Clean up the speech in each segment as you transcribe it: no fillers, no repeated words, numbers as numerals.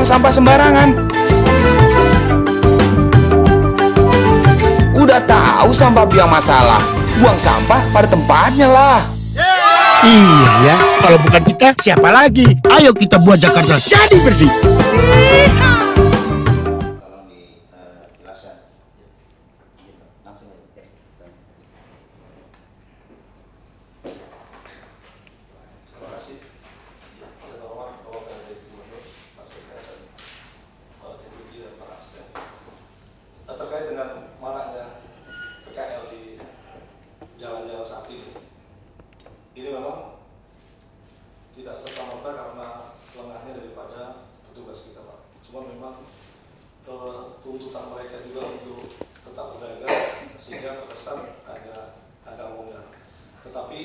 sampah sembarangan. Udah tahu sampah biang masalah, buang sampah pada tempatnya lah. Iya ya, kalau bukan kita siapa lagi? Ayo kita buat Jakarta jadi bersih. Terkait dengan maraknya PKL di jalan-jalan saat ini memang tidak serta-merta karena lengahnya daripada petugas kita, Pak. Cuma memang tuntutan mereka juga untuk tetap berdagang sehingga terkesan agak longgar. Tetapi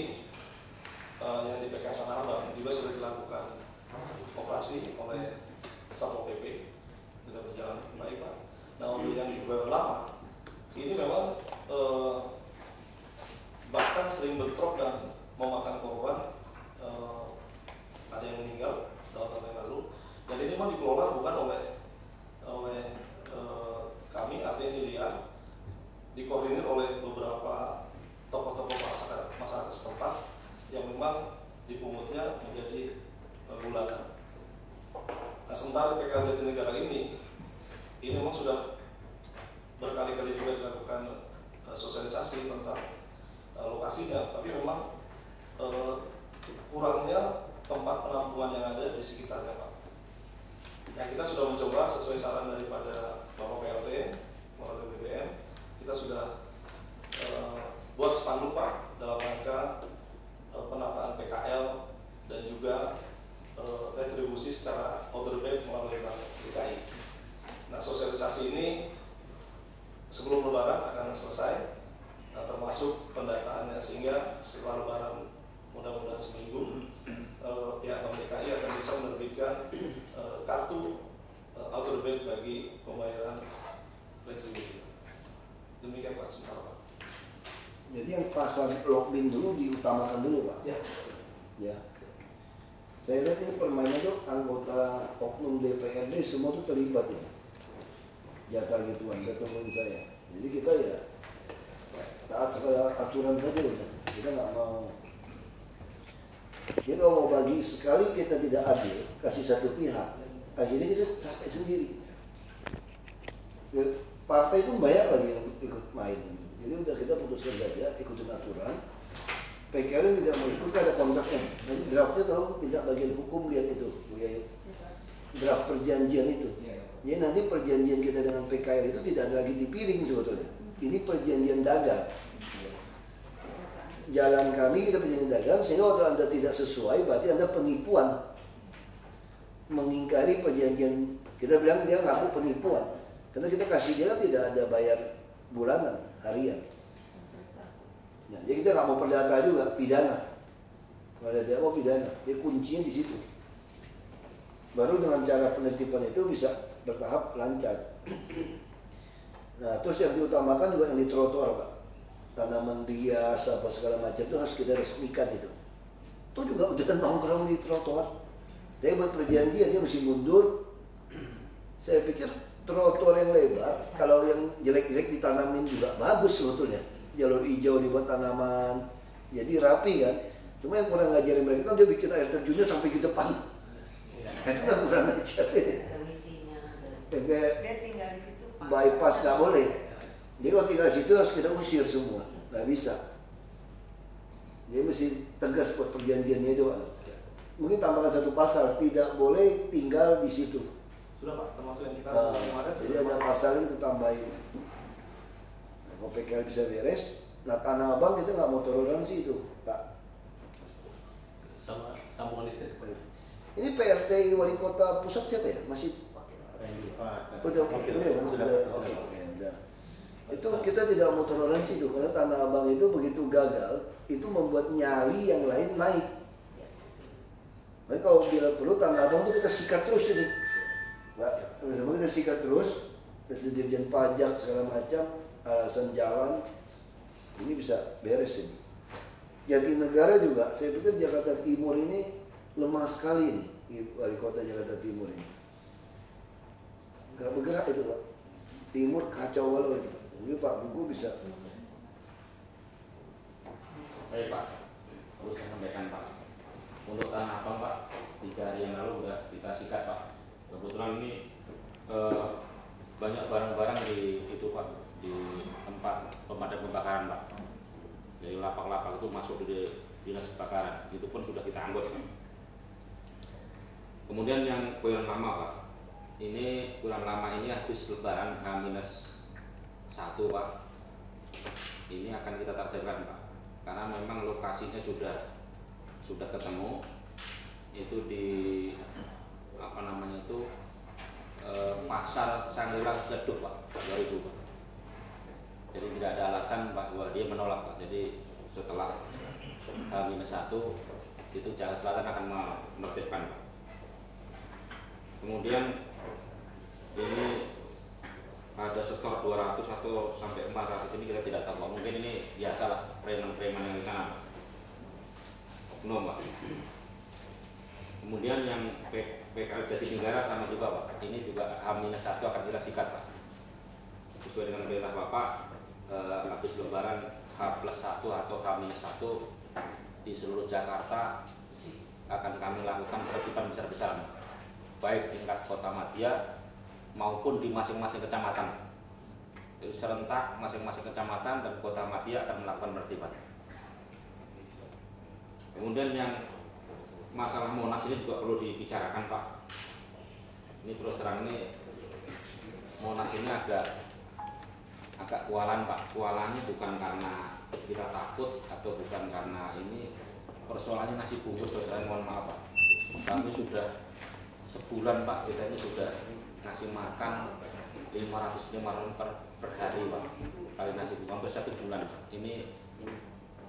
yang di PKL Tanah Abang juga sudah dilakukan operasi oleh Satpol PP, sudah berjalan baik, Pak. Nah, untuk yang juga lama, ini memang bahkan sering bentrok dan memakan korban, ada yang meninggal dalam tahun yang lalu. Dan ini memang dikelola bukan oleh kami, artinya dilihat, dikoordinir oleh beberapa tokoh-tokoh masyarakat setempat yang memang dipungutnya menjadi bulanan. Nah, sementara PKL Jatinegara ini memang sudah berkali-kali juga dilakukan sosialisasi tentang lokasinya, tapi memang kurangnya tempat penampungan yang ada di sekitarnya, Pak. Nah, kita sudah mencoba sesuai saran daripada Bapak PLT melalui BBM, kita sudah buat spanduk, Pak, dalam rangka penataan PKL dan juga retribusi secara order back melalui Bank DKI. Nah, sosialisasi ini sebelum Lebaran akan selesai, termasuk pendataannya, sehingga setelah Lebaran mudah-mudahan seminggu pihak Bank DKI akan bisa menerbitkan kartu order back bagi pembayaran retribusi. Demikian, Pak, sebentar, Pak. Jadi yang pasar lockdown dulu diutamakan dulu, Pak. Ya. Saya lihat ini permainan tuh anggota oknum DPRD semua tuh terlibat ya. Jatah gituan, ketemuin saya. Jadi kita ya taat pada aturan saja udah. Kita nggak mau. Jadi kalau mau bagi sekali kita tidak adil, kasih satu pihak, akhirnya kita capek sendiri. Ya, partai pun banyak lagi yang ikut main. Jadi udah kita putuskan saja ikutin aturan. PKL tidak mau ikut, ada kontraknya. Nanti draftnya tolong minta bagian hukum lihat itu, Bu Yayu. Draft perjanjian itu. Jadi nanti perjanjian kita dengan PKL itu tidak ada lagi di piring sebetulnya. Ini perjanjian dagang. Jalan kami kita perjanjian dagang, sehingga waktu Anda tidak sesuai berarti Anda penipuan. Mengingkari perjanjian, kita bilang dia ngaku penipuan. Karena kita kasih dia tidak ada bayar bulanan, harian. Nah, jadi kita nggak mau perdata juga, pidana. Kalau dia mau pidana, dia kuncinya di situ. Baru dengan cara penertiban itu bisa bertahap lancar. Nah, terus yang diutamakan juga yang di trotoar, Pak. Tanaman rias apa segala macam itu harus kita resmikan itu. Itu juga udah nongkrong di trotoar. Dia buat perjanjian dia mesti mundur. Saya pikir trotoar yang lebar, kalau yang jelek-jelek ditanamin juga bagus sebetulnya. Jalur hijau dibuat tanaman, jadi rapi kan. Cuma yang kurang ngajarin mereka kan dia bikin air terjunnya sampai di depan. Itu kan kurang ajar. Dia tinggal di situ. Bypass nggak boleh. Dia kalau tinggal di situ harus kita usir semua, nggak bisa. Dia mesti tegas buat perjanjiannya itu, Pak. Mungkin tambahkan satu pasal, tidak boleh tinggal di situ. Sudah, Pak, termasuk yang kita kemarin. Jadi ada pasalnya kita tambahin. Kalau PKL bisa beres, nah Tanah Abang kita nggak mau toleransi itu, Pak. Sama sambungan listrik. Ini PRT wali kota pusat siapa ya? Masih udah udah. Itu kita tidak mau toleransi itu karena Tanah Abang itu begitu gagal, itu membuat nyali yang lain naik. Tapi kalau bila perlu Tanah Abang itu kita sikat terus ini. Pak, kita sikat terus, dirjen pajak segala macam. Alasan jalan ini bisa beres ini. Jatinegara juga, saya pikir Jakarta Timur ini lemah sekali nih, di wali kota Jakarta Timur ini. nggak bergerak itu Pak. Timur kacau walau itu. Jadi Pak Buku bisa. Baik Pak, perlu saya sampaikan Pak. Untuk Tanah Abang Pak, 3 hari yang lalu sudah kita sikat Pak. Kebetulan ini banyak barang-barang di itu Pak, di tempat pemadam kebakaran Pak. Jadi lapak-lapak itu masuk di dinas kebakaran, itu pun sudah kita angkut. Kemudian yang kuil lama Pak, ini kuil lama ini habis lebaran H-1 Pak. Ini akan kita tertibkan Pak, karena memang lokasinya sudah ketemu, itu di apa namanya itu pasar Sangiran Seduh Pak, 2000 Pak. Jadi tidak ada alasan bahwa dia menolak Pak. Jadi setelah H-1 itu Jakarta Selatan akan menertibkan Pak. Kemudian ini ada setor 200 atau sampai 400, ini kita tidak tahu Pak. Mungkin ini biasalah preman-preman yang di sana Pak. Oknum Pak. Kemudian yang PKL Jatinegara sama juga Pak. Ini juga H-1 akan kita sikat Pak. Sesuai dengan perintah Bapak, habis lebaran H+1 atau H-1 di seluruh Jakarta akan kami lakukan penertiban besar-besaran, baik tingkat kota madya maupun di masing-masing kecamatan. Jadi serentak masing-masing kecamatan dan kota madya akan melakukan penertiban. Kemudian yang masalah Monas ini juga perlu dibicarakan Pak. Ini terus terang ini Monas ini agak kualan Pak. Kualannya bukan karena kita takut atau bukan karena ini, persoalannya nasi bungkus. Saya mohon maaf Pak, kami sudah sebulan Pak, kita ini sudah ngasih makan 500 per hari Pak, kali nasi bungkus hampir 1 bulan Pak. Ini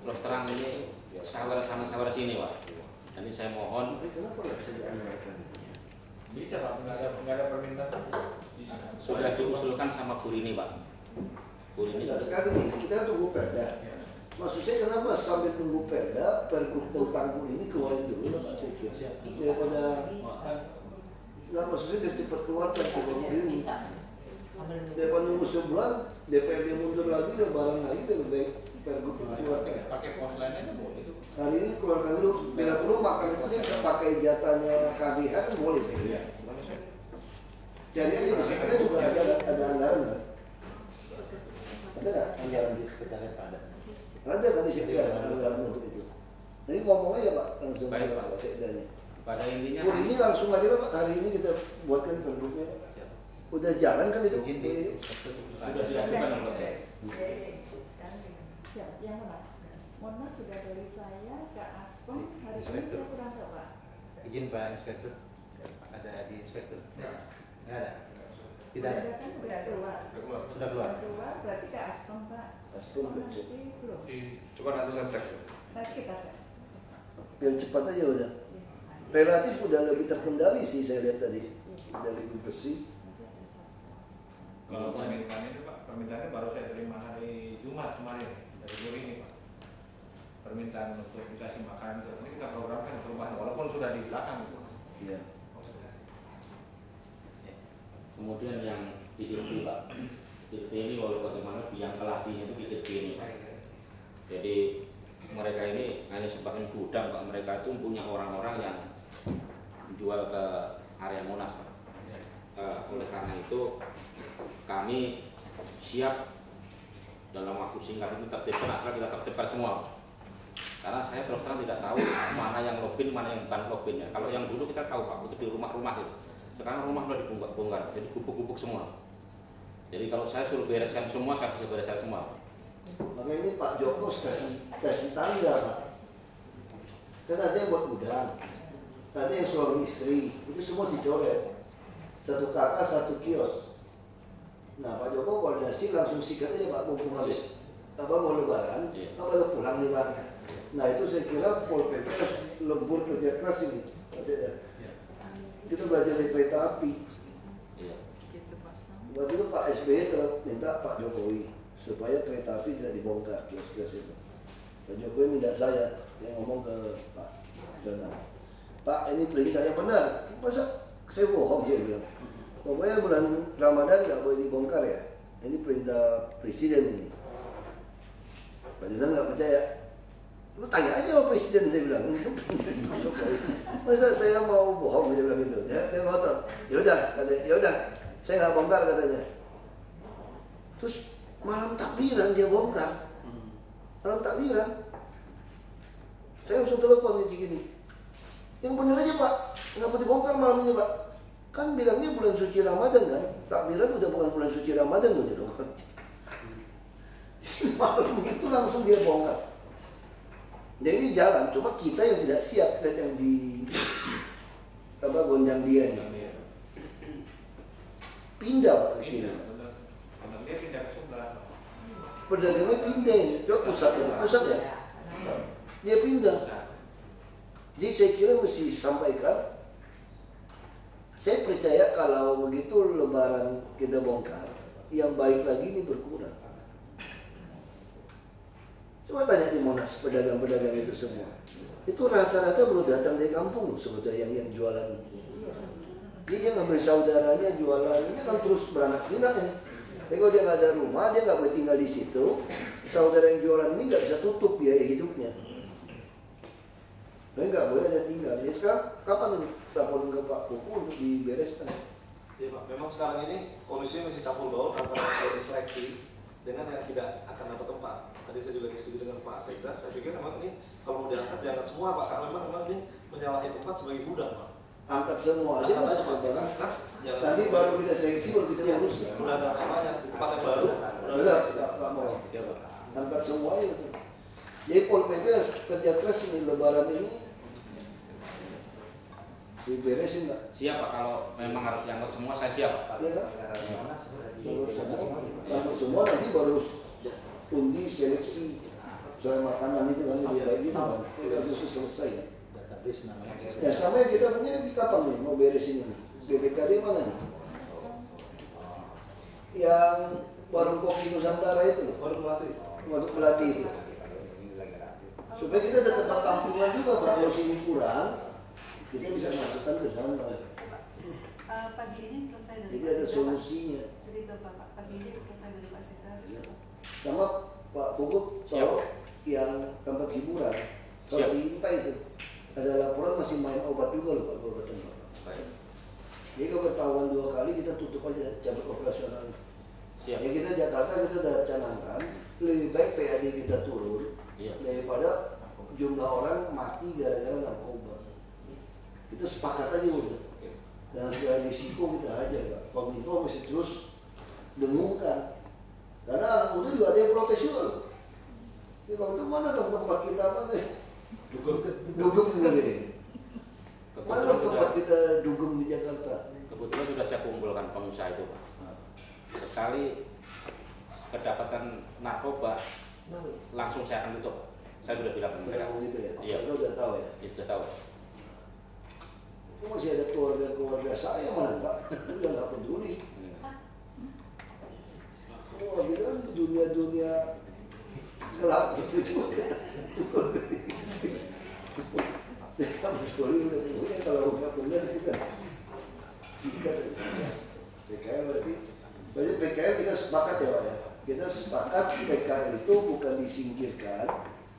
terus terang ini sawer sana sawer sini Pak. Dan ini saya mohon Bisa Pak, nggak ada permintaan. sudah diusulkan sama Bu Rini Pak. Bu Rini Nah, sekarang ini kita tunggu Perda. Maksud saya kenapa sampai tunggu Perda, Pergub tentang Bu ini keluarin dulu lah Pak Sekjen. Daripada nggak, maksudnya biar cepat keluarkan ke Bu ini. Daripada nunggu sebulan, DPRD mundur lagi, lebaran lagi, lebih baik Pergub itu keluarkan. Pakai pos lain aja boleh itu. Hari ini keluarkan dulu, bila perlu makan itu dia bisa pakai jatahnya KDH kan boleh sih. Jadi aja di sekretariat juga ada anggaran kan? Ada nggak anggaran di sekretariat ada? Ada kan di sekretariat ada anggaran untuk itu. Jadi ngomong aja Pak langsung Baik, ke Pak. Pak Sekdanya. pada intinya Bu ini langsung aja Pak, hari ini kita buatkan pergubnya. Udah jalan kan itu? sudah dilakukan menurut saya. Siap, yang Monas sudah dari saya ke Aspem, hari ini saya kurang tahu Pak. Izin Pak Inspektur, ada di Inspektur? Nggak ada? Tidak Udah ada? ada kan? Udah keluar. Sudah keluar? Sudah keluar, berarti ke Aspem Pak. Aspem, Oh, cek. nanti belum. Coba nanti saya cek. Nanti kita cek. Biar cepat aja udah. Relatif udah lebih terkendali sih saya lihat tadi. Udah lebih bersih. Kalau permintaan itu Pak, permintaannya baru saya terima hari Jumat kemarin dari Bu ini Pak. Permintaan untuk dikasih makan, ini kita programkan perubahan walaupun sudah di belakang. Iya. Kemudian yang di IRT Pak, IRT ini walau bagaimana biang keladinya itu di IRT ini Pak. Jadi mereka ini hanya sebagai gudang Pak, mereka itu punya orang-orang yang jual ke area Monas Pak. Oleh karena itu kami siap dalam waktu singkat itu tertibkan, asal kita tertibkan semua. Karena saya terus terang tidak tahu mana yang login, mana yang bukan login ya. Kalau yang dulu kita tahu Pak, itu di rumah-rumah itu. Sekarang rumah sudah dibongkar, jadi gubuk-gubuk semua. Jadi kalau saya suruh bereskan semua, saya bisa bereskan semua. Makanya ini Pak Joko kasih tanda Pak. Kan ada yang buat gudang, ada yang suami istri, itu semua dicoret. Satu kakak, satu kios. Nah Pak Joko koordinasi langsung sikat aja Pak, mumpung habis mau lebaran, Iya. udah pulang nih Pak. Nah itu saya kira Pol PP harus lembur kerja keras ini. Kita belajar dari kereta api. Iya. Waktu itu Pak SBY telah minta Pak Jokowi supaya kereta api tidak dibongkar kios-kios itu. Pak Jokowi minta saya ngomong ke Pak Jonan, Pak ini perintah yang benar. Masa saya bohong dia bilang. Pokoknya bulan Ramadan nggak boleh dibongkar ya. Ini perintah presiden ini. Pak Jonan nggak percaya. Lu tanya aja sama presiden, saya bilang. Masa saya mau bohong, dia bilang gitu. Dia ngotot. Yaudah, katanya. Yaudah, saya nggak bongkar katanya. Terus malam takbiran dia bongkar. Malam takbiran. Saya langsung telepon gini. Yang bener aja Pak, kenapa dibongkar malam ini Pak? Kan bilangnya bulan suci Ramadan kan? Takbiran udah bukan bulan suci Ramadan loh gitu. Malam itu langsung dia bongkar. Dan ini jalan, cuma kita yang tidak siap lihat yang di gondang dia nih. Pindah Pak ke kiri. Dia pindah ke sebelah. Pedagangnya pindah ini, coba pusat ya. Dia pindah. Jadi saya kira mesti sampaikan. Saya percaya kalau begitu lebaran kita bongkar, yang baik lagi ini berkurang. Coba tanya di Monas, pedagang-pedagang itu semua. Itu rata-rata baru datang dari kampung loh sebetulnya yang jualan. Jadi dia ngambil saudaranya jualan, ini kan terus beranak pinak ini. Tapi kalau dia nggak ada rumah, dia nggak boleh tinggal di situ. Saudara yang jualan ini nggak bisa tutup biaya hidupnya. Dan nggak boleh ada tinggal. Jadi sekarang kapan ini laporan ke Pak Kuku untuk dibereskan? Ya Pak, memang sekarang ini kondisinya masih campur baur antara dari seleksi dengan yang tidak akan dapat tempat. Tadi saya juga diskusi dengan Pak Sekda, saya pikir memang ini kalau mau diangkat semua Pak, karena memang ini menyalahi tempat sebagai gudang Pak. Angkat semua aja Angkat Pak. Pak. Tadi baru kita seleksi, baru kita urus. Udah ada namanya, tempat yang baru. Udah, Pak mau. Angkat semua itu. Jadi Pol PP kerja keras ini lebaran ini diberesin Pak. Siap Pak, kalau memang harus diangkut semua saya siap Pak. Iya kan? Angkut semua nanti baru undi seleksi soal makanan itu kan lebih baik gitu kan. Itu selesai ya. Database namanya. Ya sama yang kita punya di kapan nih mau beresin ini? BPKD mana nih? Yang warung kopi Nusantara itu loh. Warung Melati itu. Supaya kita ada tempat tampungan juga Pak. Kalau sini kurang, kita bisa masukkan ke sana. Pagi ini selesai dari Jadi ada solusinya. Jadi Bapak pagi ini selesai dari Pak Sekda. Sama Pak Puput soal yang tempat hiburan. Kalau di INTA itu ada laporan masih main obat juga loh Pak Kabupaten Bapak. Jadi kalau ketahuan 2 kali kita tutup aja cabut operasional. Ya kita Jakarta kita udah canangkan lebih baik PAD kita turun daripada jumlah orang mati gara-gara narkoba. Kita sepakat aja udah. Dan segala risiko kita aja Pak. Kominfo masih terus dengungkan. Karena anak muda juga ada yang protes juga loh. Ini kalau itu mana dong tempat kita mana? Dugem nih. Mana tempat kita dugem di Jakarta? Kebetulan sudah saya kumpulkan pengusaha itu Pak. Sekali kedapatan narkoba langsung saya akan tutup. Saya sudah bilang ke mereka. Gitu ya? Iya. Kita udah tahu ya? Ya, sudah tahu. Itu masih ada keluarga saya mana Pak? Udah nggak peduli. Oh, kita kan dunia gelap gitu juga. Kita peduli udah punya kalau nggak benar kita. PKL berarti PKL kita sepakat ya Pak ya. Kita sepakat PKL itu bukan disingkirkan.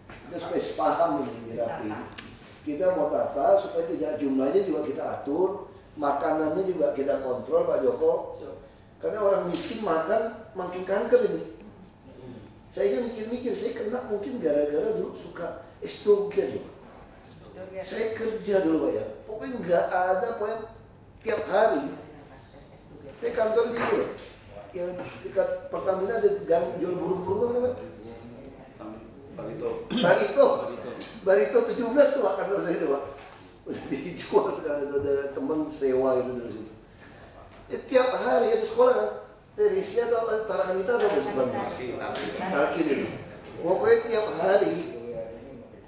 Kita supaya sepaham ini dirapi. Kita mau tata supaya tidak jumlahnya juga kita atur, makanannya juga kita kontrol Pak Joko. Karena orang miskin makan makin kanker ini. Saya kan mikir-mikir, saya kena mungkin gara-gara dulu suka S2 juga. Saya kerja dulu Pak ya. Pokoknya nggak ada, pokoknya tiap hari. Saya kantor di situ, yang dekat Pertamina ada gang jual burung-burung kan? Barito 17 tuh Pak kantor saya itu Pak. Udah dijual sekarang itu ada teman sewa itu dari situ. Ya, tiap hari ada sekolah kan. Dari sini ada Tarakan kita ada sebenarnya. Tarkin ini. Pokoknya tiap hari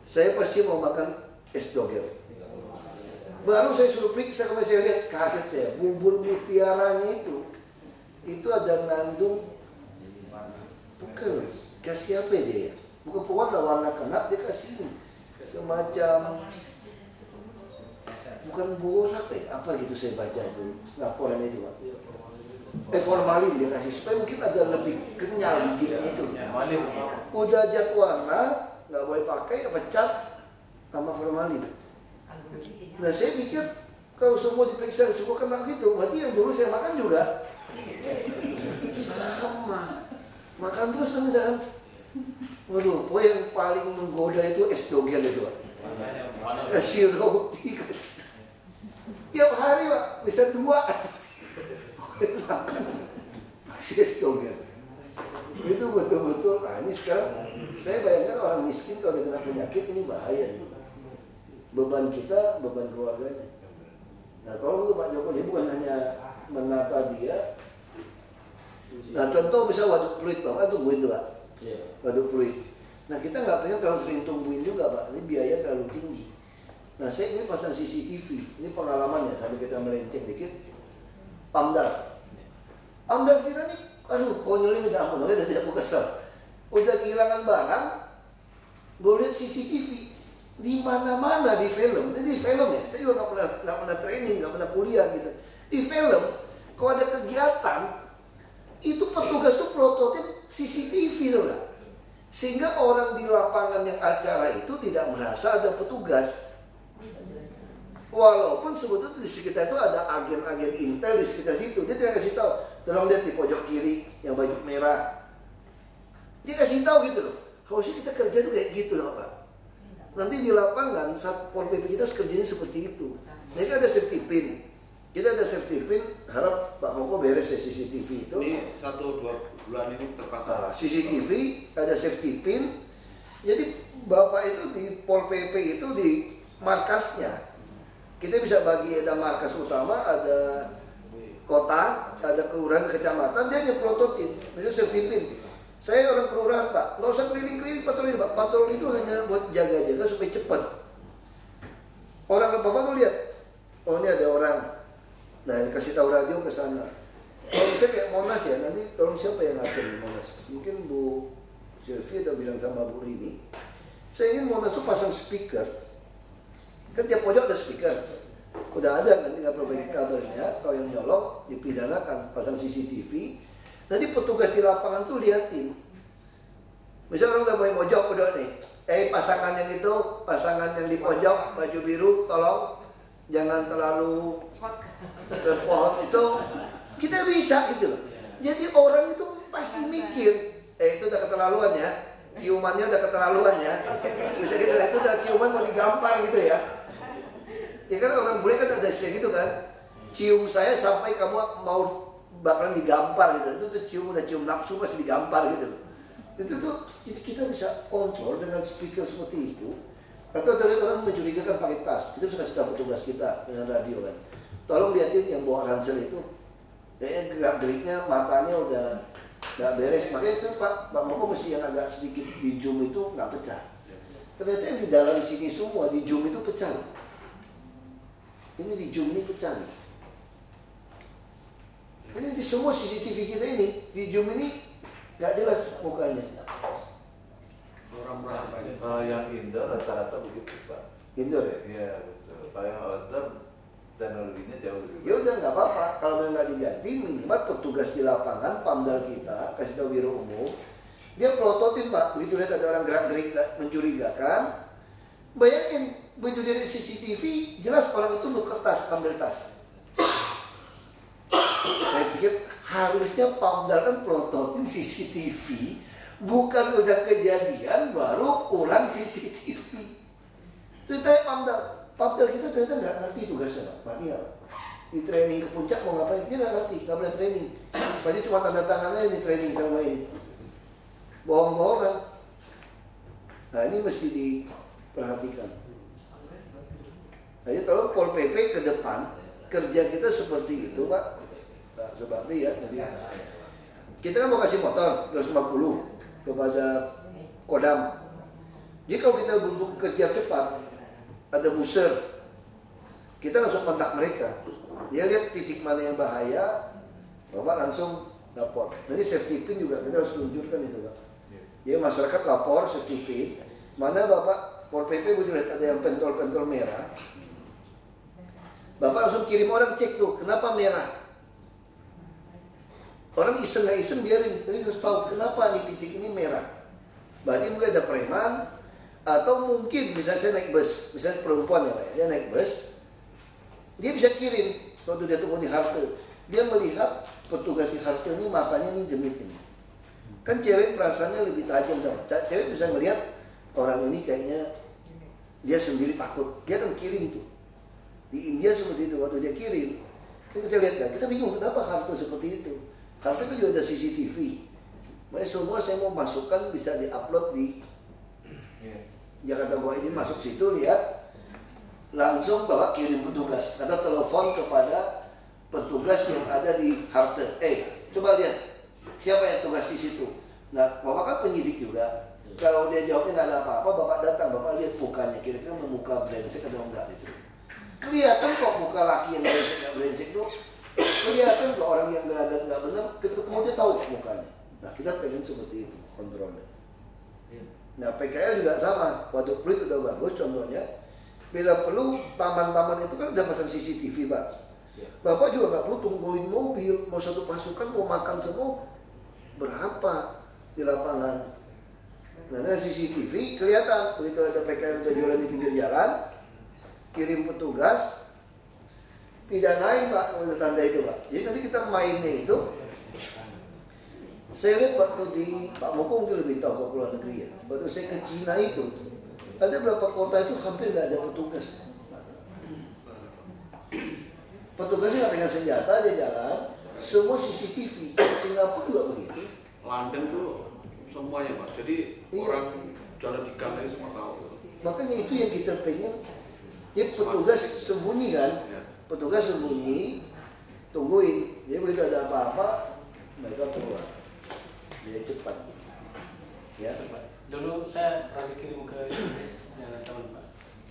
saya pasti mau makan es doger. Baru saya suruh periksa, kalau saya lihat kaget saya, bubur mutiaranya itu ada ngandung, bukan, kasih apa dia ya? Bukan pewarna, warna kenap dia kasih semacam bukan borak apa gitu saya baca itu laporan itu Pak. Formalin dia kasih supaya mungkin agak lebih kenyal bikinnya itu. Udah cat warna nggak boleh pakai apa cat sama formalin. Nah saya pikir kalau semua diperiksa semua kena gitu, berarti yang dulu saya makan juga sama. Makan terus kan. Waduh, pokoknya yang paling menggoda itu es doger itu Pak. Si roti. Tiap hari Pak, bisa 2. Makan si es doger. Itu betul-betul, nah ini sekarang saya bayangkan orang miskin kalau dia kena penyakit ini bahaya. Beban kita, beban keluarganya. Nah tolong Pak Jokowi bukan hanya menata dia. Nah contoh bisa waduk fluid Pak, kan tungguin tuh Pak. Waduk fluid. Nah kita nggak pengen terlalu sering tungguin juga Pak, ini biaya terlalu tinggi. Nah saya ingin pasang CCTV, ini pengalamannya sampai kita melenceng dikit. Pamdal kita nih, aduh konyol ini udah ampun, udah tidak kesel. Udah kehilangan barang, boleh lihat CCTV di mana-mana di film. Ini di film ya, saya juga nggak pernah training, nggak pernah kuliah gitu. Di film, kalau ada kegiatan, itu petugas tuh plototin CCTV tuh nggak, sehingga orang di lapangan yang acara itu tidak merasa ada petugas. Walaupun sebetulnya di sekitar itu ada agen-agen intel di sekitar situ, dia tidak kasih tahu. Tolong lihat di pojok kiri yang baju merah. Dia kasih tahu gitu loh. Harusnya kita kerja tuh kayak gitu loh Pak. Nanti di lapangan Satpol PP kita harus kerjanya seperti itu. Mereka ada safety pin. Kita ada safety pin. Harap Pak Moko beres ya CCTV itu. Ini 1-2 bulan ini terpasang. CCTV ada safety pin. Jadi Bapak itu di Pol PP itu di markasnya. Kita bisa bagi ada markas utama, ada kota, ada kelurahan, kecamatan, dia hanya plototin, misalnya safety pin. Saya orang kelurahan Pak, nggak usah keliling-keliling patroli Pak, patroli itu hanya buat jaga-jaga supaya cepat. Orang Bapak tuh lihat, oh ini ada orang, nah kasih tahu radio ke sana. Kalau misalnya kayak Monas ya, nanti tolong siapa yang ngatur di Monas? Mungkin Bu Sylvie atau bilang sama Bu Rini, saya ingin Monas tuh pasang speaker. Kan tiap pojok ada speaker, udah ada kan, tinggal perbaiki kabelnya. Kalau yang nyolong dipidanakan, pasang CCTV. Nanti petugas di lapangan tuh liatin. Misalnya orang udah mau mojok udah nih, pasangan yang itu, pasangan yang di pojok baju biru, tolong jangan terlalu ke pohon itu. Kita bisa gitu loh. Jadi orang itu pasti mikir, itu udah keterlaluan ya, ciumannya udah keterlaluan ya. Bisa kita lihat itu udah ciuman mau digampar gitu ya. Ya kan orang bule kan ada istilah gitu kan, cium saya sampai kamu mau bakalan digampar gitu. Itu tuh udah cium nafsu masih digampar gitu loh. Itu tuh kita bisa kontrol dengan speaker seperti itu. Atau ada orang mencurigakan pakai tas, kita bisa kasih tahu petugas kita dengan radio kan. Tolong liatin yang bawa ransel itu, kayaknya gerak-geriknya matanya udah nggak beres. Makanya itu Pak Moko mesti yang agak sedikit di zoom itu nggak pecah. Ternyata yang di dalam sini semua di zoom itu pecah. Ini di zoom ini pecah nih. Ini di semua CCTV kita ini di zoom ini nggak jelas mukanya. Orang berapa ini? Yang indoor rata-rata begitu Pak. Indoor ya? Iya betul. Kalau yang outdoor teknologinya jauh lebih. Ya udah nggak apa-apa. Kalau memang nggak diganti, minimal petugas di lapangan, Pamdal kita kasih tahu biro umum, dia plototin Pak. Begitu lihat ada orang gerak-gerik mencurigakan, bayangin. Begitu dari CCTV, jelas orang itu nuker tas, ambil tas. Saya pikir harusnya Pamdal kan plototin CCTV, bukan udah kejadian baru ulang CCTV. Ceritanya Pamdal kita ternyata nggak ngerti tugasnya Pak. Mati nggak? Di training ke puncak mau ngapain? Dia nggak ngerti, nggak pernah training. Berarti cuma tanda tangannya di training sama ini. Bohong-bohongan. Nah ini mesti diperhatikan. Jadi kalau Pol PP ke depan kerja kita seperti itu Pak. Nah, seperti ya. Jadi kita kan mau kasih motor 250 kepada Kodam. Jadi kalau kita butuh kerja cepat, ada booster, kita langsung kontak mereka. Dia lihat titik mana yang bahaya, Bapak langsung lapor. Nanti safety pin juga kita harus tunjukkan itu Pak. Jadi masyarakat lapor safety pin. Mana Bapak Pol PP butuh lihat ada yang pentol-pentol merah. Bapak langsung kirim orang cek tuh, kenapa merah? Orang iseng nggak iseng biarin, tapi harus tahu kenapa di titik ini merah. Berarti mungkin ada preman, atau mungkin misalnya saya naik bus, misalnya perempuan ya Pak, dia naik bus, dia bisa kirim waktu dia tunggu di halte, dia melihat petugas di halte ini matanya ini genit ini. Kan cewek perasaannya lebih tajam, cewek bisa melihat orang ini kayaknya dia sendiri takut, dia akan kirim tuh. Di India seperti itu, waktu dia kirim, kita lihat kan, kita bingung kenapa halte seperti itu. Halte kan juga ada CCTV. Makanya semua saya mau masukkan bisa diupload di Jakarta Go ini, masuk situ lihat, langsung bawa kirim petugas atau telepon kepada petugas yang ada di halte. Coba lihat siapa yang tugas di situ. Nah, Bapak kan penyidik juga. Kalau dia jawabnya nggak ada apa-apa, Bapak datang, Bapak lihat mukanya, kira-kira muka brengsek atau enggak itu. Kelihatan kok muka laki yang brengsek nggak brengsek tuh. Kelihatan kok orang yang nggak benar, ketemu dia tahu kok mukanya. Nah, kita pengen seperti itu kontrolnya. Nah, PKL juga sama. Waktu Pluit udah bagus contohnya. Bila perlu taman-taman itu kan udah pasang CCTV, Pak. Bapak juga nggak perlu tungguin mobil, mau satu pasukan mau makan semua berapa di lapangan. Nah, CCTV kelihatan begitu ada PKL udah jualan di pinggir jalan, kirim petugas, pidanain Pak, udah tanda itu Pak. Jadi nanti kita mainnya itu, saya lihat waktu di Pak Moko mungkin lebih tahu kalau keluar negeri ya. Waktu saya ke Cina itu, ada beberapa kota itu hampir nggak ada petugas. Petugasnya nggak pegang senjata, dia jalan, semua CCTV. Singapura juga begitu. London tuh semuanya Pak, jadi orang jalan di gang itu semua tahu. Makanya itu yang kita pengen. Ya petugas sembunyi kan, petugas sembunyi, tungguin. Jadi begitu ada apa-apa, mereka keluar. Dia cepat. Ya. Dulu saya pernah dikirim ke Inggris dengan teman Pak.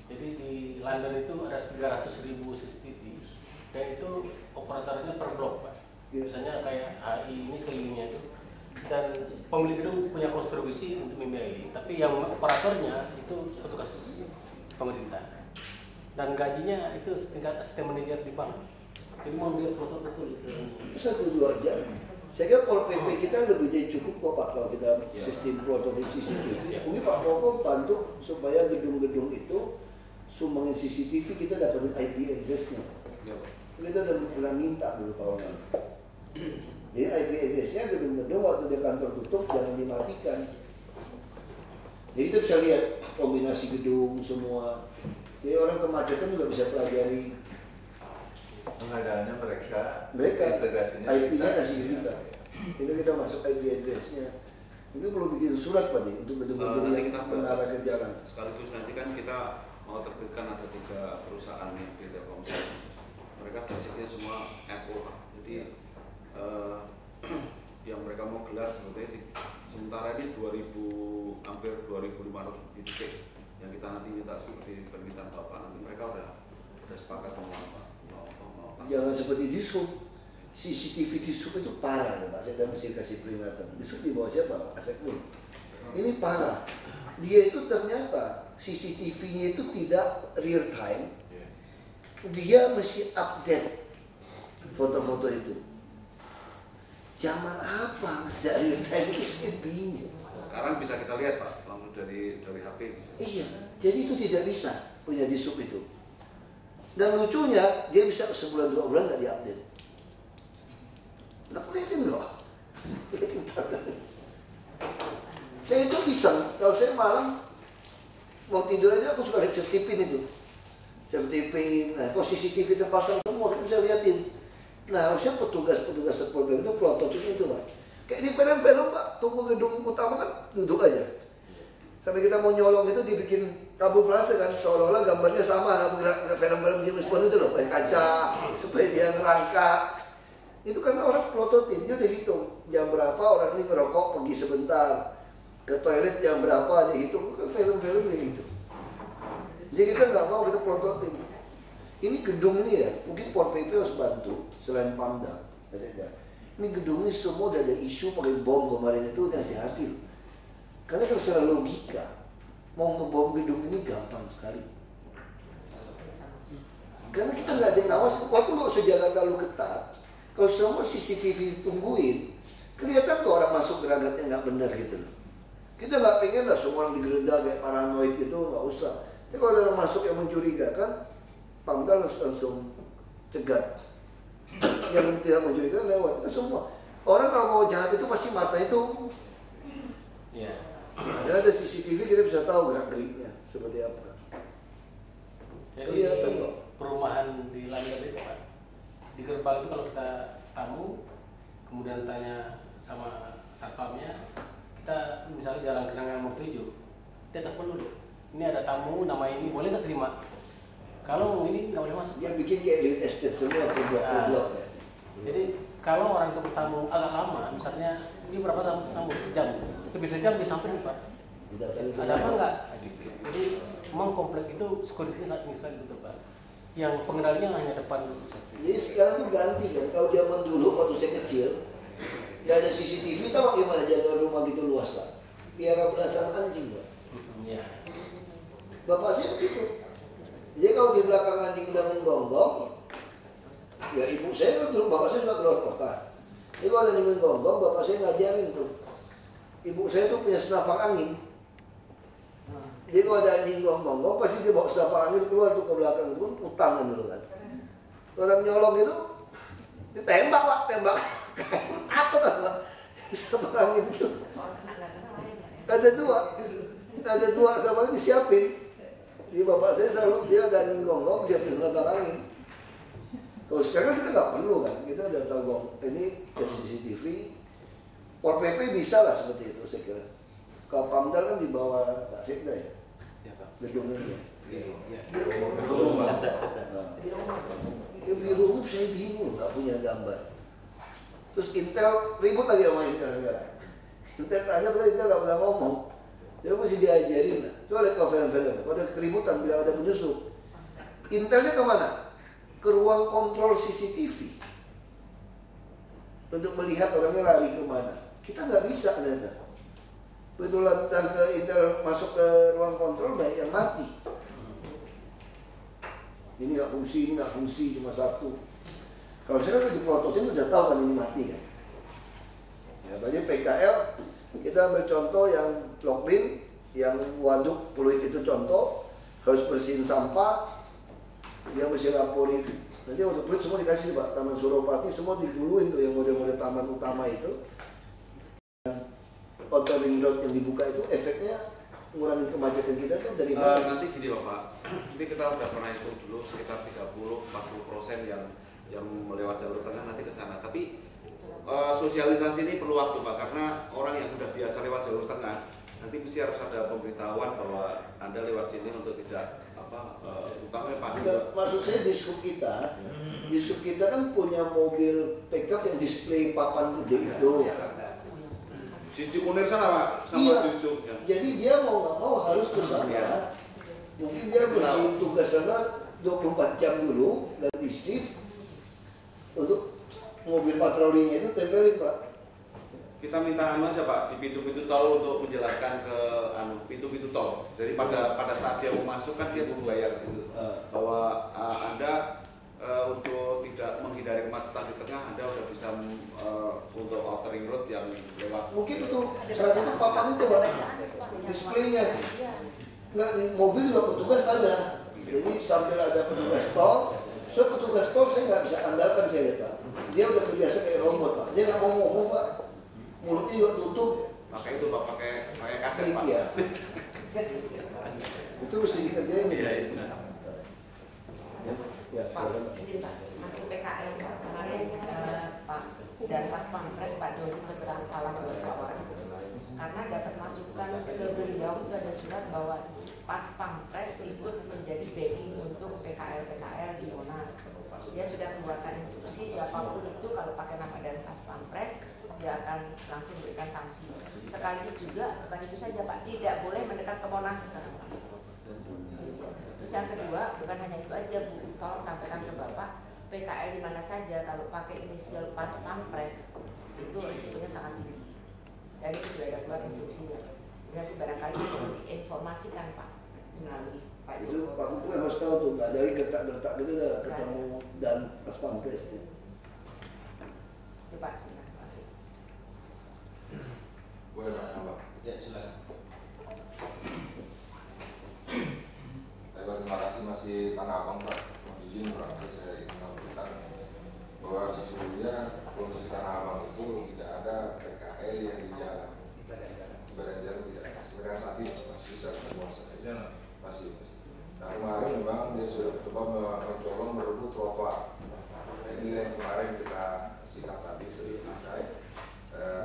Jadi di London itu ada 300.000 CCTV. Dan itu operatornya per blok Pak. Misalnya kayak HI ini sekelilingnya itu. Dan pemilik gedung punya kontribusi untuk membiayai. Tapi yang operatornya itu petugas pemerintah. Dan gajinya itu setingkat asisten manajer di bank. Jadi mau dia protokol betul itu. 1-2 jam. Saya kira Pol PP kita lebih dari cukup kok Pak kalau kita sistem protokol CCTV. Mungkin Pak Moko bantu supaya gedung-gedung itu sumbangin CCTV kita dapatin IP address-nya. Kita udah pernah minta dulu tahun lalu. Jadi IP address-nya gedung-gedung waktu dia kantor tutup jangan dimatikan. Jadi kita bisa lihat kombinasi gedung semua. Jadi orang kemacetan juga bisa pelajari. Pengadaannya mereka integrasinya IP-nya kasih ke kita. Itu kita masuk IP address-nya. Mungkin perlu bikin surat Pak untuk gedung-gedung yang mengarah ke jalan. Sekaligus nanti kan kita mau terbitkan ada 3 perusahaan nih di Telkomsel. Mereka basicnya semua Apple. Jadi yang mereka mau gelar seperti sementara ini hampir 2.500 titik yang kita nanti minta seperti permintaan Bapak, nanti mereka udah sepakat mau apa. Jangan seperti di Sub. CCTV di Sub itu parah ya Pak. Saya mesti kasih peringatan. Di Sub di bawah siapa Pak? Asekmin. Ini parah. Dia itu ternyata CCTV-nya itu tidak real time. Dia mesti update foto-foto itu. Zaman apa? Tidak real time itu saya bingung. Sekarang bisa kita lihat Pak, langsung dari HP bisa. Iya. Jadi itu tidak bisa punya di Sub itu. Dan lucunya dia bisa sebulan 2 bulan nggak diupdate. Nggak kelihatan loh. Saya itu iseng. Kalau saya malam mau tidur aja aku suka lihat safety pin itu. Safety pin. Nah, kalau CCTV terpasang semua kita bisa liatin. Nah, harusnya petugas-petugas Satpol PP itu prototipnya itu Pak. Kayak di film-film Pak, tunggu gedung utama kan duduk aja. Sampai kita mau nyolong itu dibikin kamuflase kan, seolah-olah gambarnya sama. Nah, film-film James Bond itu loh, pakai kaca supaya dia ngerangkak. Itu karena orang prototip, dia udah hitung jam berapa orang ini ngerokok pergi sebentar, ke toilet jam berapa dia hitung. Film-film kayak gitu. Jadi kita nggak mau kita prototip. Ini gedung ini ya, mungkin Pol PP harus bantu selain Pamda. Ini gedung ini semua udah ada isu pakai bom kemarin itu, udah hati-hati. Karena kalau secara logika, mau ngebom gedung ini gampang sekali. Karena kita nggak ada yang ngawas. Waktu nggak usah jaga terlalu ketat. Kalau semua CCTV tungguin, kelihatan tuh orang masuk geragatnya nggak benar gitu loh. Kita nggak pengen lah semua orang digeledah kayak paranoid gitu, nggak usah. Tapi kalau ada orang masuk yang mencurigakan, Pamdal langsung cegat. Yang tidak mencurigakan lewat. Itu semua. Orang kalau mau jahat itu pasti mata itu. Iya. Ada CCTV kita bisa tahu gerak-geriknya seperti apa. Jadi Kelihatan kok. perumahan di London itu Pak, di gerbang itu kalau kita tamu, kemudian tanya sama satpamnya, kita misalnya jalan kenangan nomor 7, dia telepon dulu, ini ada tamu nama ini, boleh nggak terima? Kalau ini nggak boleh masuk. Dia bikin kayak real estate semua blok-blok ya. Jadi kalau orang itu bertamu agak lama, misalnya ini berapa tamu? Sejam, lebih sejam disamperin Pak. Ada apa enggak? Jadi memang komplek itu security-nya sangat tinggi sekali betul Pak. Yang pengendalinya hanya depan. Jadi sekarang tuh ganti kan. Kalau zaman dulu waktu saya kecil, nggak ada CCTV, tahu gimana jaga rumah gitu luas Pak? Piara belasan anjing Pak. Iya. Bapak saya begitu. Jadi kalau di belakang anjing udah menggonggong, ya ibu saya kan dulu, bapak saya suka keluar kota. Jadi kalau ada anjing menggonggong, bapak saya ngajarin tuh. Ibu saya tuh punya senapan angin. Jadi kalau ada anjing gonggong, pasti dia bawa senapan angin keluar tuh ke belakang itu, utangan dulu kan. Orang nyolong itu, ditembak Pak, tembak. Takut Pak. Senapan angin itu. Ada dua sama ini disiapin. Di bapak saya selalu dia ada anjing gonggong siapin senapan angin. Kalau sekarang kita nggak perlu kan, kita udah tahu ini CCTV, Pol PP bisa lah seperti itu saya kira. Kalau Pamdal kan di bawah Pak Sekda ya, gedung ini ya. Iya. Gedung ya, Biro Umum saya bingung nggak punya gambar. Terus Intel ribut lagi sama Intel sekarang. Intel tanya, padahal Intel nggak pernah ngomong. Dia mesti diajarin lah. Coba lihat kalau film-film, kalau ada keributan bilang ada penyusup. Intelnya kemana? Ke ruang kontrol CCTV untuk melihat orangnya lari kemana. Kita nggak bisa ternyata. Betul datang ke Intel masuk ke ruang kontrol banyak yang mati. Ini nggak fungsi, ini nggak fungsi, cuma satu. Kalau saya kan di prototin udah tahu kan ini mati kan. Ya, banyak PKL kita ambil contoh yang Lokbin, yang waduk fluid itu contoh, harus bersihin sampah, dia mesti laporin. Nanti waduk fluid semua dikasih Pak, Taman Suropati semua diduluin tuh yang model-model taman utama itu. Outer ring road yang dibuka itu efeknya mengurangi kemacetan kita tuh dari mana? Nanti gini Bapak, nanti kita udah pernah hitung dulu sekitar 30-40% yang melewat jalur tengah nanti ke sana. Tapi sosialisasi ini perlu waktu Pak, karena orang yang udah biasa lewat jalur tengah nanti mesti harus ada pemberitahuan bahwa Anda lewat sini untuk tidak utamanya Pak. Maksud saya di sub kita kan punya mobil pickup yang display papan gede itu. Cucu kuner sana Pak, sama iya. cucu. Ya. Jadi dia mau nggak mau harus ke sana. Mungkin dia mesti tugas sana 24 jam dulu ganti shift untuk mobil patrolinya itu tempelin Pak. Kita minta aja Pak di pintu-pintu tol untuk menjelaskan ke pintu-pintu tol. Jadi pada saat dia mau masuk kan dia perlu bayar gitu. Bahwa Anda untuk tidak menghindari kemacetan di tengah, Anda udah bisa untuk outer ring road yang lewat. Mungkin itu salah satu papan itu Pak, displaynya. Nggak, di mobil juga petugas ada. Jadi sambil ada petugas tol, petugas tol saya nggak bisa andalkan saya lihat Pak. Dia udah terbiasa kayak robot Pak, dia nggak mau ngomong Pak. Mulutnya juga tutup. Pakai itu Pak, pakai kaset Pak. Iya. Itu mesti dikerjain. Iya. Ya, Pak, izin Pak, masih PKL Pak, kemarin Pak dan Pas Pampres Pak Dodi pesan salam buat Pak Orang. Karena dapat masukan ke beliau itu ada surat bahwa Pas Pampres ikut menjadi backing untuk PKL di Monas. Dia sudah keluarkan instruksi siapapun itu kalau pakai nama dan Pas Pampres dia akan langsung berikan sanksi. Sekaligus juga bukan itu saja Pak, tidak boleh mendekat ke Monas sekarang Pak. Terus yang kedua, bukan hanya itu aja Bu, tolong sampaikan ke Bapak, PKL di mana saja kalau pakai inisial Pas Pampres itu risikonya sangat tinggi. Dan itu sudah ada keluar instruksinya. Nanti barangkali perlu diinformasikan Pak melalui Itu Pak Kuku harus tahu tuh, nggak dari gertak-gertak gitu udah ketemu dan pas pampres. Itu Pak, terima kasih. Boleh Pak? Ya, silakan. Terima kasih masih Tanah Abang Pak. Izin berarti saya ingin menyampaikan bahwa sesungguhnya kondisi Tanah Abang itu tidak ada PKL yang di jalan. Badan jalan tidak. Sebenarnya saat ini masih bisa menguasai. Masih. Nah kemarin memang dia sudah coba mencolong merebut trotoar. Nah ini yang kemarin kita sikap tadi sudah selesai.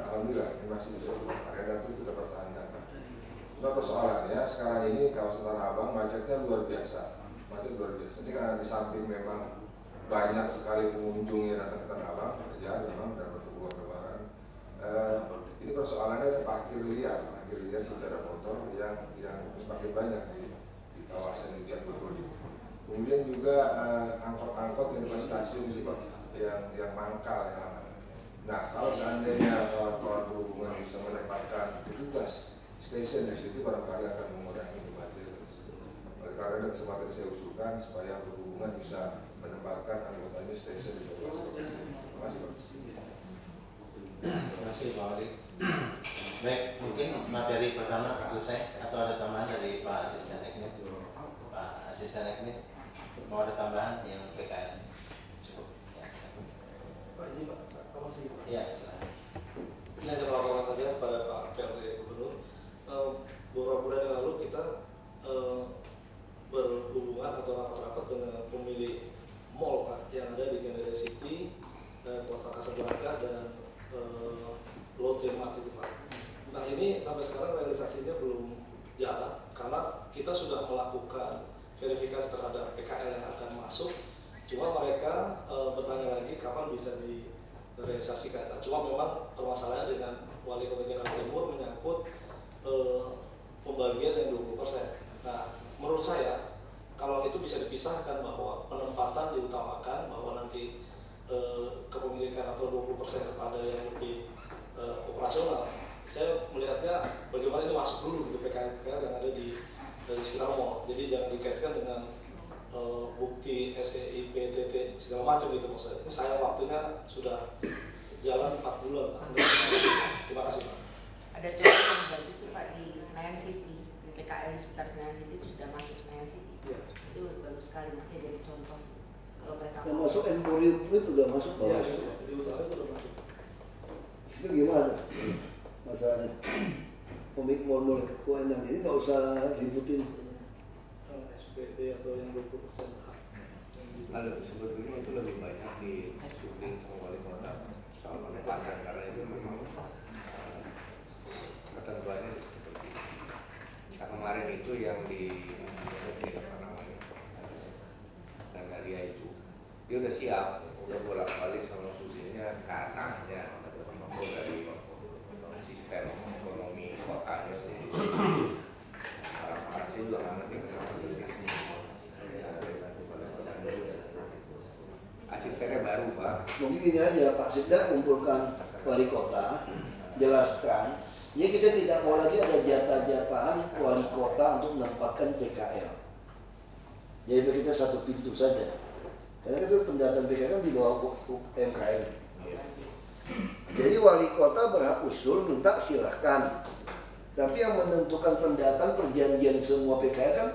Alhamdulillah ini masih bisa dipertahankan dan itu kita pertahankan. Cuma persoalannya sekarang ini kawasan Tanah Abang macetnya luar biasa. Macet luar biasa. Ini karena di samping memang banyak sekali pengunjung yang datang ke Tanah Abang kerja memang dan pertumbuhan lebaran. Ini persoalannya ada parkir liar sepeda motor yang semakin banyak di kawasan Impian Bogor. Kemudian juga angkot-angkot yang di stasiun sih Pak, yang mangkal ya. Nah kalau seandainya kawan-kawan perhubungan bisa menempatkan petugas stasiun di situ barangkali akan mengurangi kemacetan. Oleh karena kesempatan saya usulkan supaya perhubungan bisa menempatkan anggotanya stasiun di kawasan. Terima kasih Pak. Terima kasih Pak Wali. Baik, mungkin materi pertama selesai atau ada tambahan dari Pak Asisten Teknik? Pak Asisten Teknik mau ada tambahan yang PKL? Cukup. Ya. Pak izin Pak, sama sih Pak. Iya, silakan. Ini hanya laporan saja pada Pak PLT Gubernur. Beberapa bulan yang lalu kita berhubungan atau rapat-rapat dengan pemilik mall Pak yang ada di Gandaria City, Kota Kasablanca dan Lotte Mart itu Pak. Nah ini sampai sekarang realisasinya belum jalan karena kita sudah melakukan verifikasi terhadap PKL yang akan masuk. Cuma mereka bertanya lagi kapan bisa direalisasikan. Nah, cuma memang permasalahannya dengan Wali Kota Jakarta Timur menyangkut pembagian yang 20%. Nah menurut saya kalau itu bisa dipisahkan bahwa penempatan diutamakan bahwa nanti kepemilikan atau 20% kepada yang lebih operasional. Saya melihatnya bagaimana ini masuk dulu gitu PKL yang ada di sekitar mall. Jadi jangan dikaitkan dengan bukti SEI, PTT segala macam gitu maksudnya. Ini sayang waktunya sudah jalan 4 bulan. Terima kasih Pak. Ada contoh yang bagus tuh Pak di Senayan City. Di PKL di sekitar Senayan City itu sudah masuk Senayan City. Itu bagus sekali, makanya jadi contoh. Kalau mereka masuk Emporium itu udah masuk Pak. Iya, di utara itu udah masuk. Itu gimana masalahnya? Pemilik mall-mall UNM ini nggak usah ributin SPD atau yang 20% hak. Lalu sebetulnya itu lebih banyak di syuting wali kota soal penempatan karena itu memang ketentuannya seperti itu. Nah, kemarin itu yang di apa namanya Gandaria itu dia udah siap, udah bolak-balik sama susinya ke atasnya dari asisten ekonomi kotanya sih. Orang-orang sih juga nggak ngerti kenapa asistennya baru Pak. Mungkin ini aja Pak Sekda kumpulkan wali kota, jelaskan. Ya kita tidak mau lagi ada jatah-jatahan wali kota untuk menempatkan PKL. Jadi kita satu pintu saja. Karena itu pendataan PKL di bawah UMKM. Jadi wali kota berhak usul minta silahkan. Tapi yang menentukan pendataan perjanjian semua PKL kan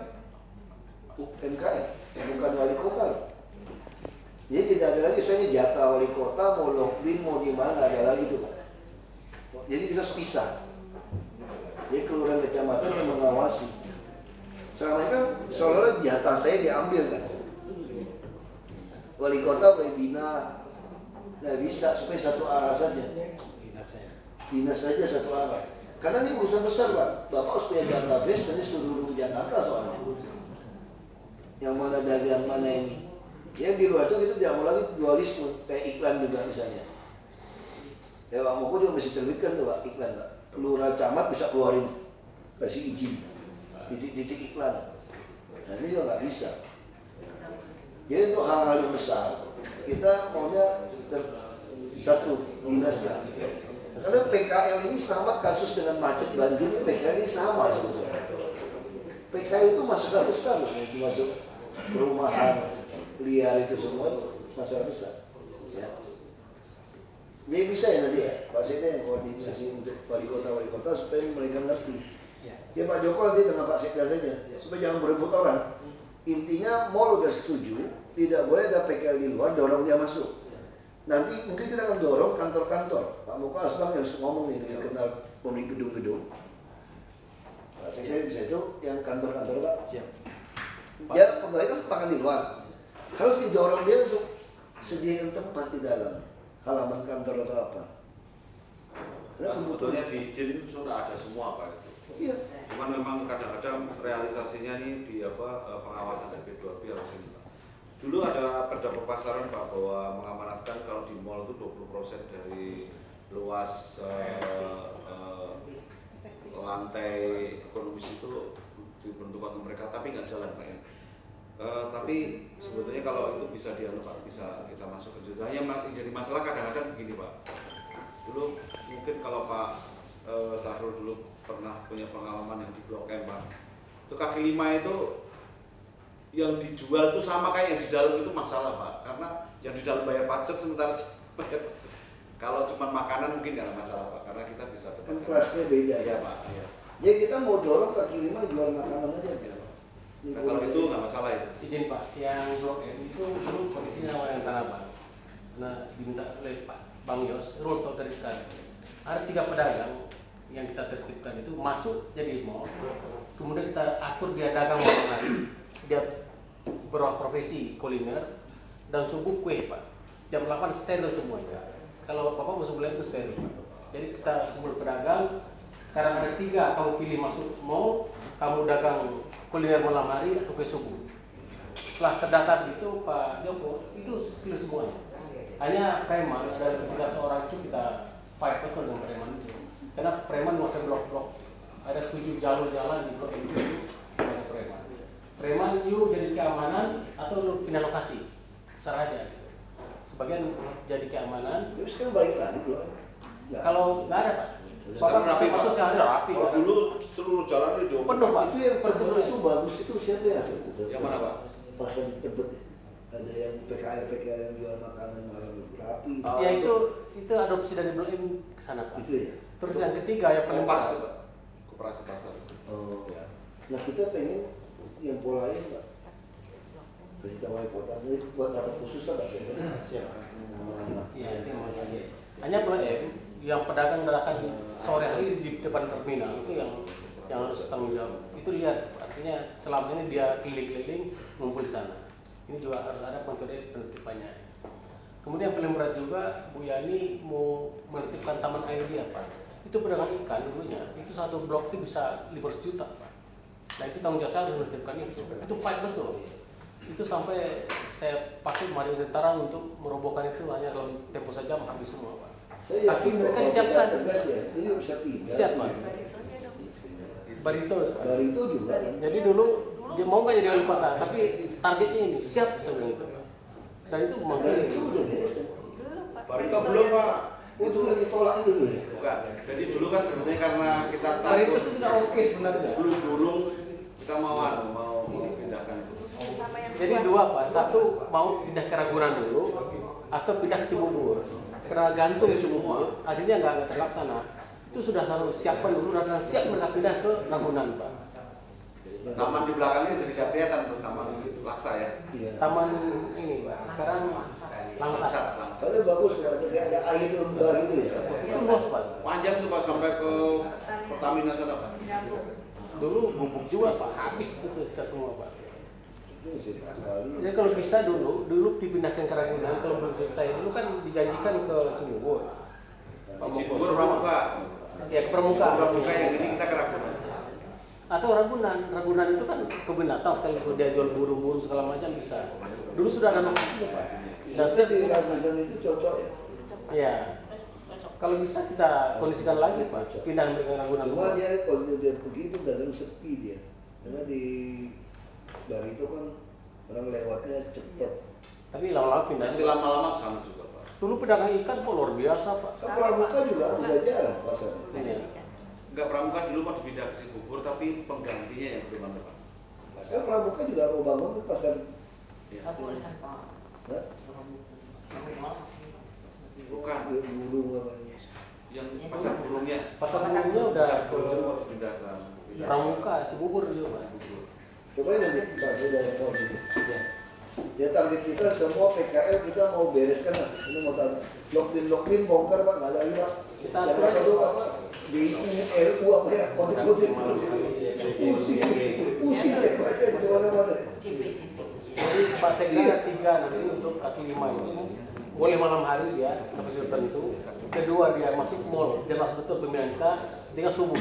UMKM, bukan wali kota. Jadi tidak ada lagi soalnya jatah wali kota mau lockdown mau gimana ada lagi tuh Pak. Jadi bisa pisah. Jadi kelurahan kecamatan yang mengawasi. Selama ini kan seolah-olah jatah saya diambil kan. Wali kota boleh bina, nggak bisa supaya satu arah saja. Bina saja satu arah. Karena ini urusan besar Pak. Bapak harus punya database nanti seluruh Jakarta soalnya. Yang mana dagang mana ini. Yang di luar itu kita tidak mau lagi dualisme kayak iklan juga misalnya. Ya Pak Moko juga mesti terbitkan tuh Pak iklan Pak. Lurah camat bisa keluarin kasih izin titik-titik iklan. Nah ini juga nggak bisa. Jadi untuk hal-hal yang besar kita maunya satu dinas ya. Karena PKL ini sama kasus dengan macet banjir, PKL ini sama sebetulnya. PKL itu masalah besar loh, itu masuk perumahan liar itu semua masalah besar. Ya. Jadi bisa ya nanti ya, Pak Sekda yang koordinasi untuk wali kota supaya mereka ngerti. Ya Pak Joko nanti dengan Pak Sekda saja, supaya jangan berebut orang. Intinya mall udah setuju, tidak boleh ada PKL di luar, dorong dia masuk. Nanti mungkin kita akan dorong kantor-kantor. Pak Muka Asbang yang ngomong nih, dia kenal pemilik gedung-gedung. Pak Sekda bisa itu yang kantor-kantor Pak. Siap. Ya pegawai kan makan di luar. Harus didorong dia untuk sediakan tempat di dalam halaman kantor atau apa. Nah, sebetulnya di izin itu sudah ada semua Pak itu. Iya. Cuman memang kadang-kadang realisasinya nih di pengawasan dari B2B harus ini Pak. Dulu ada perda pasaran Pak bahwa mengamanatkan kalau di mall itu 20% dari luas lantai ekonomis itu diperuntukkan mereka, tapi nggak jalan Pak ya. Tapi sebetulnya kalau itu bisa Pak, bisa kita masuk ke situ. Hanya jadi masalah kadang-kadang begini Pak. Dulu mungkin kalau Pak Sahrul dulu pernah punya pengalaman yang di Blok M Pak. Itu kaki 5 itu yang dijual itu sama kayak yang di dalam itu masalah Pak. Karena yang di dalam bayar pajak sementara bayar pajak. Kalau cuma makanan mungkin nggak ada masalah Pak, karena kita bisa tetap. Kan kelasnya beda ya Pak. Iya. Jadi kita mau dorong kaki 5 jual makanan aja. Nah, kalau itu nggak masalah itu. Izin Pak, yang Blok M itu dulu kondisinya awal yang tanah Pak. Nah diminta oleh Pak Bang Yos, rule tertibkan. Ada 3 pedagang yang kita tertibkan itu masuk jadi mall, kemudian kita atur dia dagang malam hari, dia berprofesi kuliner dan subuh kue Pak. Jam 8 steril semuanya. Kalau Bapak masuk bulan itu steril Pak. Jadi kita kumpul pedagang. Sekarang ada 3, kamu pilih masuk mall, kamu dagang kuliner malam hari atau kue subuh. Setelah terdata itu Pak Joko itu clear semuanya. Hanya preman ada 3 orang itu kita fight betul dengan preman itu. Karena preman masih blok-blok, ada 7 jalur jalan di blok itu masih preman. Preman yuk jadi keamanan atau lu pindah lokasi, serah aja gitu. Sebagian jadi keamanan. Terus kan balik lagi dulu. Kalau nggak ada Pak. Sekarang rapi Pak. Ada rapi. Oh, dulu seluruh jalan itu penuh Pak. Itu yang persis itu bagus itu siapa ya? Yang mana Pak? Pasar di Tebet ya. Ada yang PKL yang jual makanan malam rapi. Ya itu adopsi dari Blok M ke sana Pak. Itu ya. Terus yang ketiga yang paling pas Pak. Koperasi pasar. Oh. Ya. Nah kita pengen yang polanya Pak. Kasih tahu wali kota sendiri buat rapat khusus Pak. Siap. Iya itu yang mau tanya. Hanya Blok M yang pedagang sore hari di depan terminal itu yang harus tanggung jawab. Itu lihat artinya selama ini dia keliling-keliling ngumpul di sana. Ini juga harus ada metode penertibannya. Kemudian yang paling berat juga Bu Yani mau menertibkan taman air dia Pak. Itu pedagang ikan dulunya, itu satu blok itu bisa 500 juta Pak. Nah itu tanggung jawab saya harus menertibkan itu. Itu fight betul. Itu sampai saya pakai Mario Tentara untuk merobohkan itu hanya dalam tempo saja habis semua Pak. Saya yakin mereka siapkan tegas ya, ini bisa pindah. Siap Pak. Barito juga kan. Jadi dulu dia mau nggak jadi wali kota, tapi targetnya ini siap gitu. Dan itu Barito udah beres kan? Barito belum Pak. Itu yang ditolak itu ya? Bukan. Jadi dulu kan sebenarnya karena kita Barito takut itu sudah oke sebenarnya. Flu burung kita mau pindahkan. Jadi 2 Pak, satu mau pindah ke Ragunan dulu atau pindah ke Cibubur. Karena gantung semua, akhirnya nggak terlaksana. Itu sudah harus siapkan dulu dan siap mereka pindah ke Ragunan Pak. Taman di belakangnya jadi nggak kelihatan tuh taman Laksa ya. Iya. Taman ini Pak, sekarang Langsa. Soalnya bagus Pak, ada air lembah gitu ya. Itu luas Pak. Panjang tuh Pak sampai ke Pertamina sana Pak. Dulu bubuk juga Pak, habis itu semua Pak. Jadi kalau bisa dulu dipindahkan ke Ragunan, kalau belum selesai dulu kan dijanjikan ke Cibubur. Cibubur Pramuka. Ya ke Pramuka. Pramuka yang ini kita ke Ragunan. Atau Ragunan itu kan kebun binatang sekali kalau dia jual burung-burung segala macam bisa. Dulu sudah ada lokasinya Pak. Dan di Ragunan itu cocok ya? Iya. Kalau bisa kita kondisikan lagi Pak, pindah ke Ragunan. Cuma dia kalau dia begitu dagang sepi dia, karena di Barito kan orang lewatnya cepat. Tapi lama-lama pindah. Nanti lama-lama ke sana juga Pak. Dulu pedagang ikan Pak luar biasa Pak. Pramuka juga udah jalan pasarnya. Iya. Enggak Pramuka dulu mau dipindah ke Cibubur tapi penggantinya yang belum ada Pak. Sekarang Pramuka juga mau bangun ke pasar. Boleh kan Pak? Bukan. Burung namanya. Yang pasar burungnya. Pasar burungnya udah ke pindah ke Pramuka, Cibubur juga Pak. Coba nanti Pak Saudara mau gitu. Ya target kita semua PKL kita mau bereskan lah. Ini mau lockpin bongkar Pak, nggak ada lagi Pak. Yang apa tuh apa? Di RU apa ya? Kode-kode itu. Pusing saya baca di mana-mana. Jadi Pak Sekda 3 nanti untuk kaki 5 ini boleh malam hari dia kapasitas tertentu. Kedua dia masuk mall, jelas betul pemilihan kita tinggal subuh.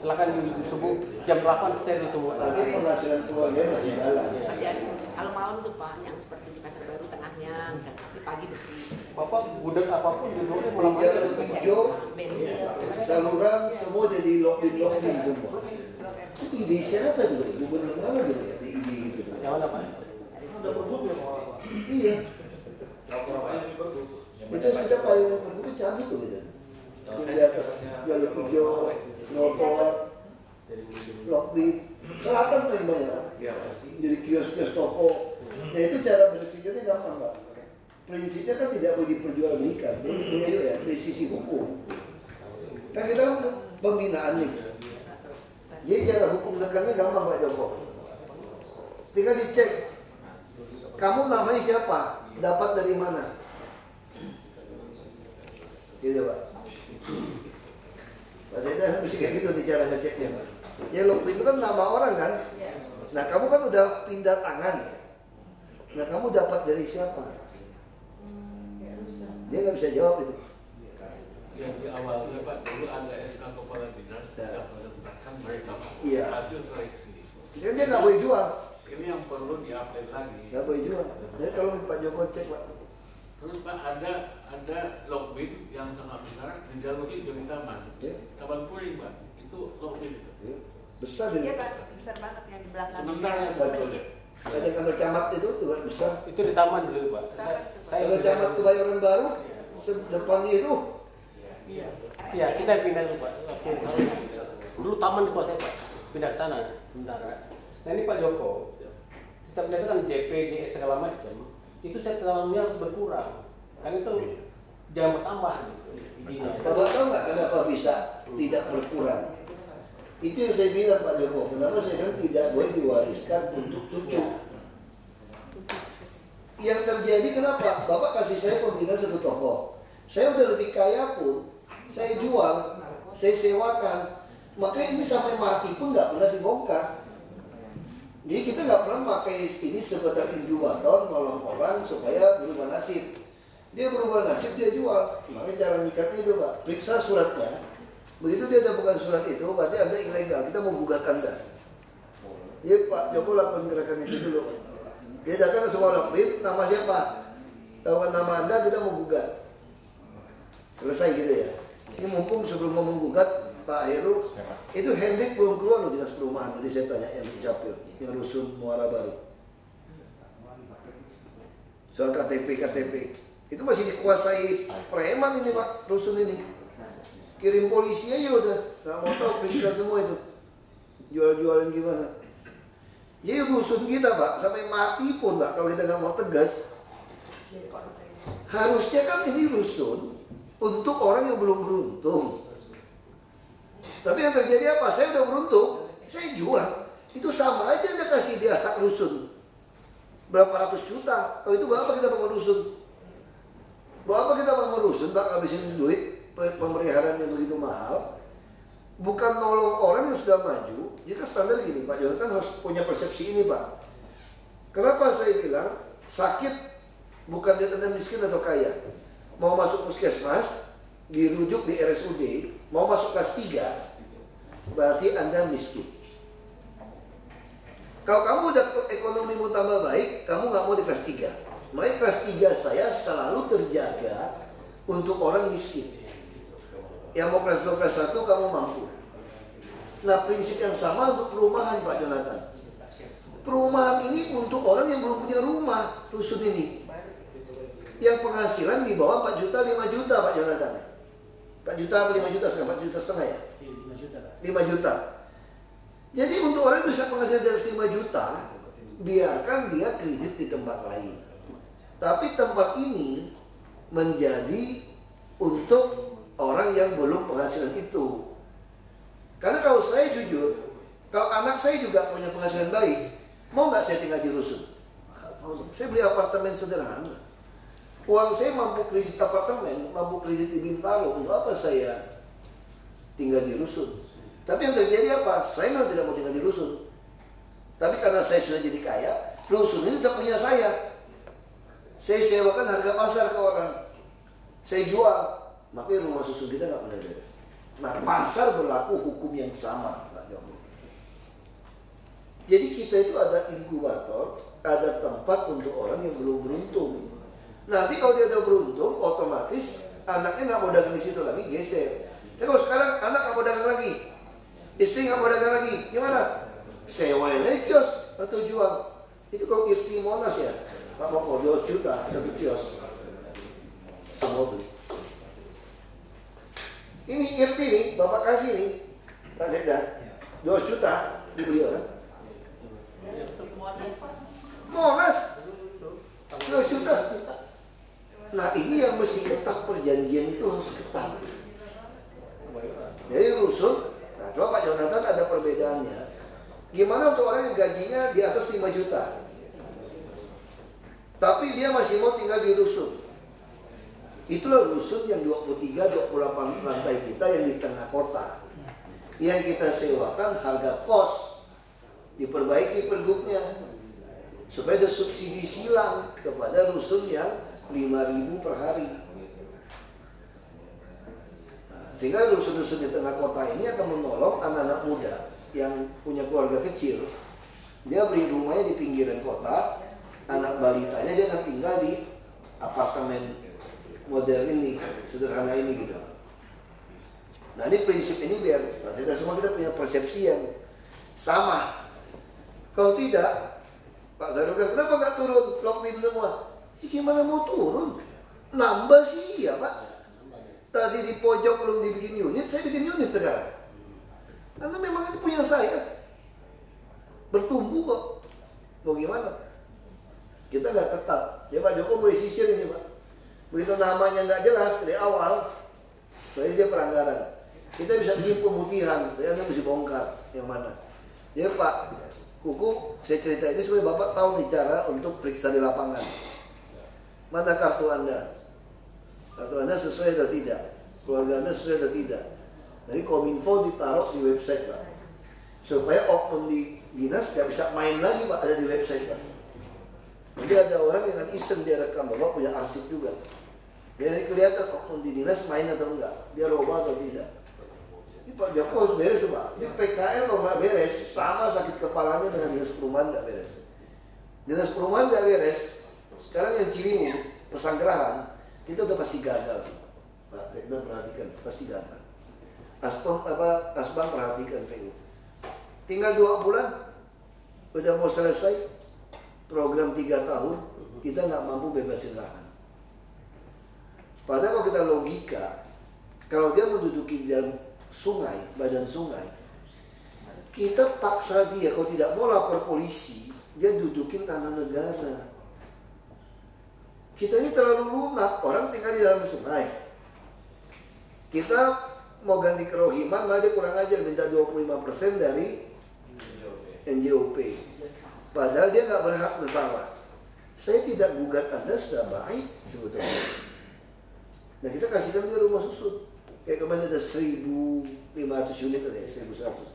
Silakan di subuh jam 8 steril semua. Tapi penghasilan keluarga masih jalan. Masih ada. Kalau malam tuh Pak, yang seperti di Pasar Baru tengahnya, misalnya tapi pagi bersih. Bapak gudeg apapun duduknya malam Di hari. jalan hijau, saluran semua jadi lockpin semua. Itu ide siapa tuh? Gubernur mana gitu ya? Ide itu. Yang mana Pak? Ada pergub ya Pak? Iya. Itu sudah paling pergub cabut tuh gitu. Yang di atas jalur hijau, trotoar, lockpin. Selatan paling banyak. Jadi kios-kios toko. Nah itu cara bersihkannya gampang Pak. Prinsipnya kan tidak boleh diperjualbelikan. Ya, dari sisi hukum. Kan kita pembinaan nih. Jadi cara hukum tegaknya gampang Pak Joko. Tinggal dicek. Kamu namanya siapa? Dapat dari mana? Gitu Pak. Pak Zeda mesti kayak gitu nih cara ngeceknya. Ya lockpin itu kan nama orang kan. Nah kamu kan udah pindah tangan. Nah kamu dapat dari siapa? Dia nggak bisa jawab itu. Yang di awalnya Pak dulu ada SK kepala dinas yang menetapkan mereka Iya. hasil seleksi. Dia nggak boleh jual. Ini yang perlu diupdate lagi. Nggak boleh jual. Jadi kalau Pak Joko cek Pak. Terus Pak ada lockpin yang sangat besar di jalur hijau di taman. Taman Puring Pak. Itu lockpin itu. Besar Iya ini. Pak, besar banget yang di belakang. Sementara masjid. Ada kantor camat itu juga besar. Itu di taman dulu Pak. Kantor camat Kebayoran Baru depannya itu. Iya, kita pindah dulu Pak. Dulu taman dikuasai Pak. Pindah ke sana sementara. Nah ini Pak Joko, setiap itu kan DP, JS segala macam, itu setelahnya harus berkurang. Kan itu jangan bertambah gitu. Bapak tahu nggak kenapa bisa tidak berkurang? Itu yang saya bilang Pak Joko. Kenapa saya bilang tidak boleh diwariskan untuk cucu? Yang terjadi kenapa? Bapak kasih saya pembinaan satu toko. Saya udah lebih kaya pun, saya jual, saya sewakan. Makanya ini sampai mati pun nggak pernah dibongkar. Jadi kita nggak pernah pakai ini sebagai inkubator nolong orang supaya berubah nasib. Dia berubah nasib, dia jual. Makanya cara nikahnya itu Pak, periksa suratnya. Begitu dia ada bukan surat itu, berarti Anda ilegal. Kita mau gugat Anda. Jadi Pak Joko lakukan gerakan itu dulu. Dia datang ke semua lockpin, nama siapa? Tahu nama Anda, kita mau gugat. Selesai gitu ya. Ini mumpung sebelum mau menggugat Pak Heru, itu Hendrik belum keluar loh dinas perumahan. Tadi saya tanya yang Capil, yang rusun Muara Baru. Soal KTP, itu masih dikuasai preman ini Pak, rusun ini. Kirim polisi aja udah, nggak mau tahu periksa semua itu. Jual-jualan gimana. Jadi rusun kita Pak, sampai mati pun Pak, kalau kita nggak mau tegas. Harusnya kan ini rusun untuk orang yang belum beruntung. Tapi yang terjadi apa? Saya udah beruntung, saya jual. Itu sama aja Anda kasih dia hak rusun. Berapa ratus juta. Kalau itu berapa kita bangun rusun? Berapa kita bangun rusun, Pak, habisin duit, pemeliharaan yang begitu mahal. Bukan nolong orang yang sudah maju. Jika standar gini, Pak Jonathan harus punya persepsi ini, Pak. Kenapa saya bilang sakit bukan lihat Anda miskin atau kaya. Mau masuk puskesmas, dirujuk di RSUD, mau masuk kelas 3, berarti Anda miskin. Kalau kamu udah ekonomimu tambah baik, kamu nggak mau di kelas 3. Makanya kelas 3 saya selalu terjaga untuk orang miskin. Yang mau kelas 2, kelas 1 kamu mampu. Nah prinsip yang sama untuk perumahan Pak Jonathan. Perumahan ini untuk orang yang belum punya rumah, rusun ini. Yang penghasilan di bawah 4 juta, 5 juta Pak Jonathan. 4 juta apa 5 juta sekarang? 4 juta setengah ya? 5 juta. Jadi untuk orang yang bisa penghasilan di atas 5 juta, biarkan dia kredit di tempat lain. Tapi tempat ini menjadi untuk orang yang belum penghasilan itu. Karena kalau saya jujur, kalau anak saya juga punya penghasilan baik, mau nggak saya tinggal di rusun? Saya beli apartemen sederhana. Uang saya mampu kredit apartemen, mampu kredit di Bintaro. Untuk apa saya tinggal di rusun? Tapi yang terjadi apa? Saya memang tidak mau tinggal di rusun. Tapi karena saya sudah jadi kaya, rusun ini tidak punya saya. Saya sewakan harga pasar ke orang. Saya jual. Makanya rumah susun kita nggak pernah beres. Nah, pasar berlaku hukum yang sama, Pak Joko. Jadi kita itu ada inkubator, ada tempat untuk orang yang belum beruntung. Nanti kalau dia udah beruntung, otomatis anaknya nggak mau dagang di situ lagi, geser. Tapi kalau sekarang anak nggak mau dagang lagi, istri nggak mau dagang lagi, gimana? Sewain aja kios atau jual. Itu kalau Irti Monas ya, Pak Moko 2 juta satu kios. Semua beli. Ini Irti nih, Bapak kasih nih, Pak Sekda, 2 juta dibeli orang. Monas 2 juta. Nah ini yang mesti ketat, perjanjian itu harus ketat. Jadi rusun, nah coba Pak Jonathan ada perbedaannya. Gimana untuk orang yang gajinya di atas 5 juta, tapi dia masih mau tinggal di rusun? Itulah rusun yang 23-28 lantai kita yang di tengah kota. Yang kita sewakan harga kos, diperbaiki pergubnya, supaya ada subsidi silang kepada rusun yang 5.000 per hari. Sehingga rusun-rusun di tengah kota ini akan menolong anak-anak muda yang punya keluarga kecil. Dia beli rumahnya di pinggiran kota, anak balitanya dia akan tinggal di apartemen modern ini, sederhana ini gitu. Nah ini prinsip ini biar kita semua kita punya persepsi yang sama. Kalau tidak, Pak Zainul bilang, kenapa nggak turun lockdown semua? Gimana mau turun? Nambah sih ya Pak. Tadi di pojok belum dibikin unit, saya bikin unit sekarang. Karena memang itu punya saya. Bertumbuh kok. Mau gimana? Kita nggak ketat. Ya Pak Joko mulai sisir ini Pak. Begitu namanya nggak jelas dari awal, berarti dia pelanggaran. Kita bisa bikin pemutihan, dia mesti bongkar yang mana. Jadi Pak Kuku, saya cerita ini supaya Bapak tahu nih cara untuk periksa di lapangan. Mana kartu Anda? Kartu Anda sesuai atau tidak? Keluarga Anda sesuai atau tidak? Jadi Kominfo ditaruh di website Pak, supaya oknum di dinas nggak bisa main lagi Pak, ada di website Pak. Nanti ada orang yang iseng dia rekam, Bapak punya arsip juga. Jadi kelihatan oknum di dinas main atau enggak, dia robah atau tidak. Ini Pak Joko harus beres Pak. Ini PKL kalau nggak beres, sama sakit kepalanya dengan dinas perumahan nggak beres. Dinas perumahan nggak beres, sekarang yang Ciliwung, Pesanggerahan, kita udah pasti gagal. Pak, kita perhatikan, pasti gagal. Asbang perhatikan PU. Tinggal 2 bulan, udah mau selesai program 3 tahun, kita nggak mampu bebasin lahan. Padahal kalau kita logika, kalau dia menduduki dalam sungai, badan sungai, kita paksa dia, kalau tidak mau lapor polisi, dia dudukin tanah negara. Kita ini terlalu lunak, orang tinggal di dalam sungai. Kita mau ganti kerohiman, malah dia kurang ajar, minta 25% dari NJOP. Padahal dia nggak berhak bersalah. Saya tidak gugat Anda, sudah baik sebetulnya. Nah kita kasihkan dia rumah susun. Kayak kemarin ada 1.500 unit ada ya, 1.100.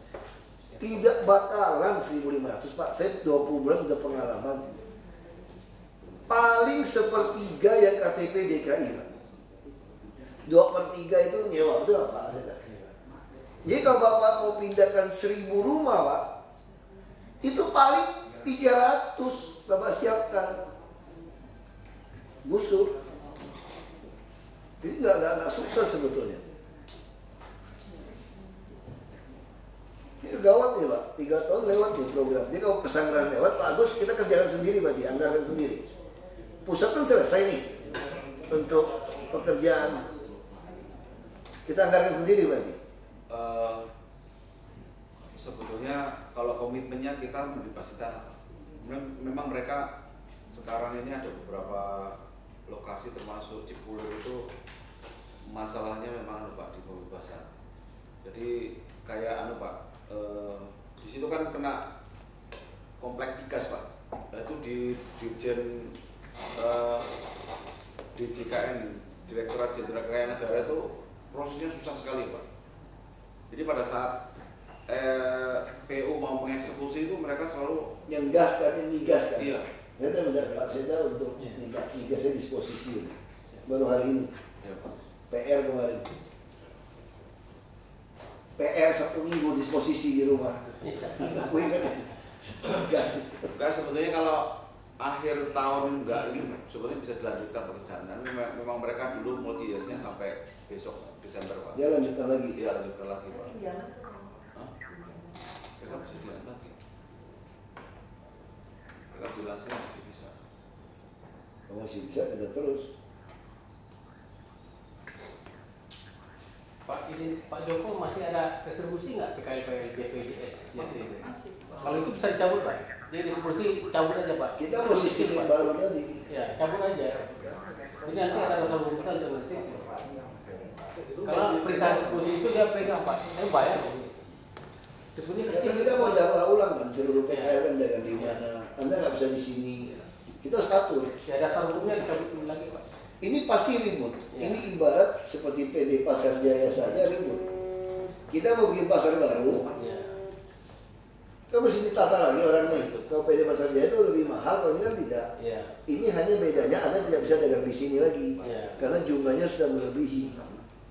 Tidak bakalan 1.500 Pak. Saya 20 bulan udah pengalaman. Paling 1/3 yang KTP DKI Pak. 2/3 itu nyewa, betul Pak? Jadi kalau Bapak mau pindahkan 1.000 rumah Pak, itu paling 300 Bapak siapkan. Gusur. Jadi nggak sukses sebetulnya. Ini gawat nih Pak, 3 tahun lewat nih program. Jadi kalau Pesanggerahan lewat, Pak Agus kita kerjakan sendiri Pak, dianggarkan sendiri. Pusat kan selesai nih untuk pekerjaan. Kita anggarkan sendiri Pak. Sebetulnya kalau komitmennya kita membebasi tanah. Memang mereka sekarang ini ada beberapa lokasi termasuk Cipulir itu masalahnya memang Pak di pembebasan. Jadi kayak Pak, di situ kan kena komplek migas Pak. Nah, itu di Dirjen DJKN, Direktorat Jenderal Kekayaan Negara itu prosesnya susah sekali Pak. Jadi pada saat PU mau mengeksekusi itu mereka selalu yang gas kan, yang migas kan. Iya. Saya mendapat Pak Seda untuk migasnya disposisi baru hari ini. Iya, Pak. PR kemarin. PR 1 minggu disposisi di rumah. Aku ingat gas. Enggak, sebetulnya kalau akhir tahun enggak ini sebetulnya bisa dilanjutkan pekerjaan. Dan memang mereka dulu multi years-nya sampai besok Desember Pak. Dia lanjutkan lagi. Iya, lanjutkan lagi Pak. Mereka bisa jalan lagi. Mereka bilang sih masih bisa. Kalau masih bisa ada terus. Pak ini Pak Joko masih ada restribusi nggak PKL BPJS? Kalau itu bisa dicabut Pak. Jadi restribusi cabut aja Pak. Kita mau sistem yang baru tadi. Ya cabut aja. Jadi nanti ada rasa kita juga nanti. Kalau perintah restribusi itu dia pegang Pak. Saya bayar. Kita mau daftar ulang kan seluruh PKL kan dengan di mana. Anda nggak bisa di sini. Kita harus atur. Ya dasar hukumnya dicabut dulu lagi Pak. Ini pasti ribut. Ya. Ini ibarat seperti PD Pasar Jaya saja ribut. Kita mau bikin pasar baru. Ya. Kan mesti ditata lagi orangnya. Kalau PD Pasar Jaya itu lebih mahal, kalau ini kan tidak. Ya. Ini hanya bedanya Anda tidak bisa dagang di sini lagi. Ya. Karena jumlahnya sudah melebihi.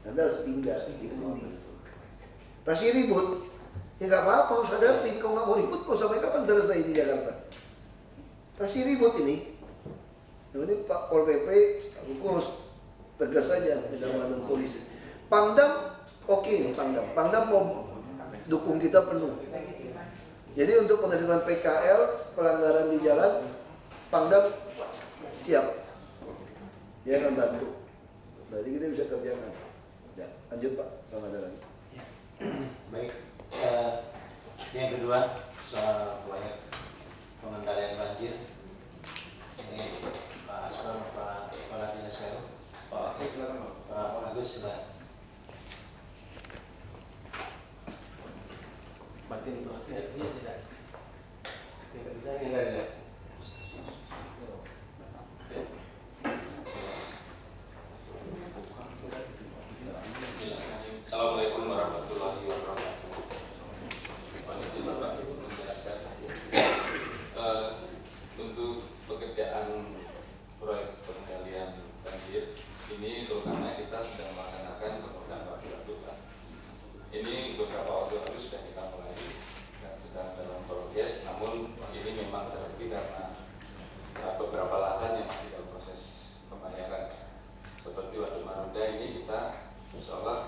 Anda harus pindah diundi. Pasti ribut. Ya nggak apa-apa, harus hadapi. Kalau nggak mau ribut, mau sampai kapan selesai di Jakarta? Pasti ribut ini. Nah, ini Pak Pol PP, Pak Kukus, tegas saja dengan bantuan polisi. Pangdam, oke nih Pangdam. Pangdam mau dukung kita penuh. Jadi untuk penerimaan PKL, pelanggaran di jalan, Pangdam siap. Dia akan bantu. Berarti kita bisa kerjakan. Ya, lanjut Pak, kalau ada lagi. Baik. Yang kedua soal proyek pengendalian banjir. Ini Pak Aspam, Pak Kepala Dinas PU. Pak Agus, silakan Pak Agus, silakan. Batin itu dia tidak. Tidak bisa nilai. Assalamualaikum warahmatullahi wabarakatuh. Untuk pekerjaan proyek pengendalian banjir ini terutama kita sedang melaksanakan beberapa waktu. Ini beberapa waktu lalu sudah kita mulai dan sedang dalam progres. Namun ini memang terhenti karena beberapa lahan yang masih dalam proses pembayaran. Seperti Waduk Marunda ini kita insya Allah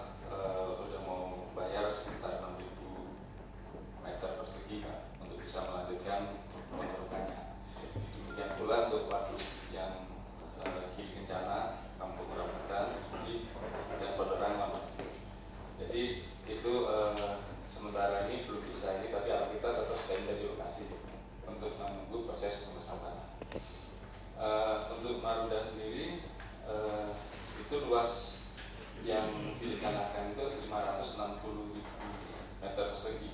sudah mau bayar sekitar 6.000 meter persegi Pak, untuk bisa melanjutkan penggerukannya. Demikian pula untuk waduk yang Gili Kencana, Kampung Rambutan, dan Bodorangan. Jadi itu sementara ini belum bisa ini, tapi alat kita tetap standby di lokasi untuk menunggu proses pengesahan. Untuk Marunda sendiri itu luas yang direncanakan itu 560.000 meter persegi.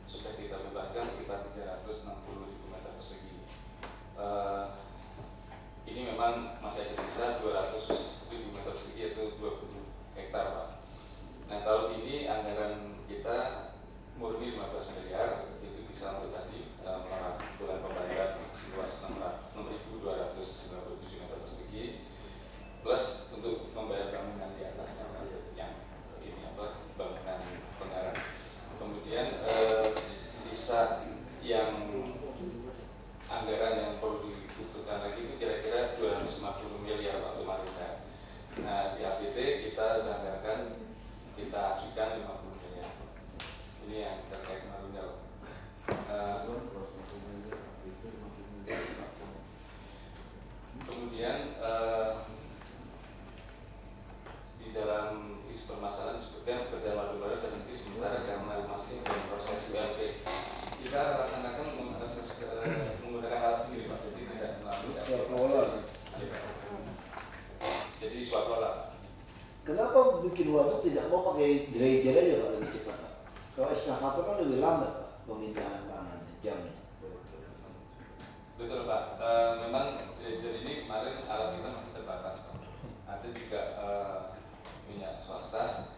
Sudah kita bebaskan sekitar 360.000 meter persegi. Ini memang masih ada sisa 200.000 meter persegi, yaitu 20 hektar Pak. Nah tahun ini anggaran kita murni 15 miliar, itu bisa untuk tadi melakukan pembayaran seluas 6.000 bikin waduk tidak mau pakai dredger aja Pak, lebih cepat Pak. Kalau eskavator kan lebih lambat Pak, pemindahan tanahnya, jamnya. Betul Pak, memang dredger ini kemarin alat kita masih terbatas Pak. Ada juga minyak swasta.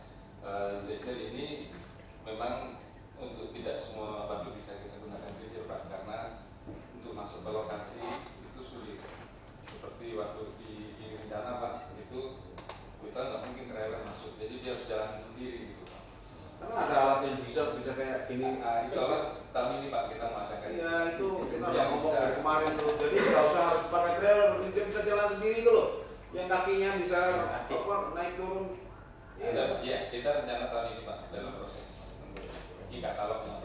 Dredger ini memang untuk tidak semua waduk bisa kita gunakan dredger Pak, karena untuk masuk ke lokasi itu sulit. Seperti waktu di rencana Pak, itu kita nggak mungkin rela masuk, jadi dia harus jalan sendiri gitu Pak. Karena ada alat yang bisa kayak gini. Insya Allah tahun ini Pak kita mengadakan. Iya itu kita udah ngomong dari kemarin tuh. Jadi nggak usah harus pakai trailer, dia bisa jalan sendiri itu loh. Yang kakinya bisa naik turun. Iya, kita rencana tahun ini Pak dalam proses. Ini katalognya.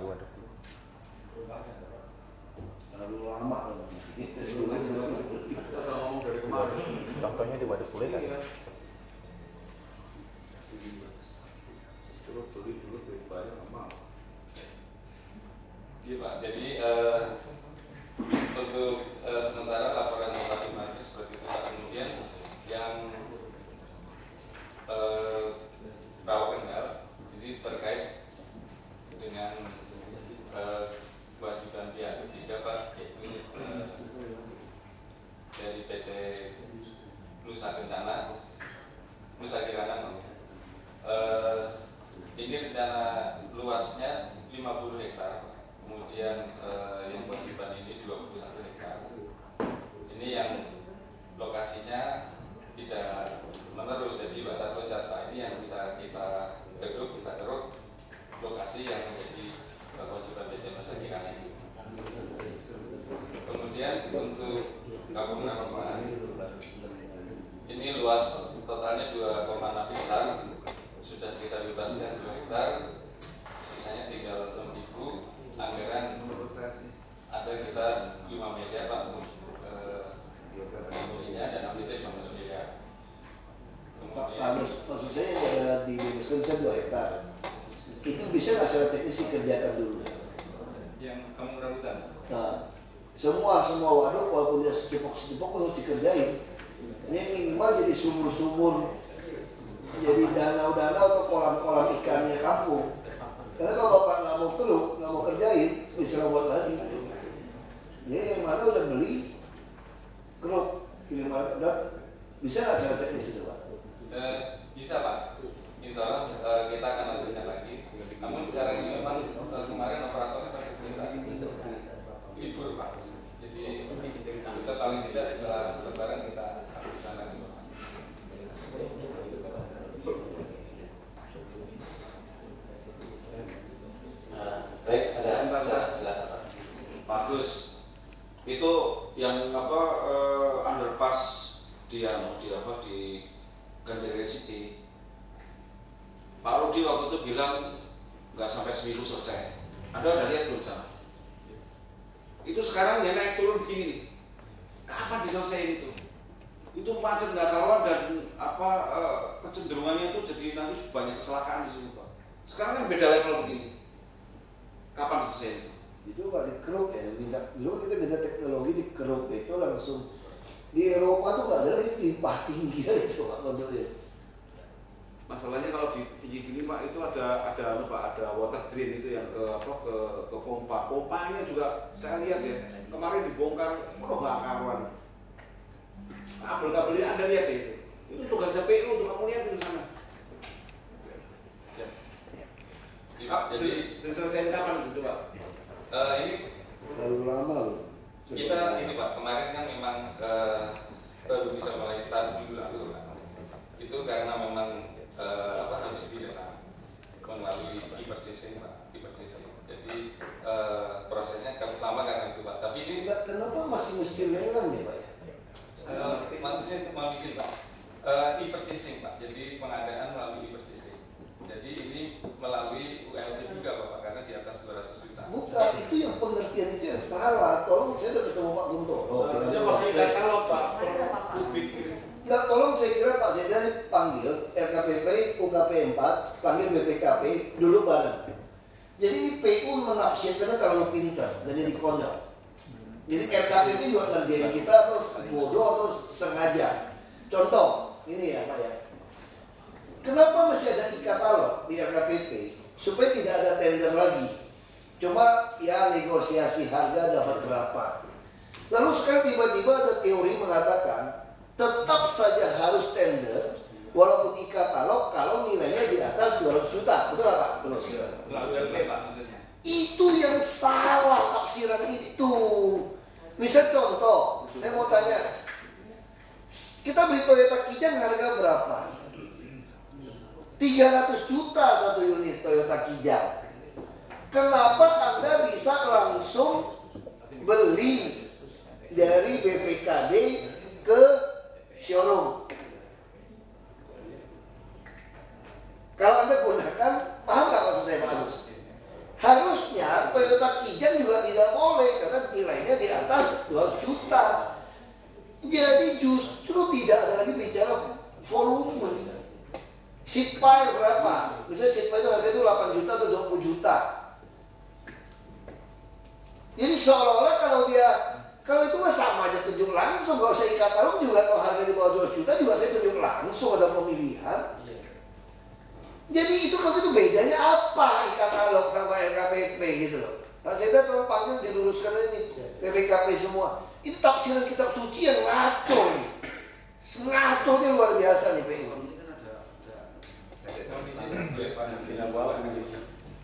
Terlalu lama loh. Kita udah ngomong dari kemarin. Contohnya di Waduk Kulit kan? Dulu banyak lama. Iya Pak, jadi untuk sementara laporan Bupati Maros seperti itu Pak. Kemudian yang Rawa Kendal, jadi terkait dengan kewajiban pihak ketiga Pak, yaitu dari PT Nusa Kencana, Nusa Kirana. Ini rencana luasnya 50 hektar, kemudian yang kewajiban ini 21 hektar. Ini yang lokasinya tidak menerus, jadi Pak Satwa Jatah ini yang bisa kita geruk lokasi yang menjadi kewajiban PT Nusa Kirana. Kemudian untuk Kampung Raksasa, ini luas totalnya 2,6 hektar. Sudah kita bebaskan 2 hektar, sisanya tinggal 6.000. Anggaran ada kita 5 miliar Pak untuk kemudiannya dan ambilnya 15 miliar. Pak, maksud saya dibebaskan bisa 2 hektar. Itu bisa nggak secara teknis dikerjakan dulu? Yang kamu rambutan? Nah, semua waduk walaupun dia secepok harus dikerjain. Ini minimal jadi sumur-sumur, jadi danau-danau atau kolam-kolam ikannya kampung. Karena kalau Bapak nggak mau keruk, nggak mau kerjain, bisa buat lagi. Ya yang mana udah beli keruk, ini malah bisa nggak secara teknis itu Pak? Bisa Pak. Insya Allah kita akan lanjutkan lagi. Namun sekarang ini memang kemarin operatornya pakai perintah libur Pak. Jadi kita paling tidak setelah Lebaran kita habiskan lagi. Baik, ada Pak Gus. Itu yang underpass di Gandere City. Pak Rudi waktu itu bilang nggak sampai seminggu selesai. Anda udah lihat belum sana? Itu sekarang dia naik turun begini nih. Kapan diselesaikan itu? Itu macet nggak karuan dan kecenderungannya itu jadi nanti banyak kecelakaan di sini Pak. Sekarang kan beda level begini. Kapan diselesaikan? Itu Pak dikeruk ya. Dulu kita minta teknologi dikeruk itu langsung. Di Eropa tuh nggak ada lagi timpah tinggi itu Pak bentuknya. Masalahnya kalau di tinggi gini Pak itu ada water drain itu yang ke pompa. Pompanya juga saya lihat ya kemarin dibongkar, nggak karuan. Kabel-kabelnya Anda lihat ya itu tugasnya PU untuk kamu lihat di sana. Pak, jadi diselesaikan kapan gitu Pak? Ini terlalu lama loh. Kita ini Pak kemarin kan memang baru bisa mulai start minggu lalu Pak. Itu karena memang harus dilelang melalui e-purchasing Pak, jadi prosesnya lama karena itu Pak. Tapi ini kenapa masih mesti lelang ya Pak? maksudnya melalui izin Pak, e-purchasing Pak, jadi pengadaan melalui e-purchasing. Jadi ini melalui ULT juga Bapak karena di atas 200 juta. Bukan, itu yang pengertian itu yang salah. Tolong saya udah ketemu Pak Guntoro. Harusnya makanya nggak salah Pak, publik. Nggak, tolong saya kira Pak Sekda panggil RKPP, UKP 4, panggil BPKP, dulu bareng. Jadi ini PU menafsirkannya terlalu pintar dan jadi konyol. Jadi RKPP juga ngerjain kita atau bodoh atau sengaja. Contoh, ini ya Pak ya. Kenapa masih ada e-katalog di RKPP? Supaya tidak ada tender lagi. Cuma ya negosiasi harga dapat berapa. Lalu sekarang tiba-tiba ada teori mengatakan tetap saja harus tender walaupun e-katalog kalau nilainya di atas 200 juta. Betul nggak Pak? Terus. Itu yang salah tafsiran itu. Misal contoh, saya mau tanya, kita beli Toyota Kijang harga berapa? 300 juta satu unit Toyota Kijang. Kenapa Anda bisa langsung beli dari BPKD ke showroom? Kalau Anda gunakan, paham nggak maksud saya Pak Agus? Harusnya Toyota Kijang juga tidak boleh karena nilainya di atas 2 juta. Jadi justru tidak ada lagi bicara volume. Seat pile berapa? Misalnya seat pile itu harga itu 8 juta atau 20 juta. Jadi seolah-olah kalau itu mah sama aja tunjuk langsung, gak usah e-katalog juga. Kalau harga di bawah 2 juta juga saya tunjuk langsung, ada pemilihan. Jadi itu kalau itu bedanya apa e-katalog sama RKPP gitu loh. Pak Seda tolong panggil diluruskan ini PPKP semua. Itu tafsiran kitab suci yang ngaco nih. Ngaconya luar biasa nih PU.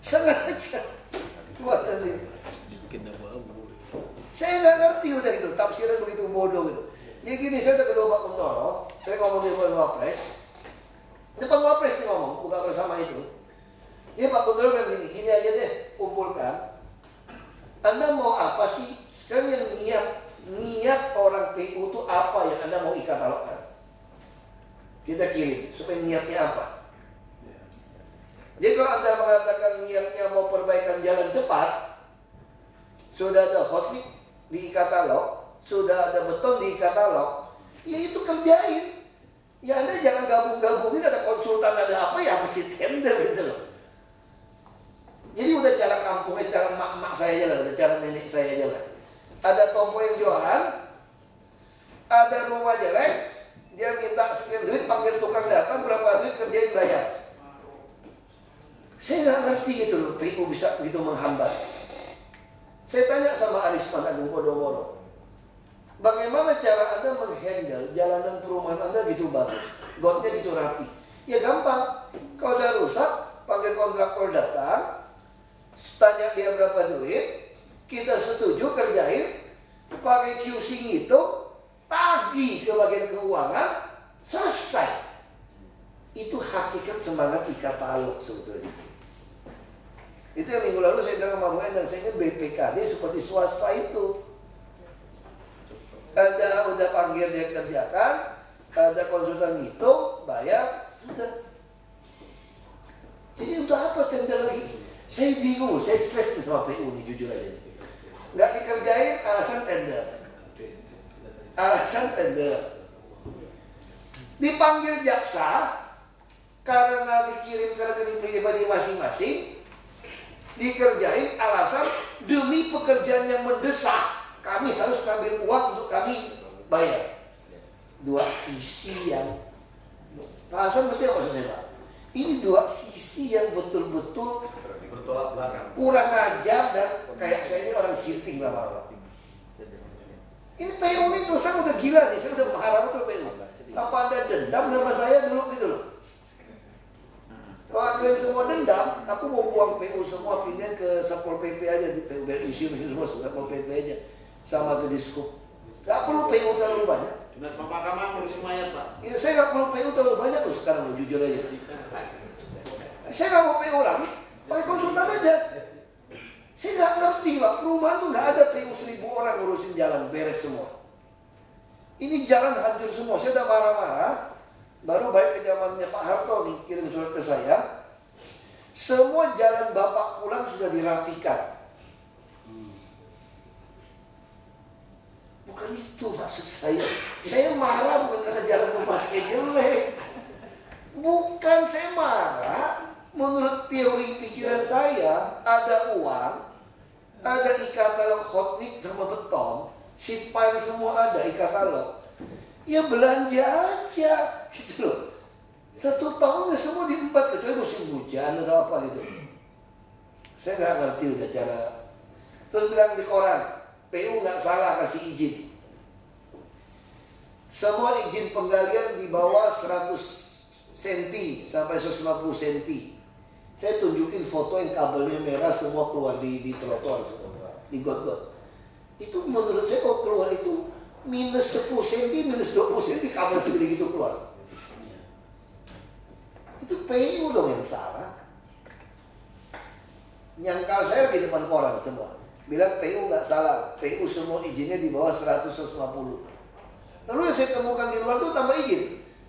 Sengaja. Saya nggak ngerti udah itu tafsiran begitu bodoh gitu. Jadi gini, saya udah ketemu Pak Kuntoro, saya ngomong di depan Wapres. Depan Wapres nih ngomong, buka bersama itu. Dia Pak Kuntoro bilang gini aja deh, kumpulkan. Anda mau apa sih? Sekarang yang niat orang PU itu apa yang Anda mau e-katalogkan? Kita kirim, supaya niatnya apa? Jadi kalau Anda mengatakan niatnya mau perbaikan jalan cepat, sudah ada hotmix di e-katalog, sudah ada beton di e-katalog, ya itu kerjain. Ya Anda jangan gabung-gabungin, ada konsultan, ada apa ya, mesti tender gitu loh. Jadi udah cara kampungnya, cara mak-mak saya aja lah, udah cara nenek saya aja lah. Ada toko yang jualan, ada rumah jelek, dia minta sekian duit, panggil tukang datang, berapa duit kerjain bayar. Saya nggak ngerti gitu loh, PU bisa begitu menghambat. Saya tanya sama Arisman Agung Podomoro, bagaimana cara Anda menghandle jalanan perumahan Anda gitu bagus, gotnya gitu rapi? Ya gampang, kalau udah rusak, panggil kontraktor datang, tanya dia berapa duit, kita setuju kerjain, pakai QC itu, tagih ke bagian keuangan, selesai. Itu hakikat semangat e-katalog sebetulnya. Itu yang minggu lalu saya bilang sama Bu Endang, saya ingin BPKD seperti swasta itu. Ada udah panggil dia kerjakan, ada konsultan ngitung, bayar, udah. Jadi untuk apa tender lagi? Saya bingung, saya stres nih sama PU nih, jujur aja. Nggak dikerjain, alasan tender. Alasan tender. Dipanggil jaksa, karena dikirim ke rekening pribadi masing-masing, dikerjain alasan demi pekerjaan yang mendesak, kami harus ambil uang untuk kami bayar. Dua sisi yang alasan betul apa maksudnya Pak? Ini dua sisi yang betul-betul bertolak belakang, kurang ajar dan kayak saya ini orang shifting lama-lama. Ini PU ini terus terang udah gila nih, saya udah mengharap betul PU. Apa Anda dendam sama saya dulu gitu loh? Kalau kalian semua dendam, aku mau buang PU semua, pindah ke Satpol PP aja, di PU isi semua Satpol PP aja, sama ke Diskup. Gak perlu PU terlalu banyak. Dinas Pemakaman ngurusin mayat Pak. Ya saya gak perlu PU terlalu banyak loh sekarang loh, jujur aja. Saya gak mau PU lagi, pakai konsultan aja. Saya gak ngerti Pak, perumahan tuh gak ada PU 1000 orang ngurusin jalan, beres semua. Ini jalan hancur semua, saya udah marah-marah. Baru balik ke zamannya Pak Harto nih, kirim surat ke saya. Semua jalan Bapak pulang sudah dirapikan. Bukan itu maksud saya. Saya marah bukan karena jalan rumah saya jelek. Bukan, saya marah. Menurut teori pikiran saya, ada uang, ada e-katalog hotmix sama beton, seat pile semua ada e-katalog. Ya belanja aja gitu loh. 1 tahun ya semua diembat, kecuali musim hujan atau apa gitu. Saya nggak ngerti udah cara. Terus bilang di koran, PU nggak salah kasih izin. Semua izin penggalian di bawah 100 cm sampai 150 cm. Saya tunjukin foto yang kabelnya merah semua keluar di trotoar, di got-got. Itu menurut saya kalau keluar itu minus 10 cm, minus 20 cm kabel segede gitu keluar. Itu PU dong yang salah. Nyangkal saya di depan koran semua. Bilang PU nggak salah, PU semua izinnya di bawah 100-150. Lalu yang saya temukan di luar itu tambah izin.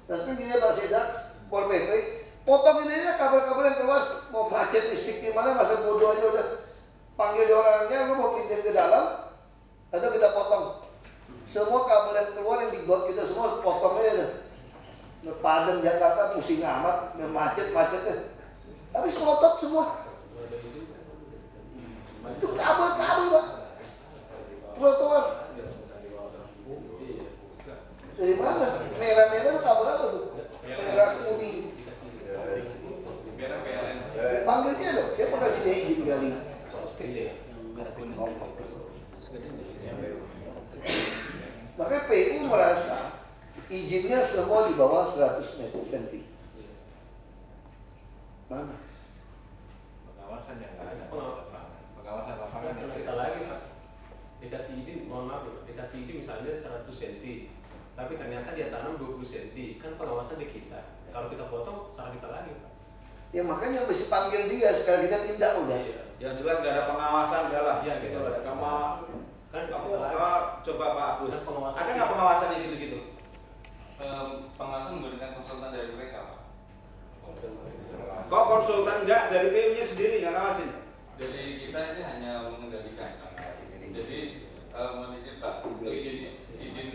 Nah sekarang gini Pak Seda, Pol PP, potong ini aja kabel-kabel yang keluar. Mau macet listrik di mana, masa bodoh aja udah panggil orangnya, lu mau pindah ke dalam, atau kita potong. Semua kabel yang keluar yang di got kita semua potong aja. Padang Jakarta pusing amat, macet-macetnya. Habis melotot semua. Itu kabel-kabel Pak. Trotoar. Dari mana? Merah-merah itu kabel apa tuh? Merah kuning. Panggilnya dong, siapa kasih dia izin gali? Makanya PU merasa izinnya semua di bawah 100 cm. Mana? Pengawasan yang nggak ada. Pengawasan lapangan yang kita lagi Pak. Dikasih izin, mohon maaf, dikasih izin misalnya 100 cm. Tapi ternyata dia tanam 20 cm. Kan pengawasan di kita. Kalau kita potong, salah kita lagi Pak. Ya makanya mesti panggil dia, sekali kita tindak udah. Yang jelas nggak ada pengawasan udah lah. Iya gitu. Kamu coba Pak Agus. Ada nggak pengawasan yang gitu-gitu? Pengawasan memberikan konsultan dari mereka Pak. Kok konsultan enggak dari PU-nya sendiri nggak ngawasin? Dari kita ini hanya mengendalikan. Jadi menurut Pak, izin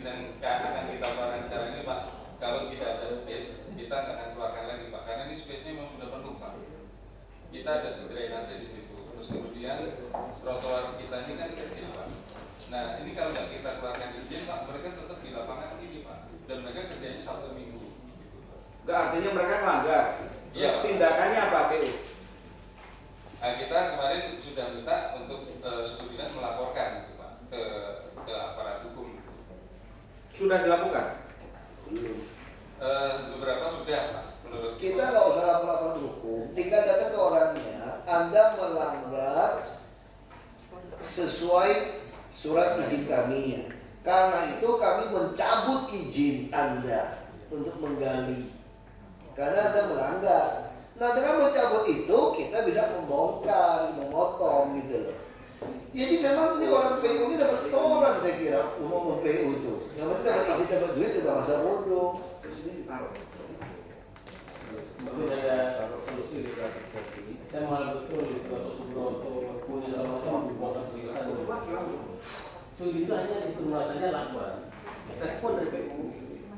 yang akan kita keluarkan sekarang ini Pak, kalau tidak ada space, kita nggak akan keluarkan lagi Pak, karena ini space-nya memang sudah penuh Pak. Kita ada drainase di situ, terus kemudian trotoar kita ini kan kecil Pak. Nah ini kalau nggak kita keluarkan izin Pak, mereka tetap di lapangan ini Pak, dan mereka kerjanya Sabtu Minggu. Nggak, artinya mereka melanggar. Iya. Tindakannya apa PU? Nah, kita kemarin sudah minta untuk suku dinas melaporkan gitu, Pak, ke aparat hukum. Sudah dilakukan? Belum. Beberapa sudah Pak. Menurut kita nggak usah lapor hukum, tinggal datang ke orangnya. Anda melanggar sesuai surat izin kami. Karena itu kami mencabut izin Anda untuk menggali. Karena Anda melanggar. Nah dengan mencabut itu kita bisa membongkar, memotong gitu loh. Jadi memang ini orang PU ini dapat setoran saya kira umum PU itu. Yang penting dapat izin, dapat duit itu masa bodoh. Kesini ditaruh. Mungkin ada solusi. Saya malah betul itu atau Subroto punya segala macam dibongkar tulisan. So itu hanya disuruh saja laporan. Respon dari PU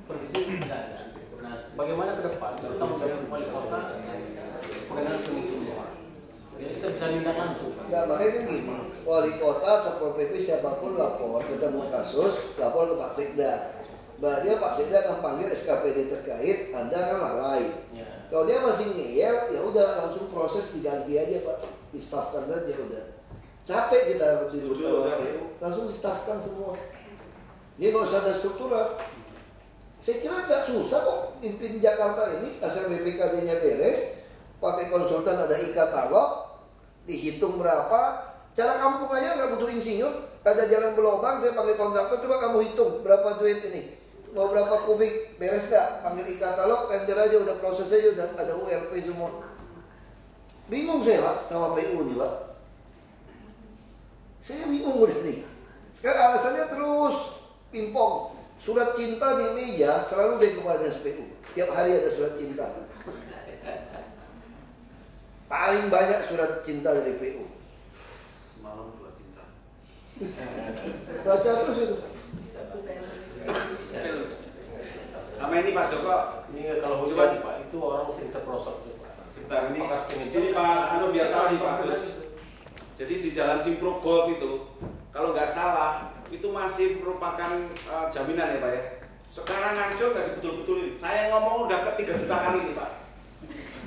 permisi tidak ada. Nah, bagaimana ke depan? Kita tanggung jawab wali kota mengenai semua. Jadi kita bisa tindak langsung. Nggak, makanya kan gini, wali kota, Satpol PP siapapun lapor, ketemu kasus, lapor ke Pak Sekda. Berarti Pak Sekda akan panggil SKPD terkait, Anda akan lalai. Ya. Kalau dia masih ngeyel, ya udah langsung proses diganti aja Pak, di-staffkan saja udah. Capek kita ribut sama PU, langsung di-staffkan semua. Dia nggak usah ada struktural. Saya kira nggak susah kok pimpin Jakarta ini, asal BPKD-nya beres, pakai konsultan ada e-katalog, dihitung berapa, cara kampung aja nggak butuh insinyur, ada jalan berlobang, saya panggil kontraktor, coba kamu hitung berapa duit ini, mau berapa kubik, beres nggak? Panggil e-katalog, tender aja, udah proses aja, udah ada URP semua. Bingung saya Pak sama PU nih Pak. Saya bingung udah nih. Sekarang alasannya terus pingpong. Surat cinta di meja selalu dari kepada dinas PU. Tiap hari ada surat cinta. Paling banyak surat cinta dari PU. Semalam surat cinta. Baca terus itu. Sama ini Pak Joko. Ini kalau hujan Pak, itu orang sering terprosok tuh Pak. Sebentar ini Pak Anu biar tahu nih Pak. Jadi di Jalan Simpro Golf itu, kalau nggak salah, itu masih merupakan jaminan ya Pak ya. Sekarang hancur dari betul-betul. Saya ngomong udah ke 3 juta kali nih Pak.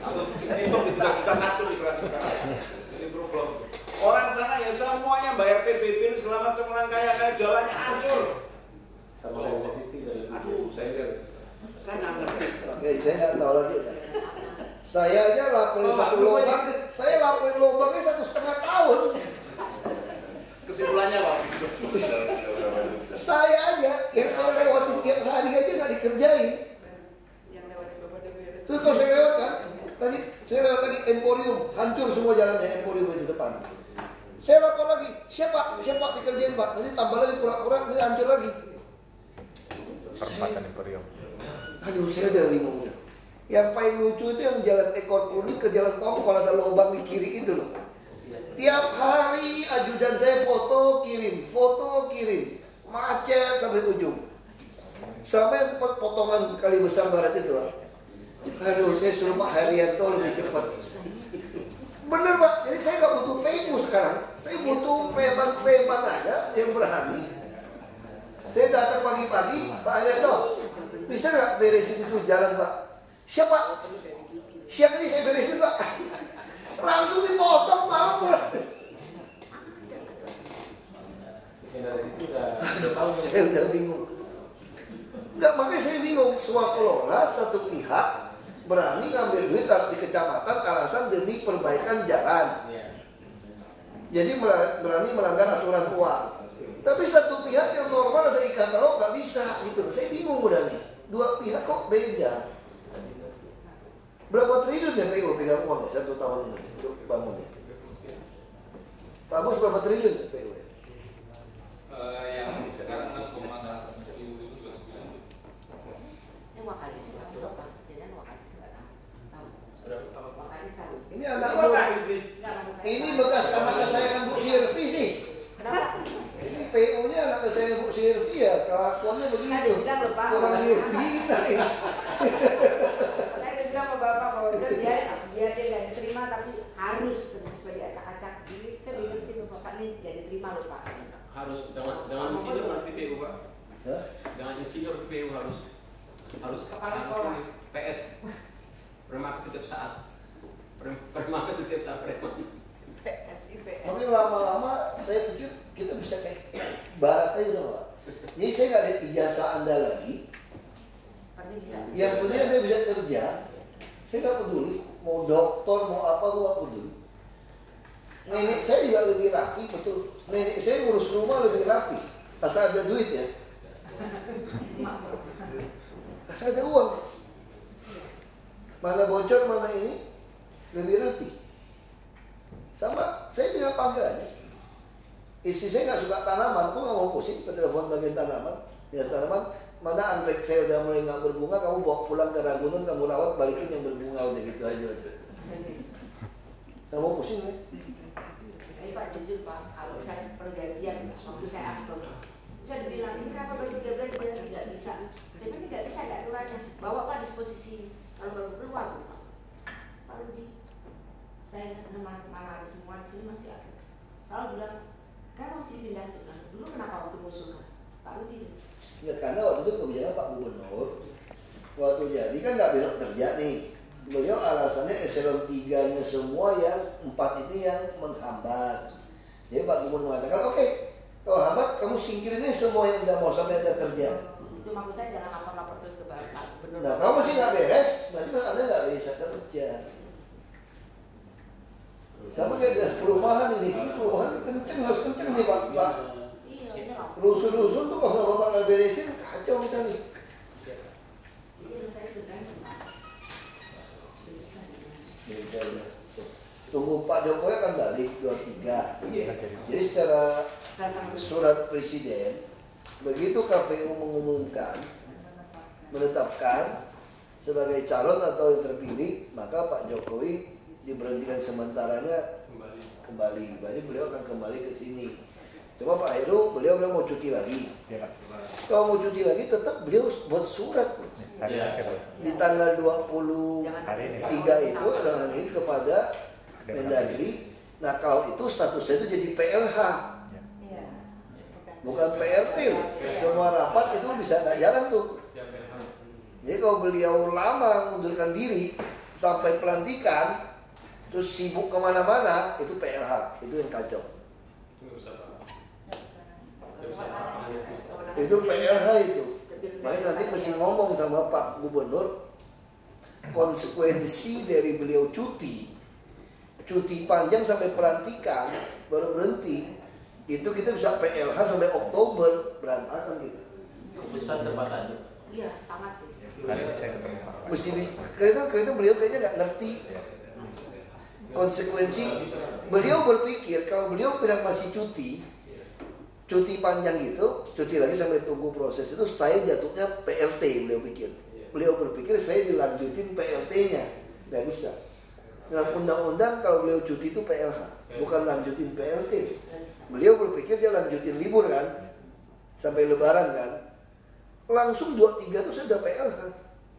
Aku hitung di 3 juta 1 nih berarti sekarang. Ini problem. Orang sana ya semuanya bayar PBB segala macam, orang kaya jalannya hancur. Sama University dari. Aduh, saya nggak ngerti. Oke, saya nggak tahu lagi. Saya aja laporin satu lubang, saya laporin lubangnya 1,5 tahun. Kesimpulannya Pak? Saya aja, yang saya lewatin tiap hari aja nggak dikerjain. Terus kalau saya lewat kan, tadi saya lewat lagi Emporium, hancur semua jalannya Emporium itu depan. Saya lapor lagi, siapa dikerjain Pak? Nanti tambah lagi pura-pura, nanti hancur lagi. Perempatan Emporium. Aduh, saya udah bingung. Yang paling lucu itu yang jalan Ekor Kuning ke jalan Tongkol, ada lubang di kiri itu loh. Tiap hari ajudan saya foto kirim, macet sampai ujung. Sampai tempat potongan Kali Besar Barat itu, Pak. Aduh, saya suruh Pak Haryanto lebih cepat. Bener Pak, jadi saya nggak butuh PU sekarang. Saya butuh preman-preman aja yang berani. Saya datang pagi-pagi, Pak Haryanto, bisa nggak beresin itu jalan Pak? Siapa? Siang ini saya beresin Pak. Langsung dipotong malam. Saya udah bingung. Enggak, makanya saya bingung. Swaklola satu pihak berani ngambil duit di kecamatan alasan demi perbaikan jalan. Jadi berani melanggar aturan keuangan. Tapi satu pihak yang normal ada e-katalog nggak bisa gitu. Saya bingung berani. Dua pihak kok beda. Berapa triliun ya PU pegang uangnya 1 tahun ini untuk bangunnya? Pak Bos berapa triliun ya PU? Yang sekarang 6,1 triliun itu juga 9. Ini Wakalis nggak tahu Pak, jadi Wakalis nggak tahu. Wakalis tahu. Ini anak ini bekas anak kesayangan Bu Sirvi sih. Kenapa? Ini PU-nya anak kesayangan Bu Sirvi ya, kelakuannya begitu. Kurang dihina ini. Bilang sama bapak bahwa dia tidak diterima tapi harus sebagai acak-acak. Jadi saya bilang sih bapak ini tidak diterima loh Pak. Harus jangan insinyur berarti PU Pak. Jangan insinyur PU harus kepala sekolah. PS. Preman setiap saat. Preman setiap saat preman. PS. Makanya lama-lama saya pikir kita bisa kayak barat aja Pak. Jadi saya nggak lihat ijazah Anda lagi. Yang punya dia bisa kerja. Saya nggak peduli, mau doktor, mau apa, gue nggak peduli. Nenek saya juga lebih rapi, betul. Nenek saya ngurus rumah lebih rapi, asal ada duit ya. Asal ada uang. Mana bocor, mana ini, lebih rapi. Sama, saya tinggal panggil aja. Istri saya nggak suka tanaman, aku nggak mau pusing ke telepon bagian tanaman. Ya tanaman, mana anggrek saya udah mulai nggak berbunga, kamu bawa pulang ke Ragunan, kamu rawat, balikin yang berbunga, udah gitu aja. Kamu pusing nih? Tapi Pak jujur Pak, kalau saya pergantian waktu saya aspek, saya bilang ini kenapa baru 13 bulan tidak bisa? Saya bilang tidak bisa, nggak aturannya. Bawa Pak disposisi kalau baru keluar Pak Rudi. Saya mana ada semua di sini masih ada. Selalu bilang, kan masih pindah dulu kenapa waktu mengusulkan Pak Rudi? Ya karena waktu itu kebijakan Pak Gubernur waktu jadi kan nggak besok kerja nih. Beliau alasannya eselon 3-nya semua yang 4 ini yang menghambat. Jadi Pak Gubernur mengatakan oke, kalau hambat kamu singkirin semua yang nggak mau sampai ada kerja. Itu maksud saya jangan lapor-lapor terus ke Pak Gubernur. Nah kamu masih nggak beres, berarti Anda nggak bisa kerja. Sama kayak jas perumahan ini perumahan kenceng, harus kenceng nih Pak. Rusun-rusun tuh kalau Bapak nggak beresin kacau kita nih. Tunggu Pak Jokowi akan balik 23. Jadi secara surat presiden, begitu KPU mengumumkan menetapkan sebagai calon atau yang terpilih, maka Pak Jokowi diberhentikan sementaranya kembali. Berarti beliau akan kembali ke sini. Cuma Pak Heru, beliau bilang mau cuti lagi. Kalau mau cuti lagi, tetap beliau buat surat. Di tanggal 23 itu dengan ini kepada Mendagri. Nah kalau itu statusnya itu jadi PLH, bukan PRT. Semua rapat itu bisa nggak jalan tuh. Jadi kalau beliau lama mengundurkan diri sampai pelantikan, terus sibuk kemana-mana, itu PLH, itu yang kacau. Itu PLH itu. Makanya nanti mesti ngomong sama Pak Gubernur, konsekuensi dari beliau cuti panjang sampai pelantikan baru berhenti, itu kita bisa PLH sampai Oktober, berantakan gitu. Bisa terbatas. Iya, sangat. Hari ini saya ketemu Pak. Mesti kayaknya beliau kayaknya nggak ngerti konsekuensi. Beliau berpikir kalau beliau bilang masih cuti panjang gitu, cuti lagi sampai tunggu proses itu, saya jatuhnya PLT. Beliau berpikir saya dilanjutin PLT-nya, nggak bisa. Dalam undang-undang kalau beliau cuti itu PLH, bukan lanjutin PLT. Beliau berpikir dia lanjutin libur kan, sampai Lebaran kan. Langsung 23 itu saya udah PLH.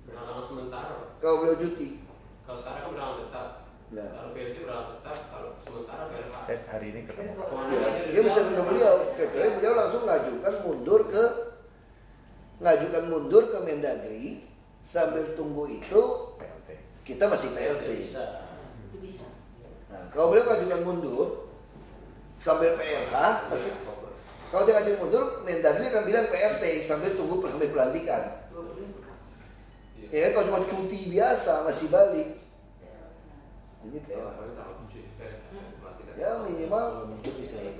Berhalangan sementara. Kalau beliau cuti. Kalau sekarang kan berhalangan tetap. Nah. Kalau PLT berhalangan tetap, kalau sementara PLH. Saya hari ini ketemu. Ya, dia bisa dengan beliau. Kecuali beliau langsung ngajukan mundur ke Mendagri sambil tunggu itu kita masih PLT. Nah, kalau beliau ngajukan mundur sambil PLH masih. Kalau dia ngajukan mundur, Mendagri akan bilang PLT sambil tunggu sampai pelantikan. Ya kalau cuma cuti biasa masih balik. Ini PLH. Ya minimal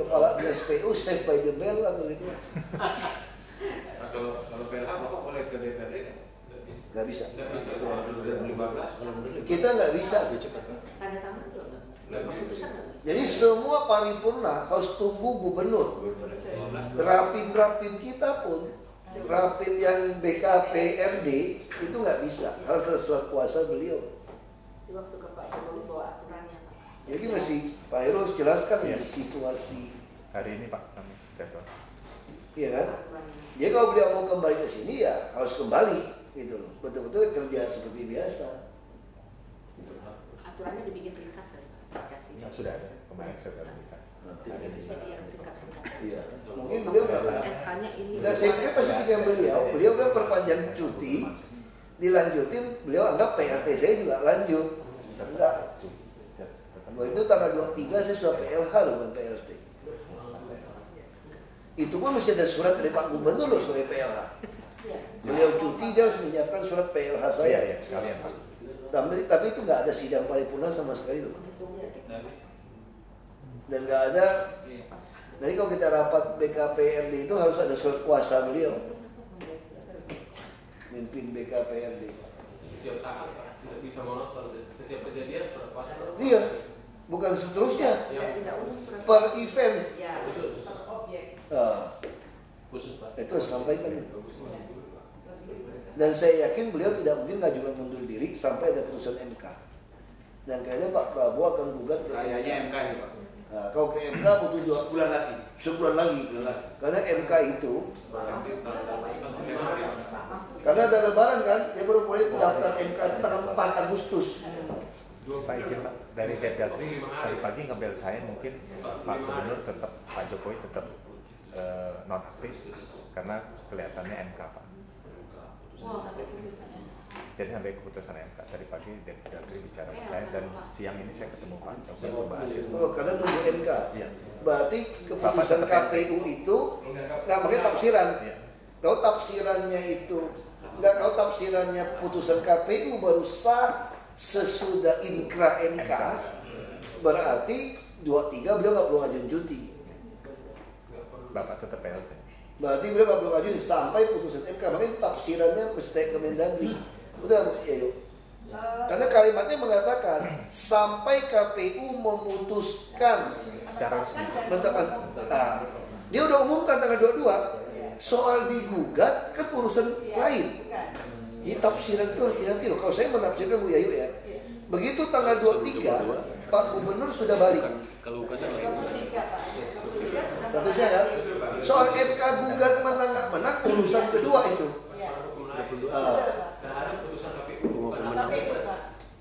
kepala dinas PU save by the bell atau gitu. Kalau PLH Bapak boleh ke DPRD kan? Nggak bisa. Nggak bisa. 2015. Kita nggak bisa. Tanda tangan belum. Jadi semua paripurna harus tunggu gubernur. Rapim kita pun, rapim yang BKPRD itu nggak bisa, harus ada surat kuasa beliau. Di waktu ke Pak Jokowi bawa aturannya Pak. Jadi masih Pak Heru jelaskan ini situasi. Hari ini Pak kami jadwal. Iya kan? Jadi kalau beliau mau kembali ke sini ya harus kembali gitu loh. Betul-betul kerja seperti biasa. Aturannya dibikin ringkas ya. Ya, sudah ada kemarin saya sudah minta. Jadi yang singkat-singkat. Iya. Mungkin beliau nggak. SK-nya ini. Nah, saya kira pasti pikir beliau kan perpanjang cuti, dilanjutin, beliau anggap PLT saya juga lanjut. Enggak. Bahwa itu tanggal 23 saya sudah PLH loh, bukan PLT. Itu pun masih ada surat dari Pak Gubernur loh sebagai PLH. Beliau cuti, dia harus menyiapkan surat PLH saya. Iya, sekalian Pak. Tapi itu nggak ada sidang paripurna sama sekali loh. Dan nggak ada. Jadi kalau kita rapat BKPRD itu harus ada surat kuasa beliau. Mimpin BKPRD. Setiap saat Pak, tidak bisa monoton. Setiap kejadian surat kuasa. Iya, bukan seterusnya. Per event. Khusus Pak. Itu sampaikan itu. Dan saya yakin beliau tidak mungkin ngajukan mundur diri sampai ada putusan MK. Dan kayaknya Pak Prabowo akan gugat ke Kayaknya MK ini Pak. Nah, kalau ke MK butuh sebulan lagi. Karena MK itu karena ada lebaran kan, dia baru mulai daftar MK itu tanggal 4 Agustus. Pak izin Pak, dari Depdagri tadi pagi ngebel saya mungkin Pak Gubernur tetap, Pak Jokowi tetap nonaktif karena kelihatannya MK Pak. Jadi sampai keputusan MK tadi pagi Depdagri bicara sama saya dan siang ini saya ketemu Pak Jokowi untuk bahas itu. Oh, karena nunggu MK. Iya. Berarti keputusan KPU itu nggak pakai tafsiran. Kalau tafsirannya itu kalau tafsirannya putusan KPU baru sah sesudah inkra MK, berarti 23 beliau nggak perlu ngajuin cuti. Bapak tetap PLT. Berarti beliau nggak perlu ngajuin sampai putusan MK. Makanya itu tafsirannya mesti ke Mendagri. Udah Bu, ya yuk. Karena kalimatnya mengatakan sampai KPU memutuskan secara resmi. Nah, dia udah umumkan tanggal 22. Soal digugat kan urusan lain. Di tafsiran itu hati-hati loh. Kalau saya menafsirkan Bu Yayu ya. Begitu tanggal 23, Pak Gubernur sudah balik. Kalau gugatnya statusnya kan. Soal MK gugat menang nggak menang urusan kedua itu.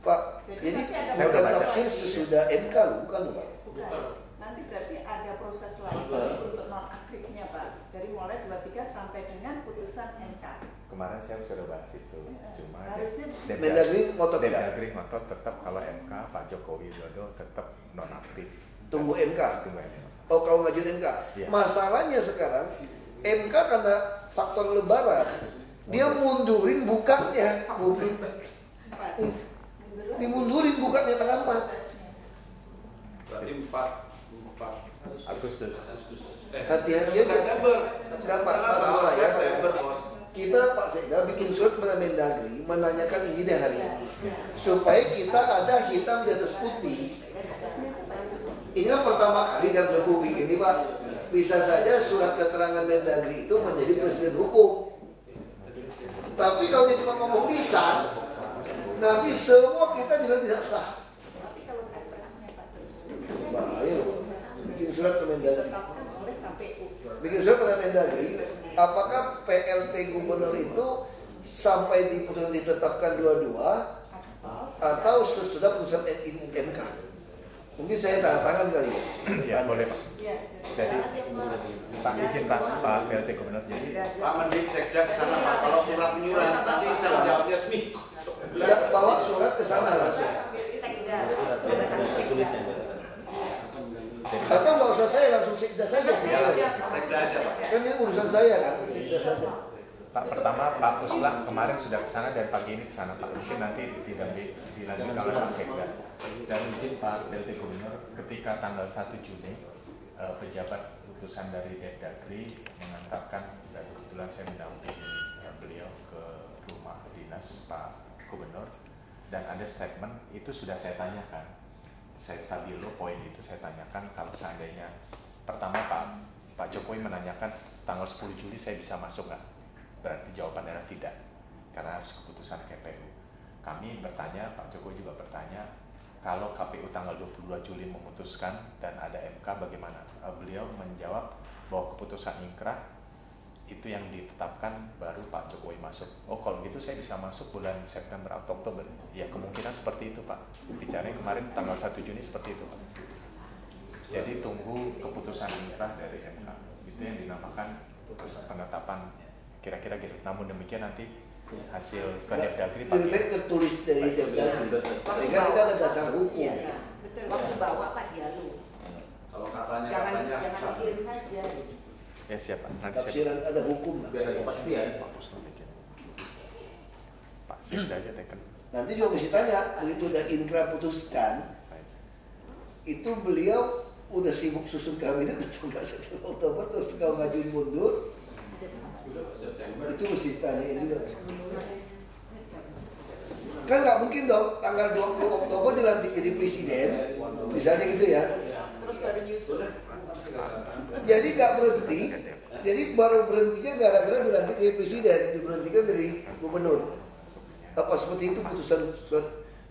Pak, jadi saya udah tafsir sesudah MK loh, bukan loh Pak. Nanti berarti ada proses lagi untuk nonaktifnya Pak. Dari mulai 23 sampai dengan putusan MK. Kemarin saya sudah bahas itu, cuma Mendagri ngotot tetap kalau MK Pak Joko Widodo tetap nonaktif. Tunggu MK. Tunggu MK. Oh, kalau ngajuin MK. Ya. Masalahnya sekarang MK karena faktor lebaran, dia mundurin bukanya, dimundurin bukanya tanggal 4. Berarti 4 Agustus. Hati-hati ya. Enggak Pak, maksud saya Pak ya. Kita Pak Sekda bikin surat kepada Mendagri menanyakan ini deh hari ini, supaya kita ada hitam di atas putih. Ini kan pertama kali dalam Republik ini Pak. Bisa saja surat keterangan Mendagri itu menjadi presiden hukum. Tapi kalau dia cuma ngomong lisan, nanti semua kita juga tidak sah. Bahaya loh. Bikin surat ke Mendagri. Bikin surat ke Mendagri. Apakah PLT gubernur itu sampai ditetapkan 22 atau sesudah putusan MK? Mungkin saya tanda tangan kali ya. Ya boleh Pak. Jadi Pak izin Pak PLT gubernur jadi. Pak Mendik Sekda ke sana Pak. Kalau surat menyurat nanti jawabnya seminggu. Tidak bawa surat ke sana langsung. Atau nggak usah saya langsung Sekda saja. Sekda aja Pak. Kan ini urusan saya kan. Sekda saja. Pak pertama Pak Pusla kemarin sudah ke sana dan pagi ini ke sana Pak. Mungkin nanti dilanjutkan oleh Pak Sekda. Dan izin Pak PLT Gubernur ketika tanggal 1 Juni pejabat utusan dari Mendagri mengantarkan dan kebetulan saya mendampingi beliau ke rumah dinas Pak Gubernur dan ada statement itu sudah saya tanyakan. Saya stabilo poin itu saya tanyakan kalau seandainya pertama Pak Jokowi menanyakan tanggal 10 Juli saya bisa masuk nggak? Berarti jawabannya adalah tidak karena harus keputusan KPU. Kami bertanya, Pak Jokowi juga bertanya kalau KPU tanggal 22 Juli memutuskan dan ada MK bagaimana? Beliau menjawab bahwa keputusan inkrah itu yang ditetapkan baru Pak Jokowi masuk. Oh kalau gitu saya bisa masuk bulan September atau Oktober. Ya kemungkinan seperti itu Pak. Bicaranya kemarin tanggal 1 Juni seperti itu Pak. Jadi tunggu keputusan inkrah dari MK. Itu yang dinamakan penetapan kira-kira gitu. Namun demikian nanti hasil Mendagri lebih baik tertulis dari Mendagri. Sehingga kita ada dasar hukum. Waktu bawa Pak Dialog. Kalau katanya jangan kirim saja. Ya siapa? Nanti tafsiran ada hukum lah. Biar ada kepastian. Pak Sekda aja teken. Nanti juga mesti tanya, begitu udah inkrah putuskan, itu beliau udah sibuk susun kabinet atau enggak September Oktober terus kalau ngajuin mundur, itu mesti tanya juga. Kan nggak mungkin dong tanggal 20 Oktober dilantik jadi presiden, misalnya gitu ya. Terus baru nyusul. Jadi nggak berhenti, jadi baru berhentinya gara-gara dilantik jadi presiden, diberhentikan dari gubernur. Apa seperti itu putusan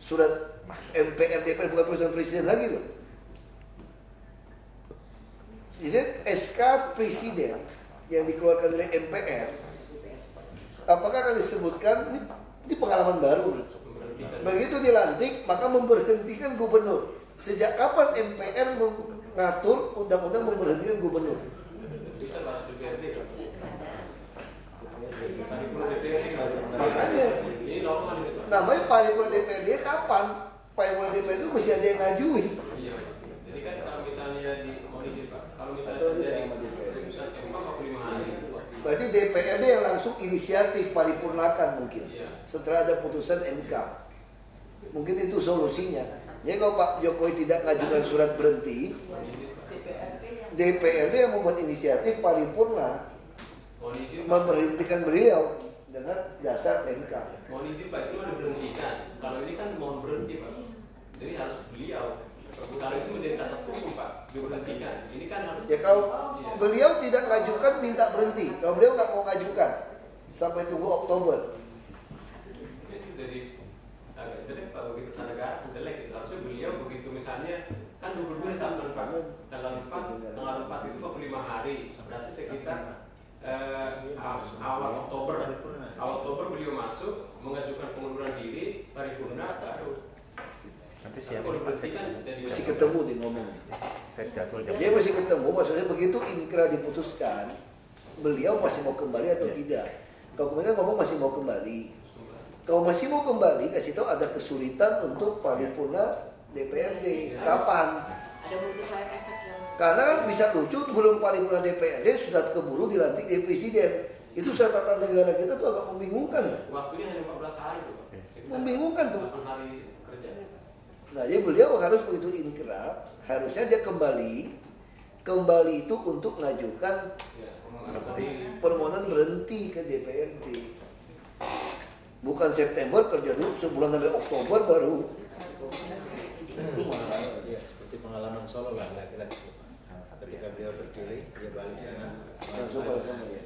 surat MPR DPR bukan putusan presiden lagi loh. Jadi SK presiden yang dikeluarkan dari MPR, apakah akan disebutkan ini pengalaman baru nih. Begitu dilantik maka memberhentikan gubernur. Sejak kapan MPR mengatur undang-undang memberhentikan gubernur? Makanya namanya paripurna DPRD kapan? Paripurna DPRD itu mesti ada yang ngajuin. Iya. Jadi kan kalau misalnya mau izin Pak, kalau misalnya dari putusan MK 45 hari. Berarti DPRD yang langsung inisiatif paripurnakan mungkin. Setelah ada putusan MK. Mungkin itu solusinya. Jadi kalau Pak Jokowi tidak ngajukan surat berhenti, DPRD yang membuat inisiatif paripurna memberhentikan beliau dengan dasar MK. Mohon izin Pak, itu ada berhentikan. Kalau ini kan mohon berhenti Pak. Jadi harus beliau. Kalau itu menjadi cacat hukum Pak, diberhentikan. Ini kan harus. Ya kalau beliau tidak ngajukan minta berhenti. Kalau beliau nggak mau ngajukan sampai tunggu Oktober. Jadi agak jelek Pak, begitu tanda jelek itu. Harusnya beliau begitu misalnya kan 22 tanggal 4 itu 45 hari. Berarti sekitar awal Oktober beliau masuk mengajukan pengunduran diri paripurna baru. Nanti siapa masih ketemu di ngomong. Dia masih ketemu, maksudnya begitu inkrah diputuskan, beliau masih mau kembali atau tidak. Kalau mereka ngomong masih mau kembali. Kalau masih mau kembali, kasih tahu ada kesulitan untuk paripurna DPRD. Kapan? Ada multiplier efek yang Karena kan bisa lucu, belum paripurna DPRD sudah keburu dilantik jadi presiden. Itu secara tata negara kita tuh agak membingungkan. Waktunya hanya 14 hari tuh. Membingungkan tuh. 8 hari kerja. Nah, jadi beliau harus begitu inkrah, harusnya dia kembali itu untuk mengajukan permohonan berhenti ke DPRD. Bukan September kerja dulu sebulan sampai Oktober baru. Seperti pengalaman Solo lah kira-kira. Ketika beliau terpilih, dia balik sana. Langsung balik sana ya.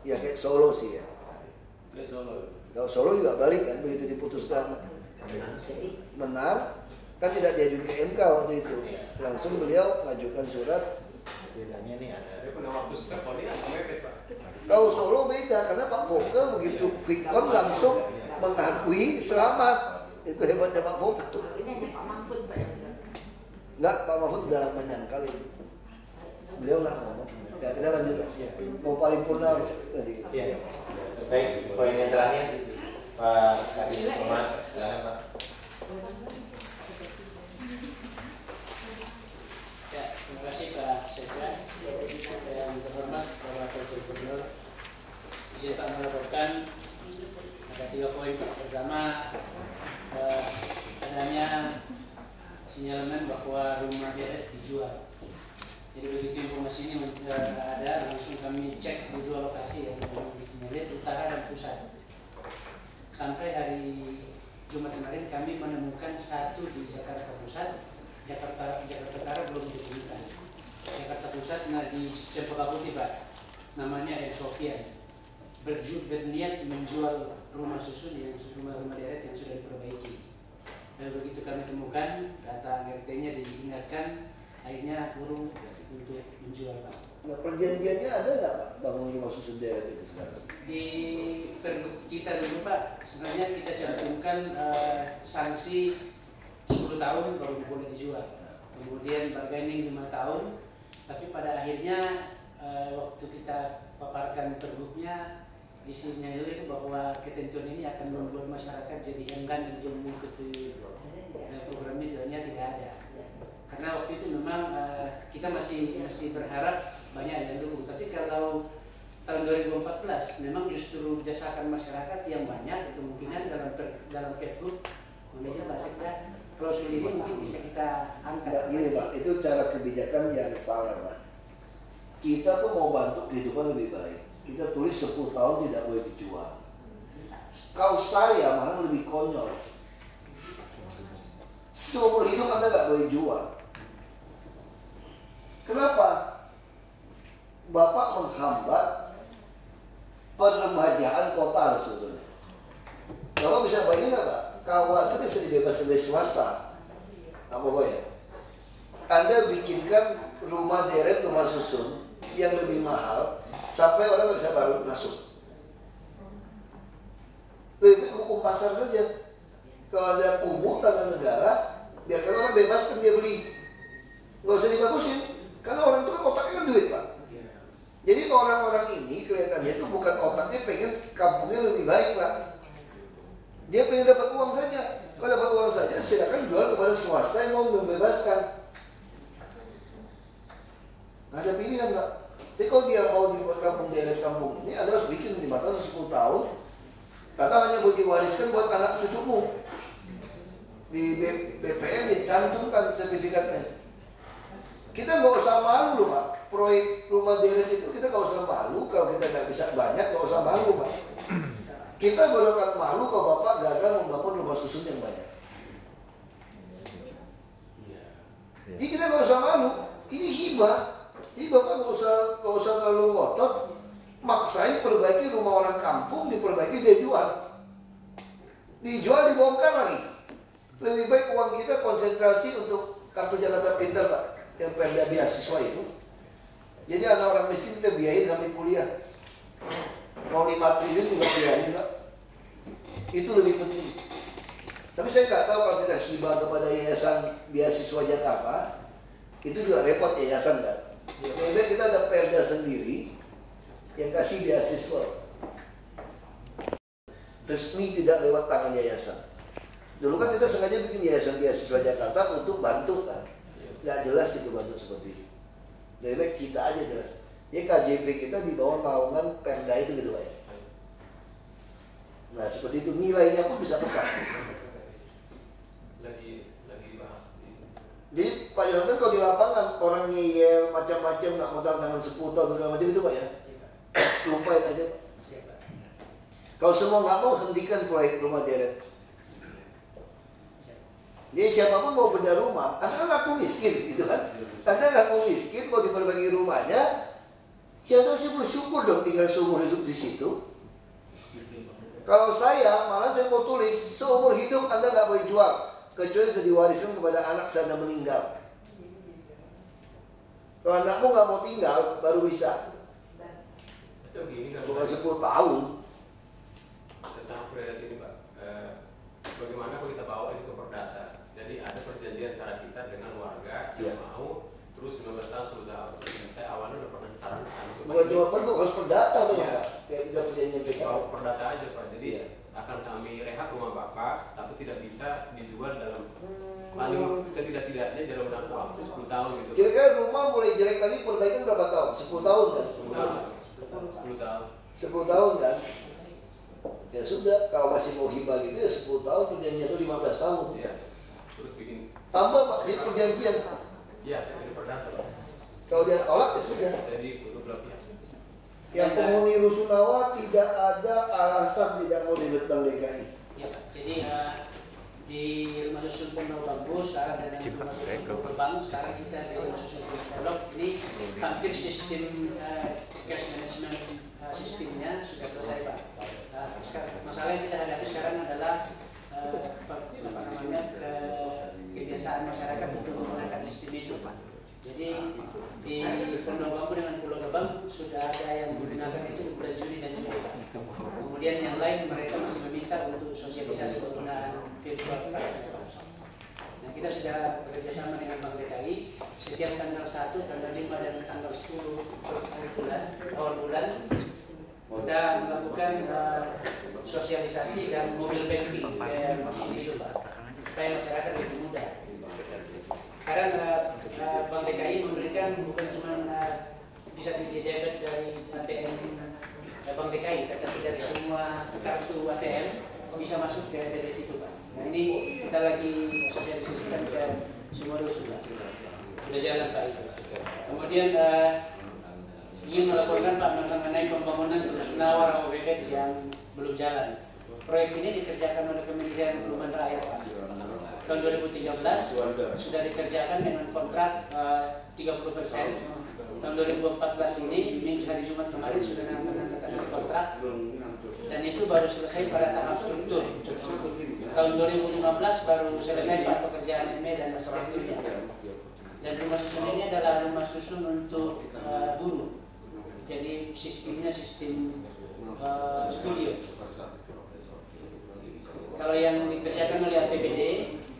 Ya kayak Solo sih ya. Kayak Solo. Kalau Solo juga balik kan, begitu diputuskan menang, kan tidak diajukan ke MK waktu itu. Langsung beliau mengajukan surat. Bedanya nih ada. Pada waktu step dia mepet Pak. Kalau Solo beda, karena Pak Foke begitu quick count langsung mengakui selamat. Itu hebatnya Pak Foke. ini hanya Pak Mahfud Pak yang bilang. Enggak, Pak Mahfud udah menyangkal itu. Beliau nggak ngomong. Ya kita lanjut lah. Mau paripurna tadi. Iya. Baik, poin yang terakhir Pak Kadis Muhammad, silakan Pak. Ya, terima kasih Pak Sekda. Yang terhormat Bapak Wakil Gubernur, izin Pak melaporkan ada 3 poin Pak. Pertama, adanya sinyalemen bahwa rumah deret dijual. Jadi begitu informasi ini ada, langsung kami cek di 2 lokasi yang disinyalir, utara dan pusat. Sampai hari Jumat kemarin kami menemukan 1 di Jakarta Pusat, Jakarta Utara belum ditemukan. Jakarta Pusat di Cempaka Putih Pak, namanya El Sofia, berniat menjual rumah susun yang rumah deret yang sudah diperbaiki. Dan begitu kami temukan, data RT-nya diingatkan, akhirnya urung untuk menjual Pak. Nah, perjanjiannya ada nggak Pak bangun rumah susun deret itu sekarang? Di pergub kita dulu Pak, sebenarnya kita cantumkan sanksi 10 tahun baru boleh dijual. Kemudian bargaining 5 tahun, tapi pada akhirnya waktu kita paparkan pergubnya disinyalir bahwa ketentuan ini akan membuat masyarakat jadi enggan untuk mengikuti programnya, ternyata tidak ada. Karena waktu itu memang kita masih berharap banyak yang dukung, tapi kalau tahun 2014 memang justru berdasarkan masyarakat yang banyak, kemungkinan dalam Kepgub Indonesia Pak Sekda klausul ini mungkin bisa kita angkat. Nggak, gini Pak, itu cara kebijakan yang salah Pak. Kita tuh mau bantu kehidupan lebih baik. Kita tulis 10 tahun tidak boleh dijual. Kalau saya malah lebih konyol. Seumur hidup Anda nggak boleh jual. Kenapa? Bapak menghambat peremajaan kota sebetulnya. Bapak bisa bayangin nggak Pak? Kawasan bisa dibebaskan dari swasta. Apa ya? Anda bikinkan rumah deret, rumah susun yang lebih mahal sampai orang nggak bisa baru masuk. Lebih hukum pasar saja. Kalau ada kumuh tanah negara, biarkan orang bebaskan dia beli. Nggak usah dibagusin. Karena orang itu kan otaknya kan duit Pak. Jadi orang-orang ini kelihatannya itu bukan otaknya pengen kampungnya lebih baik Pak. Dia pengen dapat uang saja. Kalau dapat uang saja silakan jual kepada swasta yang mau membebaskan. Nggak ada pilihan Pak. Jadi kalau dia mau dibuat kampung deret kampung ini, Anda harus bikin 5 tahun 10 tahun. Karena hanya boleh diwariskan buat anak cucumu. Di BPN dicantumkan sertifikatnya. Kita nggak usah malu loh Pak. Proyek rumah deret itu kita nggak usah malu. Kalau kita nggak bisa banyak, nggak usah malu Pak. Kita baru akan malu kalau Bapak gagal membangun rumah susun yang banyak. Jadi kita nggak usah malu. Ini hibah. Jadi Bapak nggak usah terlalu ngotot. Maksain perbaiki rumah orang kampung, diperbaiki dia jual. Dijual dibongkar lagi. Lebih baik uang kita konsentrasi untuk kartu Jakarta Pintar Pak. Yang perda beasiswa itu. Jadi anak orang miskin kita biayain sampai kuliah. Mau 5 triliun juga biayain Pak. Itu lebih penting. Tapi saya nggak tahu kalau kita hibah kepada Yayasan Beasiswa Jakarta, itu juga repot yayasan kan. Lebih baik kita ada perda sendiri yang kasih beasiswa. resmi tidak lewat tangan yayasan. Dulu kan kita sengaja bikin yayasan beasiswa Jakarta untuk bantu kan, nggak jelas itu bantu seperti itu. Lebih baik kita aja jelas. Ya KJP kita di bawah naungan Pemda itu gitu Pak ya. Nah seperti itu, nilainya pun bisa besar. Lagi bahas. Jadi Pak Yonatan kalau di lapangan orang ngeyel macam-macam, nggak mau tangan 10 tahun segala macam itu Pak ya. Lupain aja Pak. Kalau semua nggak mau, hentikan proyek rumah deret. Jadi siapapun mau benda rumah, karena aku miskin gitu kan. Karena aku miskin, mau diperbagi rumahnya, siapa sih bersyukur dong tinggal seumur hidup di situ. Kalau saya, malah saya mau tulis, seumur hidup Anda nggak boleh jual, kecuali itu diwariskan kepada anak saya yang meninggal. Kalau anakmu nggak mau tinggal, baru bisa. Itu gini kan. Bukan 10 tahun. Tentang proyek ini Pak, bagaimana kalau kita bawa itu ke perdata? Jadi ada perjanjian antara kita dengan warga yang mau terus 15 tahun sudah. Saya awalnya udah pernah sarankan. Bukan cuma perlu, harus perdata loh Pak. Kayak kita perjanjian PKL. Perdata aja Pak. Jadi akan kami rehab rumah Bapak, tapi tidak bisa dijual dalam paling setidak-tidaknya dalam jangka waktu 10 tahun gitu. Kira-kira rumah mulai jelek lagi perbaikan berapa tahun? 10 tahun kan? 10 tahun. 10 tahun kan? Ya sudah, kalau masih mau hibah gitu ya 10 tahun, perjanjian itu 15 tahun. Iya. Terus bikin tambah Pak, jadi perjanjian. Iya, saya jadi perdata. Kalau dia tolak ya sudah. Jadi untuk belah pihak. Yang penghuni Rusunawa tidak ada alasan tidak mau dibet Bank DKI. Ya Pak, jadi di rumah susun Pondok Bambu sekarang dan rumah susun Pondok Bambu sekarang kita di rumah susun Pondok ini hampir sistem cash management sistemnya sudah selesai Pak. Masalah yang kita hadapi sekarang adalah apa namanya kebiasaan masyarakat untuk menggunakan sistem itu Pak. Jadi di Pondok Bambu dengan Pulau Gebang sudah ada yang menggunakan itu bulan Juni dan Juli Pak. Kemudian yang lain mereka masih meminta untuk sosialisasi penggunaan virtual. Nah kita sudah bekerjasama dengan Bank DKI setiap tanggal 1, tanggal 5 dan tanggal 10 awal bulan kita melakukan sosialisasi dan mobil banking ke itu Pak supaya masyarakat lebih mudah. Karena Bank DKI memberikan bukan cuma bisa di-debit dari ATM Bank DKI, tetapi dari semua kartu ATM bisa masuk ke debit itu Pak. Nah ini kita lagi sosialisasikan ke semua dusun Pak. Sudah jalan Pak itu. Kemudian ingin melaporkan Pak mengenai pembangunan Rusunawa Rawa Bebek yang belum jalan. Proyek ini dikerjakan oleh Kementerian Perumahan Rakyat Pak. Tahun 2013 sudah dikerjakan dengan kontrak 30%. Tahun 2014 ini minggu hari Jumat kemarin sudah menandatangani kontrak dan itu baru selesai pada tahap struktur. Tahun 2015 baru selesai Pak pekerjaan ME dan arsitekturnya. Dan rumah susun ini adalah rumah susun untuk buruh. Jadi sistemnya sistem studio. Kalau yang dikerjakan oleh APBD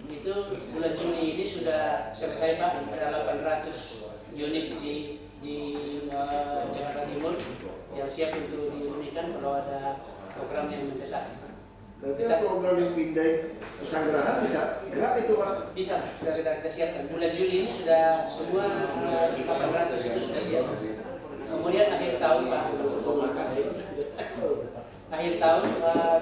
itu bulan Juni ini sudah selesai Pak, ada 800 unit di Jakarta Timur yang siap untuk dihunikan kalau ada program yang mendesak. Berarti program yang pindah Pesanggerahan bisa gerak itu Pak? Bisa, sudah kita siapkan. Bulan Juli ini sudah semua 800 itu sudah siap. Kemudian akhir tahun Pak, akhir tahun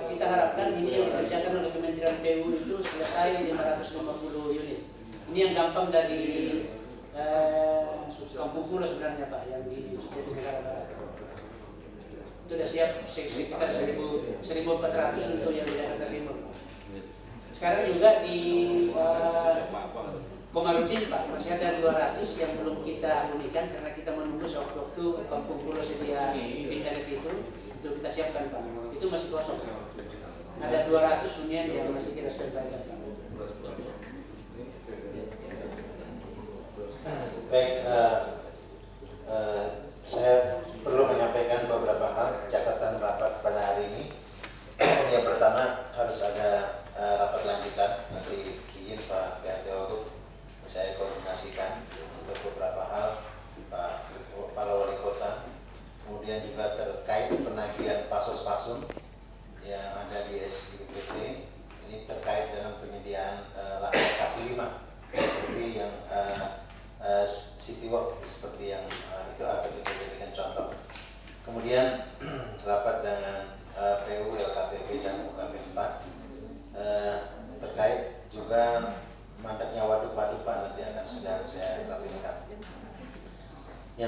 kita harapkan ini yang dikerjakan oleh Kementerian PU itu selesai 550 unit. Ini yang gampang dari Kampung Pulau sebenarnya Pak, yang di negara barat. Itu sudah siap sekitar 1.400 untuk yang di Jakarta Timur. Sekarang juga di Komarudin Pak, masih ada 200 yang belum kita hunikan karena kita menunggu waktu Kampung Pulau sedia pindah ke situ. Itu kita siapkan Pak, itu masih kosong. Ada 200 hunian yang masih kita selesaikan Pak. Baik, saya perlu menyampaikan beberapa hal catatan rapat pada hari ini. Yang pertama harus ada rapat lanjutan, nanti izin Pak PRT Wagub saya koordinasikan untuk beberapa hal Pak Kepala Wali Kota. Kemudian juga terkait penagihan pasos-pasum yang ada di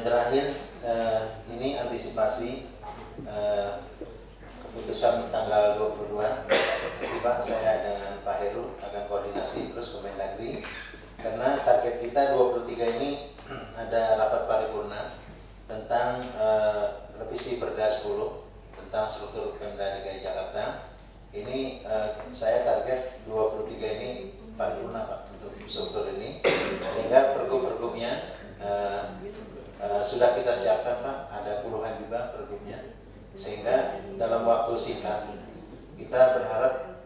terakhir ini antisipasi keputusan tanggal 22. Nanti Pak, saya dengan Pak Heru akan koordinasi terus ke Mendagri, karena target kita 23 ini ada rapat paripurna tentang revisi Perda 10 tentang struktur Pemda DKI Jakarta. Ini saya target 23 ini paripurna Pak untuk struktur ini, sehingga pergub-pergubnya sudah kita siapkan Pak, ada puluhan juga pergubnya, sehingga dalam waktu singkat kita berharap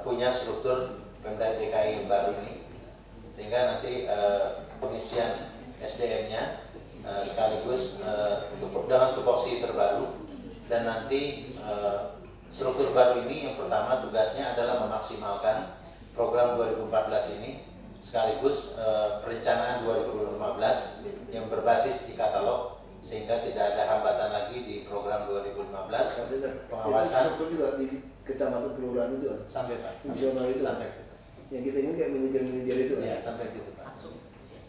punya struktur Pemda DKI yang baru ini, sehingga nanti pengisian SDM-nya sekaligus dengan tupoksi terbaru, dan nanti struktur baru ini yang pertama tugasnya adalah memaksimalkan program 2014 ini sekaligus perencanaan 2015 yang berbasis di katalog, sehingga tidak ada hambatan lagi di program 2015. Pengawasan struktur juga di kecamatan kelurahan itu kan? Sampai Pak. Fungsional itu sampai kan? Yang kita ingin kayak manajer-manajer itu kan? Ya, sampai gitu Pak.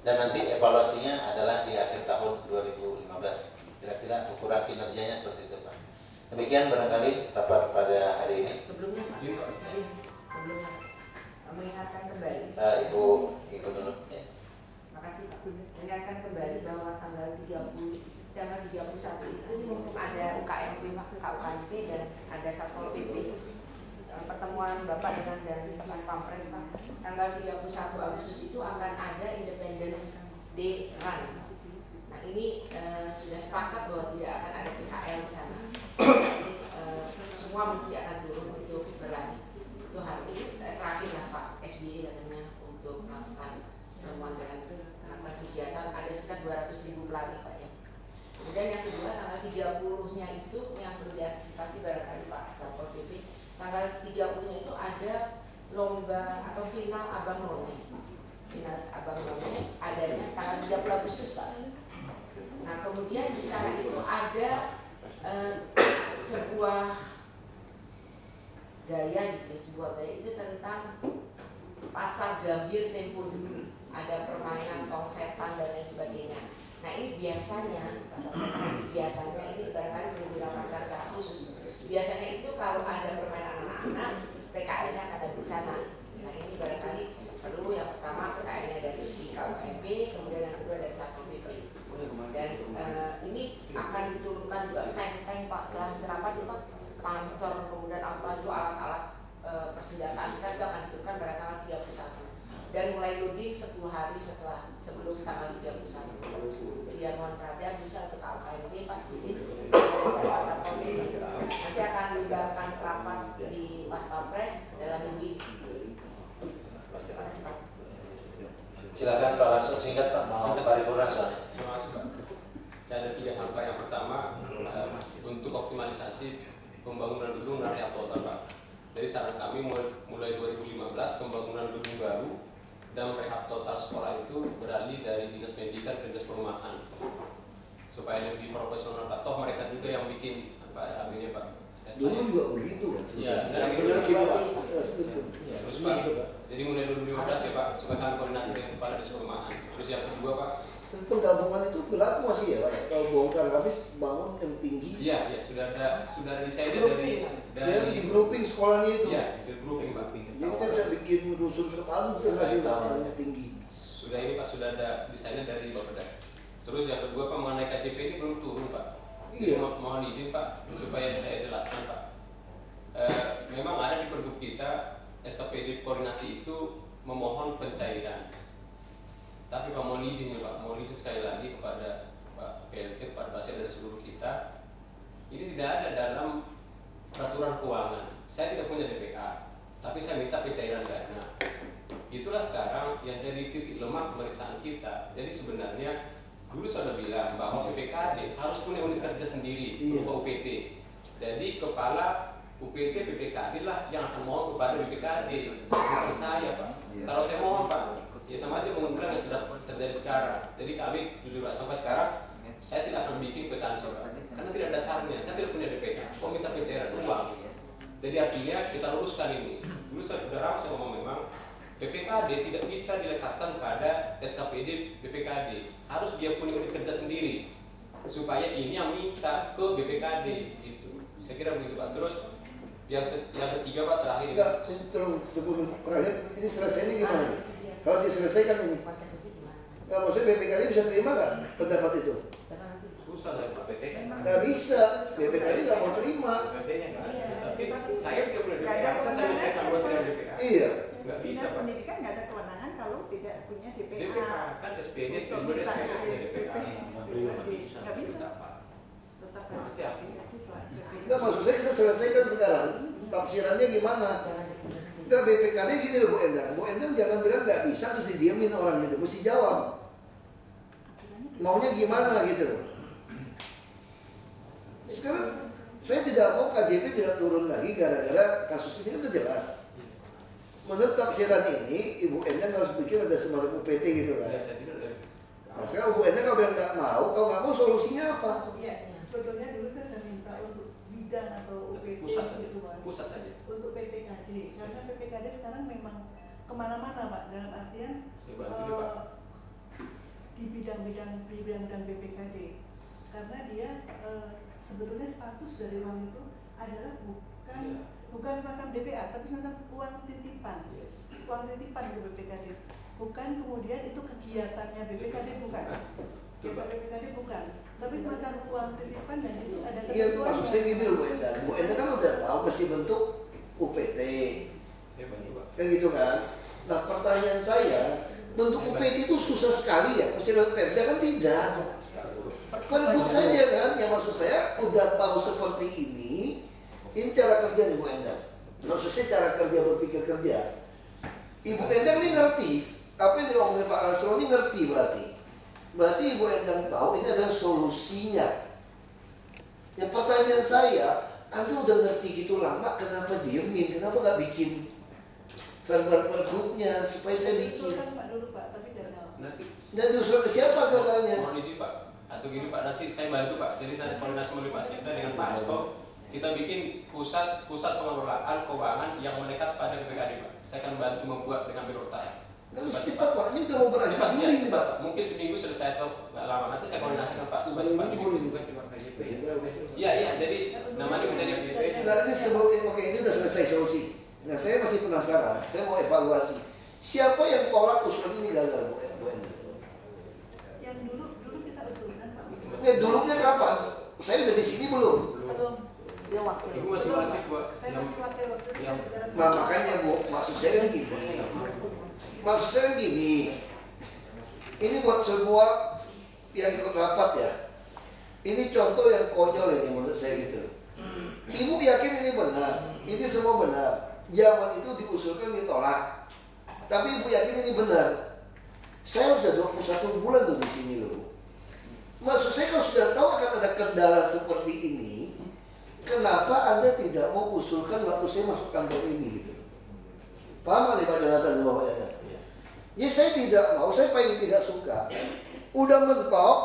Dan nanti evaluasinya adalah di akhir tahun 2015. Kira-kira ukuran kinerjanya seperti itu Pak. Demikian barangkali rapat pada hari ini. Sebelumnya mengingatkan kembali. Ibu dulu. Ya. Makasih Pak. Mengingatkan kembali bahwa tanggal 31 itu ada UKMP, KUKMP dan ada Satpol PP. Pertemuan Bapak dengan Mas Pampres Pak. Tanggal 31 Agustus itu akan ada Independence Day Run. Nah ini sudah sepakat bahwa tidak akan ada PHL di sana. Semua menteri akan turun untuk berlari. Itu hari terakhir lah Pak SBY katanya untuk melakukan pertemuan dengan kegiatan, ada sekitar 200.000 pelari Pak ya. Kemudian yang kedua tanggal 30-nya itu yang perlu diantisipasi barangkali Pak Satpol PP. Tanggal 30-nya itu ada lomba atau final Abang None. Final Abang None adanya tanggal 30 Agustus Pak. Nah kemudian di sana itu ada sebuah gaya itu tentang pasar gambir tempo dulu, ada permainan tong setan dan lain sebagainya. Nah ini biasanya ini barangkali perlu dirapatkan secara khusus. Biasanya itu kalau ada permainan anak-anak, PKL-nya akan ada di sana. Nah ini barangkali perlu yang pertama PKL-nya dari KUKMP, kemudian yang kedua dari Satpol PP. Dan ini akan diturunkan juga tank-tank Pak, setelah serapat itu Pak, pansor, kemudian apa itu alat-alat persenjataan besar itu akan diturunkan pada tanggal 31 dan mulai loading 10 hari sebelum tanggal 31. Jadi yang mohon perhatian bisa untuk KUKMP Pak Sisi dan Pak Satpol PP. Nanti akan dilakukan rapat di Pas Pampres dalam minggu ini. Terima kasih Pak. Silakan Pak langsung singkat Pak, mau paripurna soalnya. Terima kasih Pak. Ada 3 hal Pak. Yang pertama untuk optimalisasi pembangunan gedung dan rehab total Pak. Jadi saran kami mulai 2015 pembangunan gedung baru dan rehab total sekolah itu beralih dari dinas pendidikan ke dinas perumahan supaya lebih profesional Pak. Toh mereka juga yang bikin apa ini Pak. Dulu juga begitu kan? Iya, dan benar juga Pak. Terus Pak, jadi mulai 2015 ya Pak, supaya kami koordinasi dengan kepala dinas perumahan. Terus yang kedua Pak, penggabungan itu berlaku masih ya Pak? Kalau bongkar habis bangun yang tinggi? Iya, sudah ada desain dari di grouping sekolahnya itu? Iya, di grouping Pak. Jadi kita bisa bikin rusun terpadu dengan yang tinggi. Sudah ini Pak, sudah ada desainnya dari Bapeda. Terus yang kedua Pak, mengenai KJP ini belum turun Pak. Iya. Mohon izin Pak, supaya saya jelaskan Pak. Memang ada di pergub kita SKPD koordinasi itu memohon pencairan. Tapi Pak mohon izin ya Pak, mohon izin sekali lagi kepada Pak PLT, Pak Basir dan seluruh kita. Ini tidak ada dalam peraturan keuangan. Saya tidak punya DPA, tapi saya minta pencairan dana. Itulah sekarang yang jadi titik lemah pemeriksaan kita. Jadi sebenarnya dulu saya sudah bilang bahwa PPKD harus punya unit kerja sendiri berupa UPT. Jadi kepala UPT PPKD lah yang akan mohon kepada BPKD, bukan saya Pak. Kalau saya mohon Pak, ya sama aja mengulang yang sudah terjadi sekarang. Jadi kami jujur sampai sekarang saya tidak akan bikin kwitansi karena tidak ada dasarnya. Saya tidak punya DPK, kok minta pencairan uang. Jadi artinya kita luruskan ini. Dulu saya ngomong memang BPKD tidak bisa dilekatkan pada SKPD BPKD. Harus dia punya unit kerja sendiri. supaya ini yang minta ke BPKD itu. Saya kira begitu Pak. Terus yang ketiga Pak terakhir. Enggak, sebelum terakhir ini selesai ini gimana nih? Kalau diselesaikan ini, nggak maksudnya BPKD bisa terima nggak pendapat itu? Susah lah Pak, BPKD nggak bisa, BPKD nggak mau terima. BPKD nggak ada. Tapi saya juga punya DPR, saya cek anggota dari DPR. Iya. Nggak bisa Dinas Pak. Pendidikan nggak ada kewenangan kalau tidak punya DPA. DPA kan SPD, SPD, SPD punya DPA. Nggak bisa. Tetap Siap. Enggak, maksud saya kita selesaikan sekarang. Tafsirannya gimana? Enggak, BPKD gini loh Bu Endang. Bu Endang jangan bilang nggak bisa terus didiamin orang gitu. Mesti jawab. Maunya gimana gitu loh. Sekarang saya tidak mau KJP tidak turun lagi gara-gara kasus ini kan udah jelas. Menurut tafsiran ini, Ibu Endang harus bikin ada semacam UPT gitu kan. Nah sekarang Ibu Endang kalau bilang nggak mau, kalau nggak mau solusinya apa? Iya, sebetulnya dulu saya sudah minta untuk bidang atau UPT gitu Pak. Pusat aja. Untuk PPKD, karena PPKD sekarang memang kemana-mana Pak, dalam artian di bidang-bidang PPKD, karena dia sebetulnya status dari uang itu adalah bukan semacam DPA, tapi semacam uang titipan, uang titipan ke BPKD, bukan kemudian itu kegiatannya BPKD bukan, BPKD bukan, tapi semacam uang titipan dan itu ada ketentuannya. Iya, maksud saya gitu loh Bu Endang. Bu Endang kan udah tahu mesti bentuk UPT, kan gitu kan. Nah pertanyaan saya, bentuk UPT itu susah sekali ya, mesti lewat Perda kan tidak. Perbuk saja kan, yang maksud saya udah tahu seperti ini cara kerja Ibu Endang. Maksudnya cara kerja berpikir kerja. Ibu Endang ini ngerti, apa yang diomongin Pak Lasro ini ngerti berarti. Berarti Ibu Endang tahu ini adalah solusinya. Yang pertanyaan saya, Anda udah ngerti gitu lama, kenapa diemin? Kenapa nggak bikin verbal-verbuknya supaya saya bikin? Nah diusul ke siapa gagalnya? Mohon izin Pak, atau gini Pak, nanti saya bantu Pak. Jadi saya koordinasi melalui Pak Sinta dengan Pak Asko, kita bikin pusat pengelolaan keuangan yang mendekat pada BPKD Pak. Saya akan bantu membuat dengan birokrasi. Cepat Pak, ini udah mau berakhir Juli Pak. Mungkin seminggu selesai atau nggak lama, nanti saya koordinasi dengan Pak cepat-cepat bukan cuma KJP. Iya, jadi namanya kita di KJP. Nah ini sebelum oke ini udah selesai solusi. Nah saya masih penasaran, saya mau evaluasi. Siapa yang tolak usulan ini gagal Bu Endang? Yang dulu kita usulkan Pak. Dulunya kapan? Saya udah di sini belum? Belum. Dia wakil. Ibu masih wakil Bu. Saya masih wakil waktu itu. Nah makanya Bu, maksud saya kan gini. Maksud saya kan gini. Ini buat semua yang ikut rapat ya. Ini contoh yang konyol ini menurut saya gitu. Ibu yakin ini benar, ini semua benar. Zaman itu diusulkan ditolak. Tapi Ibu yakin ini benar. Saya sudah 21 bulan tuh di sini loh. Maksud saya kalau sudah tahu akan ada kendala seperti ini, kenapa Anda tidak mau usulkan waktu saya masuk kantor ini gitu? Paham nggak nih Pak Jonathan dan Bapak Yaya? Ya saya tidak mau, saya paling tidak suka. Udah mentok,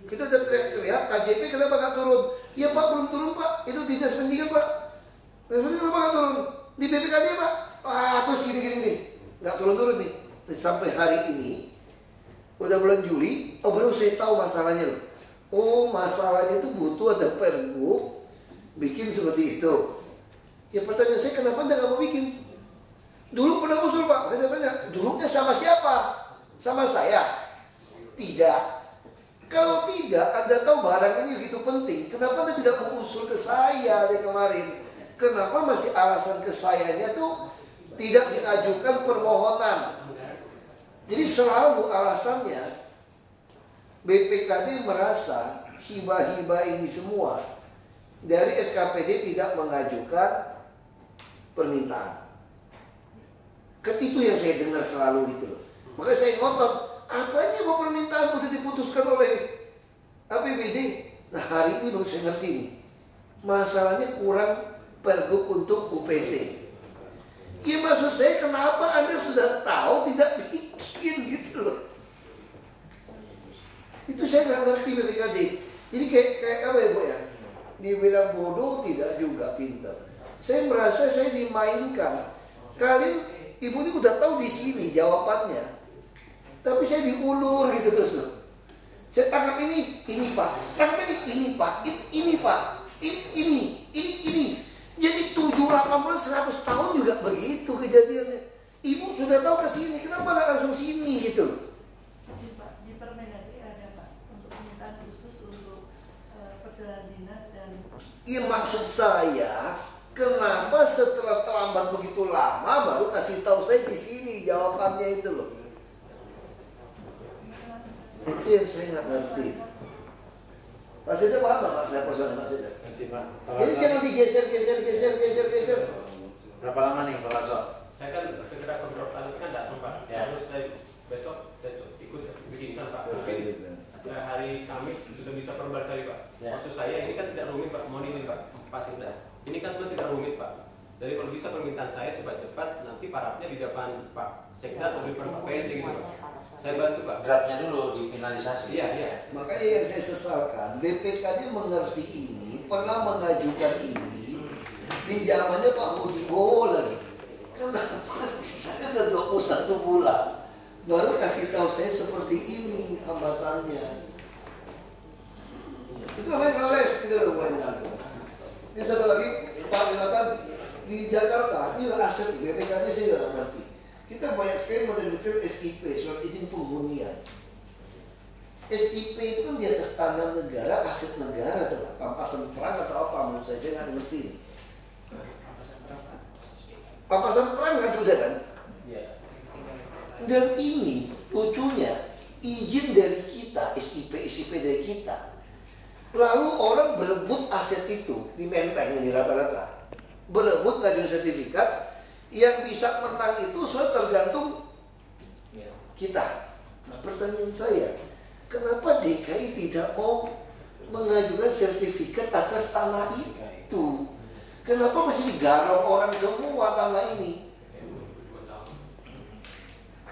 kita udah teriak-teriak, KJP kenapa nggak turun? Ya Pak belum turun Pak, itu dinas pendidikan Pak. Kenapa nggak turun? Di BPKD Pak. Terus gini. Nggak turun-turun nih. Sampai hari ini, udah bulan Juli, baru saya tahu masalahnya loh. Oh masalahnya itu butuh ada pergub, bikin seperti itu. Ya pertanyaan saya kenapa Anda nggak mau bikin? Dulu pernah usul Pak, saya tanya, dulunya sama siapa? Sama saya? Tidak. Kalau tidak, Anda tahu barang ini begitu penting, kenapa Anda tidak mengusul ke saya dari kemarin? Kenapa masih alasan ke sayanya tuh tidak diajukan permohonan? Jadi selalu alasannya BPKD merasa hibah-hibah ini semua dari SKPD tidak mengajukan permintaan. Itu yang saya dengar selalu gitu loh. Makanya saya ngotot, apa ini mau permintaan udah diputuskan oleh APBD. Nah hari ini baru saya ngerti nih, masalahnya kurang pergub untuk UPT. Ya maksud saya kenapa Anda sudah tahu tidak bikin gitu loh. Itu saya nggak ngerti BPKD. Jadi kayak apa ya Bu ya? Dibilang bodoh tidak juga pintar. Saya merasa saya dimainkan. Kalian Ibu ini udah tahu di sini jawabannya, tapi saya diulur gitu terus. Saya tangkap ini Pak. Tangkap ini Pak. Ini Pak. Ini. Jadi 7-8 100 tahun juga begitu kejadiannya. Ibu sudah tahu ke sini, kenapa nggak langsung sini gitu? Pak, di Permendagri ada Pak untuk permintaan khusus untuk perjalanan dinas dan. Iya, maksud saya, kenapa setelah terlambat begitu lama baru kasih tahu saya di sini jawabannya itu loh. Itu yang saya nggak ngerti. Pak Seda paham nggak Pak? Saya persoalan Pak Seda. Jadi jangan digeser. Berapa lama nih Pak Lasso? Saya kan segera kontrol kali kan datang Pak. Terus saya besok saya ikut bikinkan Pak. Hari Kamis sudah bisa perbarkali Pak. Maksud saya ini kan tidak rumit Pak. Mohon izin Pak. Pas ini kan sebenarnya tidak rumit Pak. Jadi kalau bisa permintaan saya supaya cepat nanti parapnya di depan Pak Sekda atau di depan Pak PNC gitu Pak. Saya bantu Pak. Draftnya dulu difinalisasi. Iya. Makanya yang saya sesalkan, BPKD mengerti ini, pernah mengajukan ini di zamannya Pak Budi Bowo lagi. Kenapa? Saya udah 21 bulan baru kasih tahu saya seperti ini hambatannya. Itu namanya ngeles gitu loh bukan. Ini satu lagi Pak Jonathan di Jakarta ini juga aset BPKD saya juga ngerti. Kita banyak sekali menerbitkan SIP, surat izin penghunian. SIP itu kan di atas tanah negara, aset negara atau pampasan perang atau apa menurut saya nggak ngerti. Pampasan perang kan sudah kan? Dan ini lucunya izin dari kita, SIP dari kita. Lalu orang berebut aset itu di Menteng ini rata-rata. Berebut ngajuin sertifikat, yang bisa menang itu soal tergantung kita. Nah pertanyaan saya, kenapa DKI tidak mau mengajukan sertifikat atas tanah itu? Kenapa masih digarap orang semua tanah ini?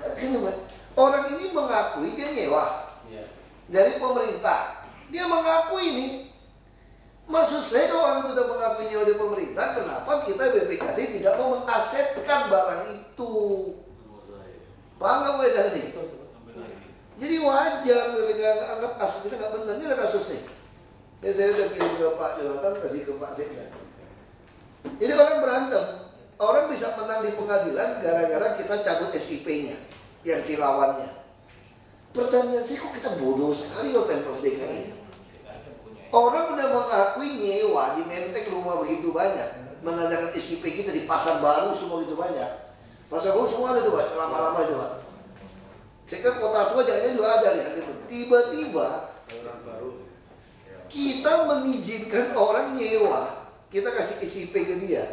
Kenapa? Orang ini mengakui dia nyewa dari pemerintah. Dia mengakui ini. Maksud saya kalau orang itu sudah mengakui nyewa dari pemerintah, kenapa kita BPKD tidak mau mengasetkan barang itu? Paham nggak gue tadi? Jadi wajar BPKD anggap aset kita nggak benar. Ini ada kasus nih. Ya, saya udah kirim ke Pak Jonathan, kasih ke Pak Sekda. Jadi orang berantem. Orang bisa menang di pengadilan gara-gara kita cabut SIP-nya, yang si lawannya. Pertanyaan saya, kok kita bodoh sekali loh Pemprov DKI? Orang udah mengakui nyewa di Menteng rumah begitu banyak, mengadakan SIP kita di Pasar Baru semua begitu banyak. Pasar Baru semua ada tuh Pak, lama-lama itu Pak. Saya kan Kota Tua jangan juga ada lihat itu. Tiba-tiba kita mengizinkan orang nyewa, kita kasih SIP ke dia.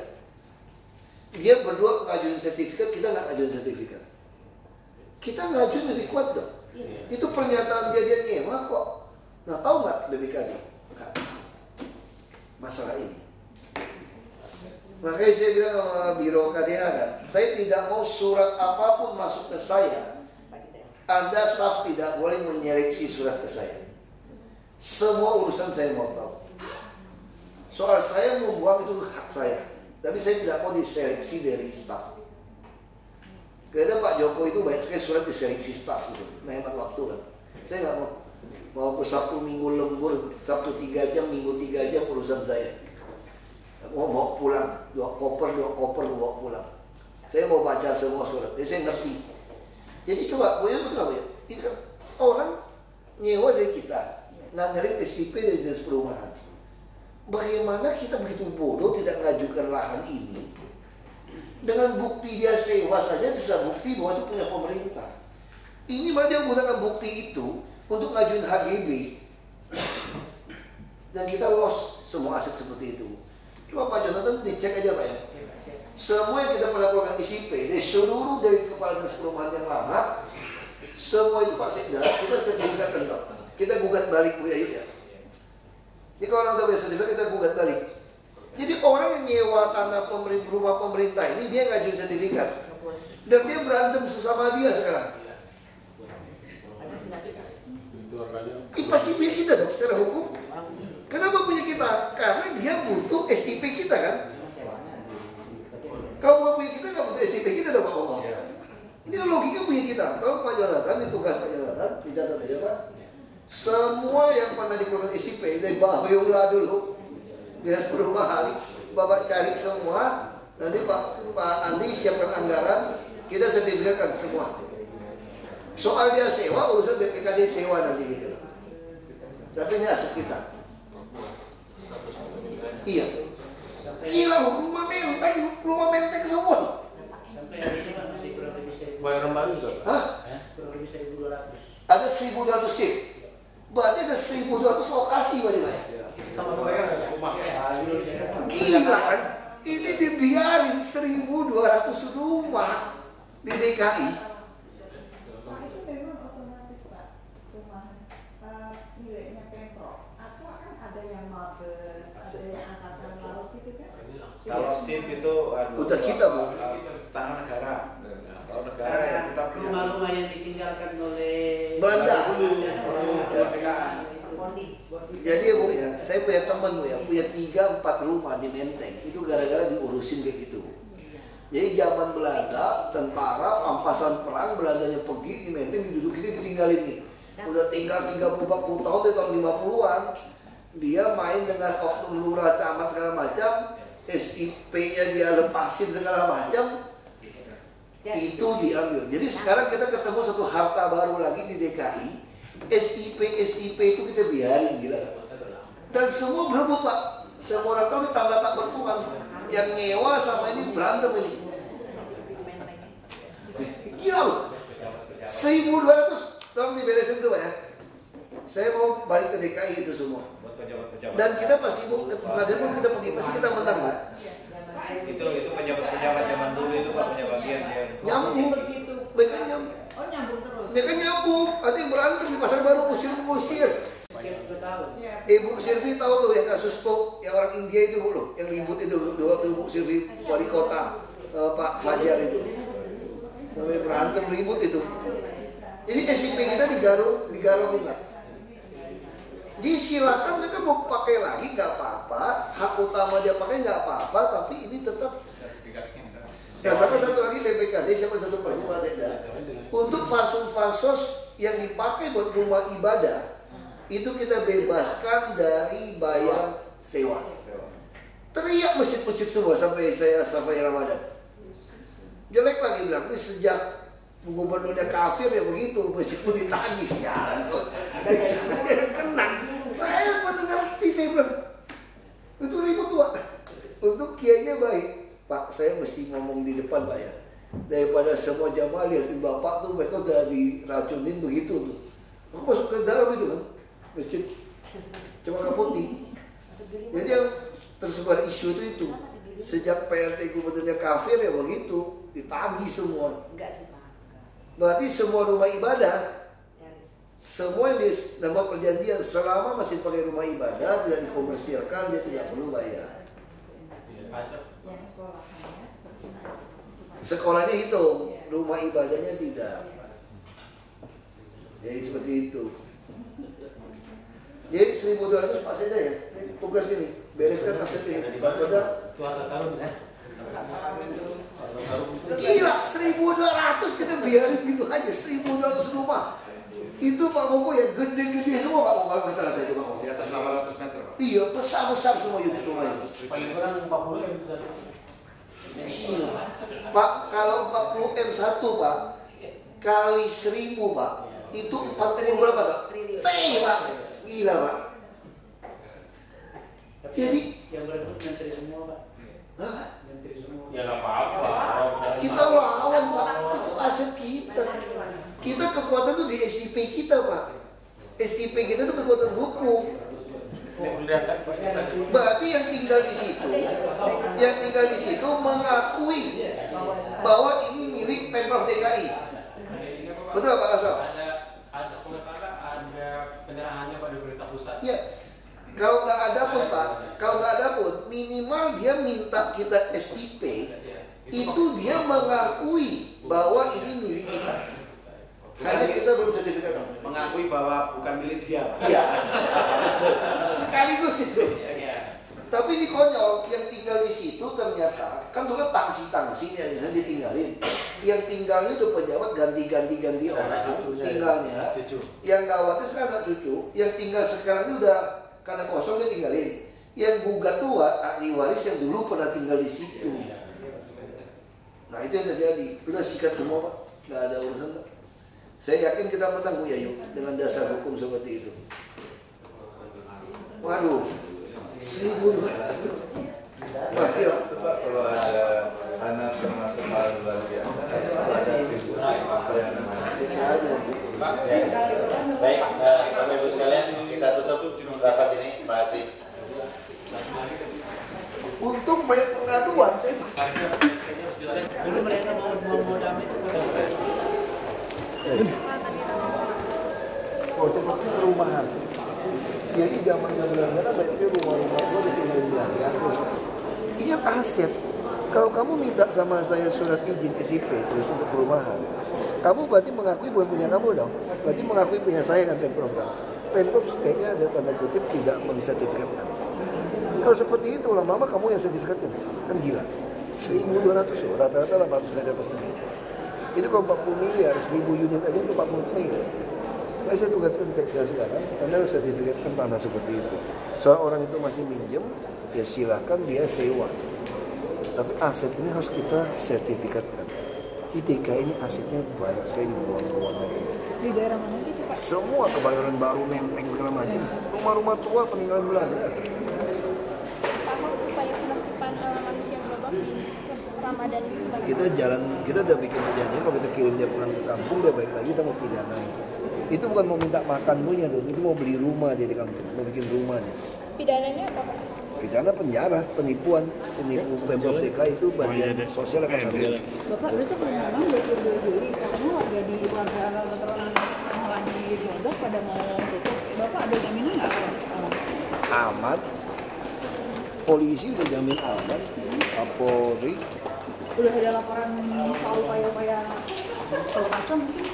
Dia berdua ngajuin sertifikat, kita nggak ngajuin sertifikat. Kita ngajuin lebih kuat dong. Itu pernyataan dia nyewa kok. Nah tahu nggak BPKD? Nggak tahu masalah ini. Makanya saya bilang sama Biro KDA kan, saya tidak mau surat apapun masuk ke saya. Anda staf tidak boleh menyeleksi surat ke saya. Semua urusan saya mau tahu. Soal saya membuang itu hak saya. Tapi saya tidak mau diseleksi dari staf. Karena Pak Jokowi itu banyak sekali surat diseleksi staf gitu. Nah hemat waktu kan. Saya nggak mau ke Sabtu Minggu lembur, Sabtu 3 jam, Minggu 3 jam urusan saya. Mau bawa pulang, 2 koper bawa pulang. Saya mau baca semua surat, jadi saya ngerti. Jadi coba, gue yang betul ya. Orang nyewa dari kita, nganterin SIP dari dinas perumahan. Bagaimana kita begitu bodoh tidak mengajukan lahan ini? Dengan bukti dia sewa saja bisa bukti bahwa itu punya pemerintah. Ini malah dia menggunakan bukti itu untuk ngajuin HGB. Dan kita lost semua aset seperti itu. Coba Pak Jonathan dicek aja Pak ya. Semua yang kita pernah keluarkan ICP, dari seluruh dari kepala dinas perumahan yang lama, semua itu Pak Sekda, kita sertifikat tendang. Kita gugat balik Bu Yayu ya. Jadi kalau orang udah punya sertifikat kita gugat balik. Jadi orang yang nyewa tanah rumah pemerintah ini dia ngajuin sertifikat. Dan dia berantem sesama dia sekarang. Pasti punya kita dong secara hukum. Kenapa punya kita? Karena dia butuh SIP kita kan. Kalau mau punya kita nggak butuh SIP kita dong Pak Bowo. Ini logika punya kita. Kalau Pak Jonathan, ini tugas Pak Jonathan, pidato aja Pak. Semua yang pernah dikeluarkan SIP dari Bahoyola dulu, Dinas Perumahan, Bapak cari semua. Nanti Pak Andi siapkan anggaran, kita sertifikatkan semua. Soal dia sewa, urusan BPKD sewa nanti gitu. Tapi ini aset kita. Iya. Gila, rumah menteng semua. Sampai hari ini Pak masih kurang lebih 1.200. Bayar baru juga? Hah? Kurang lebih 1.200. Ada 1.200 SIP. Berarti ada 1.200 lokasi berarti Pak. Sama bayar rumah. Gila kan? Ini dibiarin 1.200 rumah di DKI. Pak, itu memang otomatis Pak, rumah miliknya Pemprov. Atau kan ada yang Mabes, ada yang Angkatan Laut gitu kan? Kalau SIP itu udah kita Bu. Tanah negara. Kalau negara ya kita punya rumah-rumah yang ditinggalkan oleh Belanda. kemerdekaan. Jadi ya Bu ya, saya punya teman Bu ya, punya 3-4 rumah di Menteng. Itu gara-gara diurusin kayak gitu Bu. Jadi zaman Belanda, tentara, pampasan perang, Belandanya pergi di Menteng, didudukin, ditinggalin nih. Udah tinggal 30-40 tahun dari tahun 50-an. Dia main dengan oknum lurah, camat segala macam, SIP-nya dia lepasin segala macam. Itu diambil. Jadi sekarang kita ketemu satu harta baru lagi di DKI. SIP itu kita biarin, gila. Dan semua berebut Pak. Semua orang tahu ini tanda tak bertuhan. Yang nyewa sama ini berantem ini. Gila loh. 1.200 tolong diberesin tuh Pak ya. Saya mau balik ke DKI itu semua. Dan kita pasti Bu, pengadilan pun kita pergi, pasti kita menang Bu. Itu pejabat-pejabat zaman dulu itu Pak, punya bagian ya. Nyambung. Mereka nyambung. Oh nyambung terus. Mereka nyambung. Ada yang berantem di pasar baru usir-usir. Ibu Sylvie tahu tuh yang kasus tuh yang orang India itu Bu loh, yang ribut itu waktu Ibu Sylvie wali kota Pak Fajar itu. Sampai berantem ribut itu. Jadi SIP kita digarung kita. Jadi silakan mereka mau pakai lagi nggak apa-apa, hak utama dia pakai nggak apa-apa, tapi ini tetap. Nah, sampai satu lagi BPKD siapa satu perlu Pak Sekda. Untuk fasos yang dipakai buat rumah ibadah itu kita bebaskan dari bayar sewa. Teriak masjid-masjid semua sampai Ramadan. Jelek lagi bilang ini sejak gubernurnya kafir ya begitu, masjid pun ditagih siaran kok. Saya kena. Saya betul ngerti, saya bilang itu ribut Pak. Untuk kiainya baik. Pak, saya mesti ngomong di depan Pak ya. Daripada semua jamaah lihatin Bapak tuh mereka udah diracunin begitu tuh. Aku masuk ke dalam itu kan, masjid Cempaka Putih. Jadi yang tersebar isu itu sejak PRT gubernurnya kafir ya begitu, ditagih semua. Berarti semua rumah ibadah, semua yang dapat perjanjian selama masih pakai rumah ibadah tidak dikomersilkan dia tidak perlu bayar. Sekolahnya hitung, rumah ibadahnya tidak. Jadi seperti itu. Jadi 1.200 Pak Sekda ya, ini tugas ini, bereskan aset ini. Pada gila, 1.200 kita biarin gitu aja, 1.200 rumah. Itu Pak Moko ya gede-gede semua Pak Moko kata-kata itu Pak Moko. Di atas 800 meter Pak. Iya, besar-besar semua unit rumah itu. Paling kurang 40 M satu. Iya. Pak, kalau 40 M1 Pak kali 1.000 Pak, itu 40 berapa Pak? Pak. Gila Pak. Jadi yang berebut menteri semua Pak. Hah? Menteri semua. Ya nggak apa-apa. Kita lawan Pak, itu aset kita. Kita kekuatan itu di SIP kita Pak. SIP kita itu kekuatan hukum. Berarti yang tinggal di situ, mengakui bahwa ini milik Pemprov DKI. Betul Pak Asal? Ada penyerahannya pada pemerintah pusat. Ya. Kalau nggak ada pun, minimal dia minta kita SIP, itu dia mengakui bahwa ini milik kita. Hanya kita belum sertifikat. Mengakui bahwa bukan milik dia. Iya. Sekaligus itu. Tapi ini konyol, yang tinggal di situ ternyata kan dulu tangsi-tangsi yang ditinggalin. Yang tinggalnya udah pejabat ganti orang tinggalnya. Yang gawatnya sekarang anak cucu, yang tinggal sekarang ini udah karena kosong dia tinggalin. Yang gugat tua ahli waris yang dulu pernah tinggal di situ. Nah itu yang terjadi. Udah sikat semua Pak, nggak ada urusan Pak. Saya yakin kita menang Bu Yayu dengan dasar hukum seperti itu. Waduh. 1.200. Wakil, kalau ada anak termasuk hal luar biasa, ada yang namanya. Baik, Bapak Ibu sekalian, kita tutup rapat ini, Pak Haji. Untung banyak pengaduan saya. Jadi mereka mau damai Tempat perumahan. Jadi zamannya Belanda kan banyaknya rumah-rumah tua ditinggalin Belanda. Ini aset. Kalau kamu minta sama saya surat izin SIP terus untuk perumahan, kamu berarti mengakui bukan punya kamu dong. Berarti mengakui punya saya kan Pemprov kan. Pemprov kayaknya ada tanda kutip tidak mensertifikatkan. Kalau seperti itu lama-lama kamu yang sertifikatkan. Kan gila. 1.200 loh, rata-rata 800 meter persegi. Itu kalau 40 miliar, 1.000 unit aja itu 40 T. Saya tugaskan Sekda sekarang, Anda harus sertifikatkan tanah seperti itu. Soal orang itu masih minjem, ya silahkan dia sewa. Tapi aset ini harus kita sertifikatkan. ITK ini asetnya banyak sekali dibuang-buang lagi. Di daerah mana gitu Pak? Semua Kebayoran Baru, Menteng segala macam. Rumah-rumah tua peninggalan Belanda. Apa upaya penertiban manusia global di Ramadan ini? Kita udah bikin perjanjian kalau kita kirim dia pulang ke kampung, dia balik lagi kita mau pidana. Itu bukan mau minta makan punya tuh, itu mau beli rumah dia di kampung, mau bikin rumah dia. Pidananya apa Pak? Pidana penjara, penipu Pemprov DKI itu bagian sosial akan terlihat. Bapak besok pengumuman 22 Juli, katanya warga veteran sekolah di Glodok pada mau tutup. Bapak ada jaminan nggak kalau di sekolah? Aman, polisi udah jamin aman, Kapolri. Udah ada laporan soal upaya-upaya pelepasan mungkin?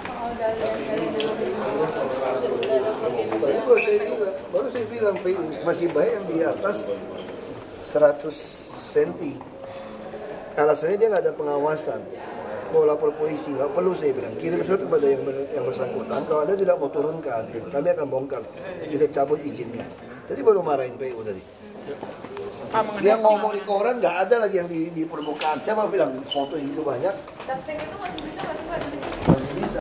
Soal galian-galian dalam sudah ada Baru saya bilang masih baik yang di atas 100 cm. Alasannya dia nggak ada pengawasan. Mau lapor polisi, nggak perlu saya bilang. Kirim surat kepada yang bersangkutan. Kalau Anda tidak mau turunkan, kami akan bongkar. Kita cabut izinnya. Jadi baru marahin PU tadi. Dia ngomong di koran nggak ada lagi yang di permukaan. Saya mau bilang foto yang gitu banyak. Daftar itu masih bisa nggak sih Pak? Masih bisa.